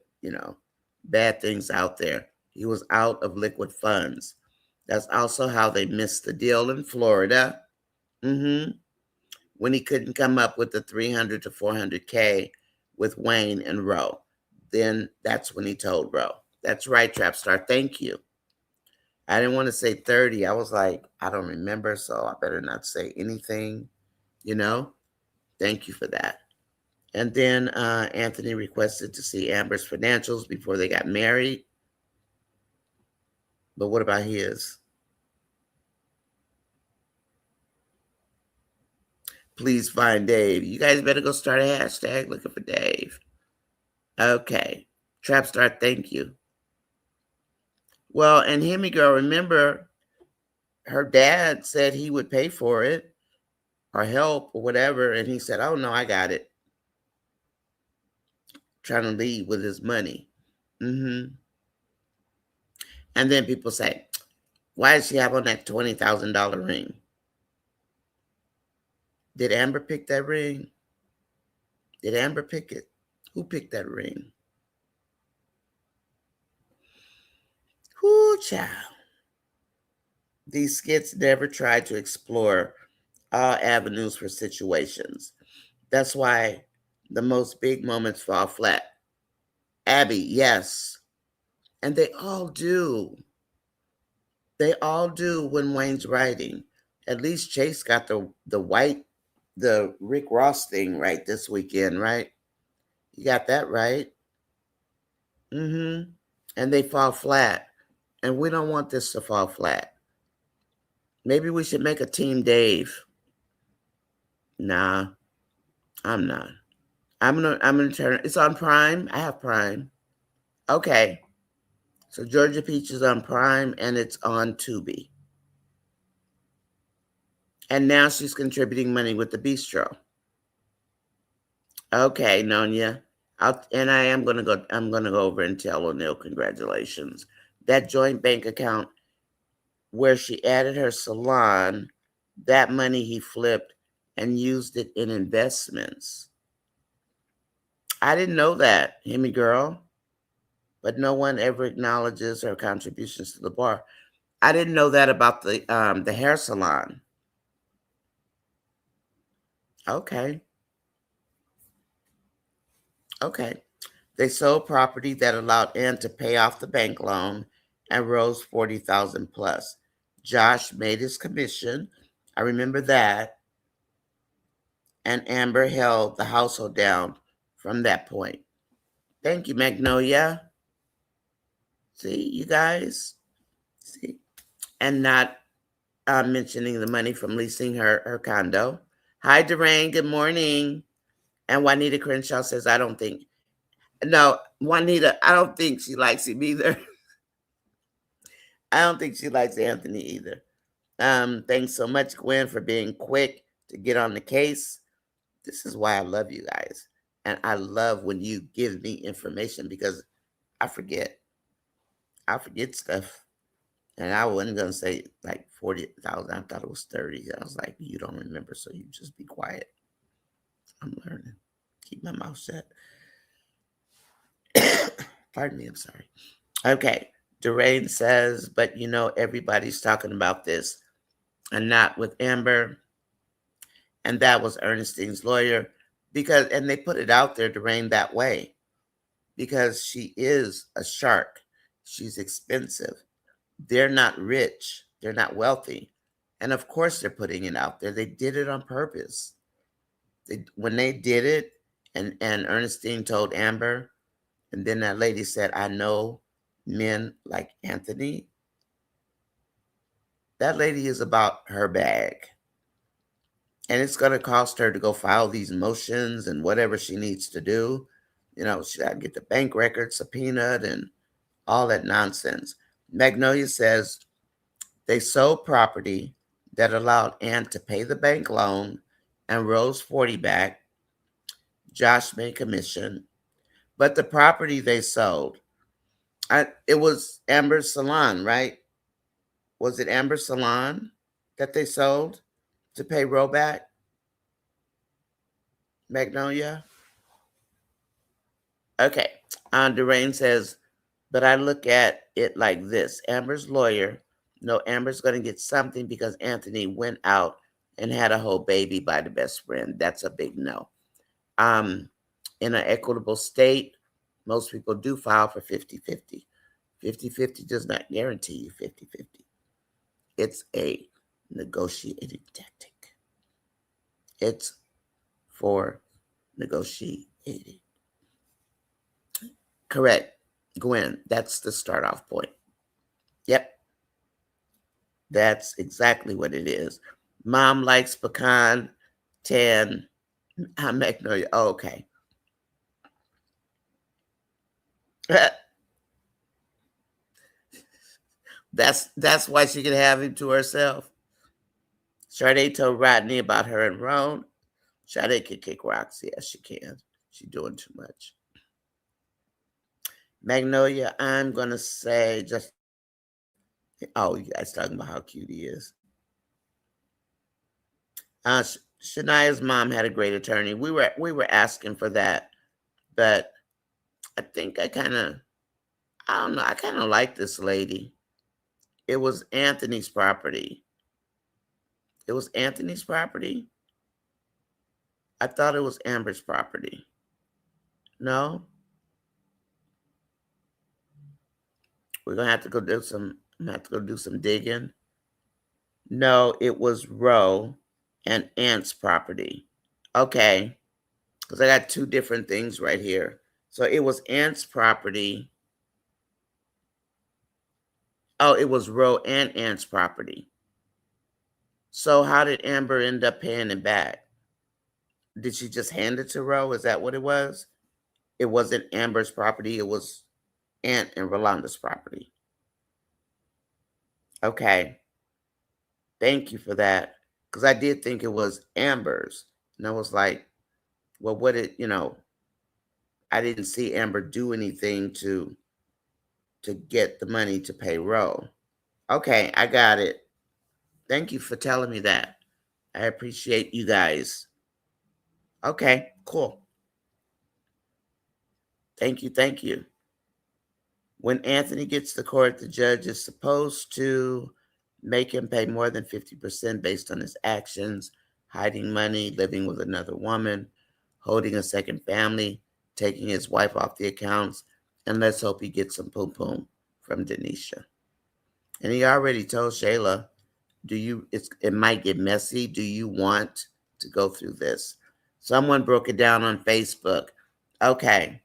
bad things out there. He was out of liquid funds. That's also how they missed the deal in Florida. When he couldn't come up with the 300 to 400K with Wayne and Roe. Then that's when he told Roe. That's right, Trapstar. Thank you. I didn't want to say 30. I was like, I don't remember, so I better not say anything, Thank you for that. And then Anthony requested to see Amber's financials before they got married. But what about his? Please find Dave. You guys better go start a hashtag looking for Dave. Okay. Trapstar, thank you. Well, and Hemi girl, remember her dad said he would pay for it. or help or whatever. And he said, oh, no, I got it. Trying to leave with his money. And then people say, why does she have on that $20,000 ring? Did Amber pick that ring? Did Amber pick it? Who picked that ring? Whoo, child. These skits never try to explore all avenues for situations. That's why the most big moments fall flat. Abby, yes. And they all do. They all do when Wayne's writing. At least Chase got the Rick Ross thing right this weekend, right? You got that right. And they fall flat. And we don't want this to fall flat. Maybe we should make a Team Dave. Nah, I'm not. I'm gonna turn. It's on Prime. I have Prime. Okay. So Georgia Peach is on Prime and it's on Tubi. And now she's contributing money with the bistro. Okay, Nonya. I'm gonna go over and tell O'Neill congratulations. That joint bank account where she added her salon, that money he flipped and used it in investments. I didn't know that, Hemi girl. But no one ever acknowledges her contributions to the bar. I didn't know that about the hair salon. Okay. Okay. They sold property that allowed Ann to pay off the bank loan and rose 40,000 plus. Josh made his commission. I remember that. And Amber held the household down from that point. Thank you, Magnolia. See, you guys? See? And not mentioning the money from leasing her condo. Hi, Durain. Good morning. And Juanita Crenshaw says, I don't think. No, Juanita, I don't think she likes him either. I don't think she likes Anthony either. Thanks so much, Gwen, for being quick to get on the case. This is why I love you guys. And I love when you give me information because I forget. I forget stuff. And I wasn't going to say like 40,000. I thought it was 30. I was like, you don't remember, so you just be quiet. I'm learning. Keep my mouth shut. Pardon me, I'm sorry. Okay. Durain says, but you know, everybody's talking about this and not with Amber. And that was Ernestine's lawyer. And they put it out there, Durain, that way. Because she is a shark. She's expensive. They're not rich. They're not wealthy. And of course they're putting it out there. They did it on purpose. When they did it, and Ernestine told Amber, and then that lady said, I know men like Anthony. That lady is about her bag. And it's going to cost her to go file these motions and whatever she needs to do. You know, she got to get the bank record subpoenaed and all that nonsense. Magnolia says they sold property that allowed Ann to pay the bank loan and rose 40 back. Josh made commission. But the property they sold, it was Amber's salon, right? Was it Amber's salon that they sold to pay rollback? Magnolia? Okay. Durain says, but I look at it like this. Amber's lawyer, no, Amber's going to get something because Anthony went out and had a whole baby by the best friend. That's a big no. In an equitable state, most people do file for 50-50. 50-50 does not guarantee you 50-50. It's a negotiating tactic. It's for negotiating. Correct, Gwen. That's the start off point. Yep. That's exactly what it is. Mom likes pecan, 10. Magnolia. Oh, okay. That's why she can have him to herself. Sade told Rodney about her and Roan. Sade can kick rocks. Yes, she can. She's doing too much. Magnolia, I'm going to say just, oh, you guys talking about how cute he is. Shania's mom had a great attorney. We were asking for that, but I think I don't know, I kind of like this lady. It was Anthony's property. It was Anthony's property? I thought it was Amber's property. No? We're gonna have to go do some digging. No, it was Roe and Ant's property. Okay. Because I got two different things right here. So it was Ant's property. Oh, it was Roe and Ant's property. So how did Amber end up paying it back? Did she just hand it to Roe? Is that what it was? It wasn't Amber's property. It was Ant and Rolanda's property. Okay. Thank you for that. Because I did think it was Amber's. And I was like, well, I didn't see Amber do anything to get the money to pay Roe. Okay, I got it. Thank you for telling me that. I appreciate you guys. Okay, cool. Thank you, thank you. When Anthony gets to court, the judge is supposed to make him pay more than 50% based on his actions, hiding money, living with another woman, holding a second family, taking his wife off the accounts, and let's hope he gets some poom-poom from Denisha. And he already told Shayla, it might get messy. Do you want to go through this? Someone broke it down on Facebook. Okay,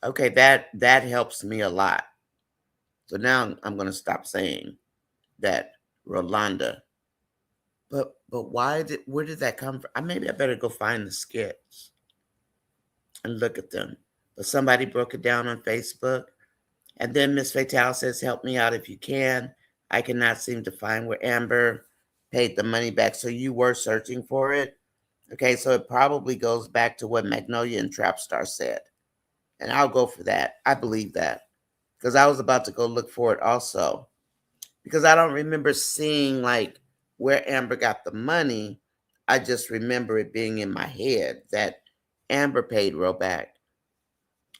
that helps me a lot. So now I'm going to stop saying that Rolanda. But where did that come from? Maybe I better go find the skits and look at them. But somebody broke it down on Facebook. And then Miss Fatale says, help me out if you can. I cannot seem to find where Amber paid the money back. So you were searching for it? Okay, so it probably goes back to what Magnolia and Trapstar said. And I'll go for that. I believe that. Because I was about to go look for it also. Because I don't remember seeing like where Amber got the money. I just remember it being in my head that Amber paid Roe back.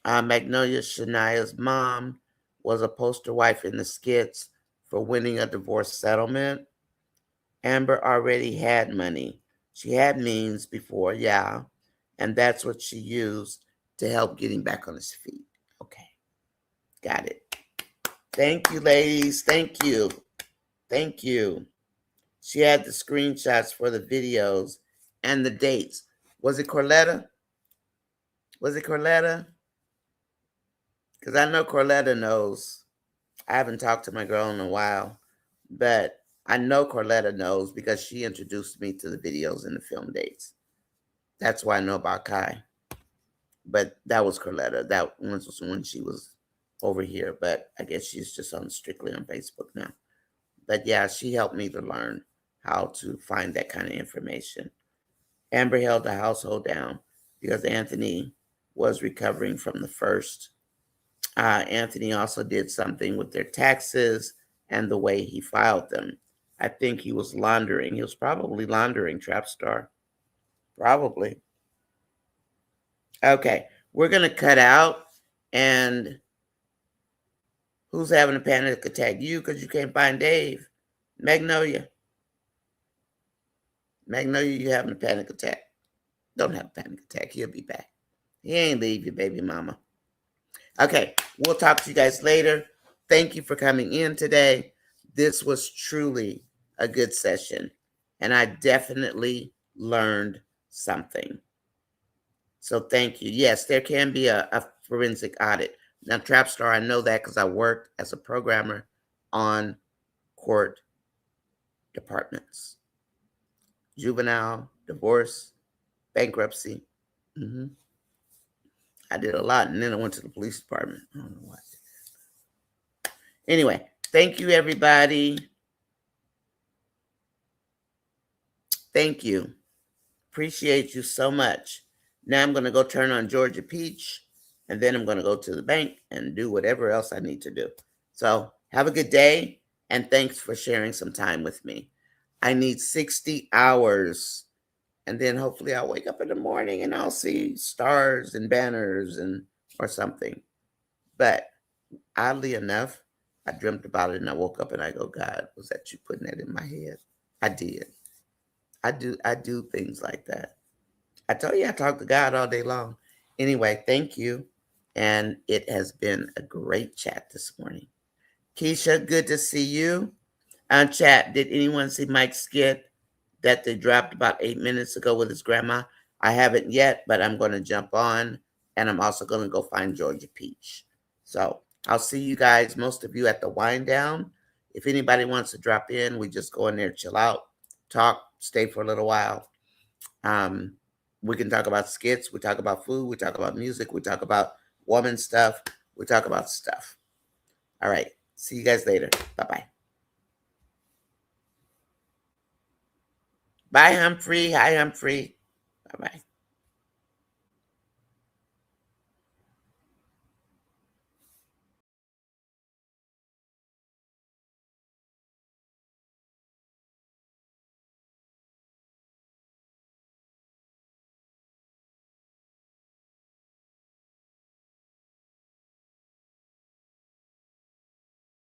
Magnolia Shania's mom was a poster wife in the skits for winning a divorce settlement. Amber already had money. She had means before, yeah. And that's what she used to help getting back on his feet. Okay. Got it. Thank you, ladies. Thank you. Thank you. She had the screenshots for the videos and the dates. Was it Corletta? Was it Corletta? Because I know Corletta knows. I haven't talked to my girl in a while, but I know Corletta knows because she introduced me to the videos and the film dates. That's why I know about Kai. But that was Corletta. That was when she was over here, but I guess she's just strictly on Facebook now. But yeah, she helped me to learn how to find that kind of information. Amber held the household down because Anthony was recovering from the first. Anthony also did something with their taxes and the way he filed them. I think he was laundering. He was probably laundering, Trapstar. Probably. Okay, we're going to cut out. And who's having a panic attack? You, because you can't find Dave. Magnolia. Magnolia, you having a panic attack. Don't have a panic attack. He'll be back. He ain't leave you, baby mama. Okay, we'll talk to you guys later. Thank you for coming in today. This was truly a good session, and I definitely learned something. So thank you. Yes, there can be a forensic audit. Now, Trapstar, I know that because I worked as a programmer on court departments. Juvenile, divorce, bankruptcy. I did a lot, and then I went to the police department. I don't know why. Anyway, thank you, everybody. Thank you. Appreciate you so much. Now I'm going to go turn on Georgia Peach, and then I'm going to go to the bank and do whatever else I need to do. So have a good day, and thanks for sharing some time with me. I need 60 hours, and then hopefully I'll wake up in the morning and I'll see stars and banners and or something. But oddly enough, I dreamt about it and I woke up and I go, God, was that you putting that in my head? I did. I do things like that. I tell you, I talk to God all day long. Anyway, thank you. And it has been a great chat this morning. Keisha, good to see you. Chat, did anyone see Mike's skit that they dropped about 8 minutes ago with his grandma? I haven't yet, but I'm going to jump on. And I'm also going to go find Georgia Peach. So I'll see you guys, most of you, at the wind down. If anybody wants to drop in, we just go in there, chill out, talk, stay for a little while. We can talk about skits, we talk about food, we talk about music, we talk about woman stuff, we talk about stuff. All right. See you guys later. Bye-bye. Bye, Humphrey. Hi, Humphrey. Bye-bye.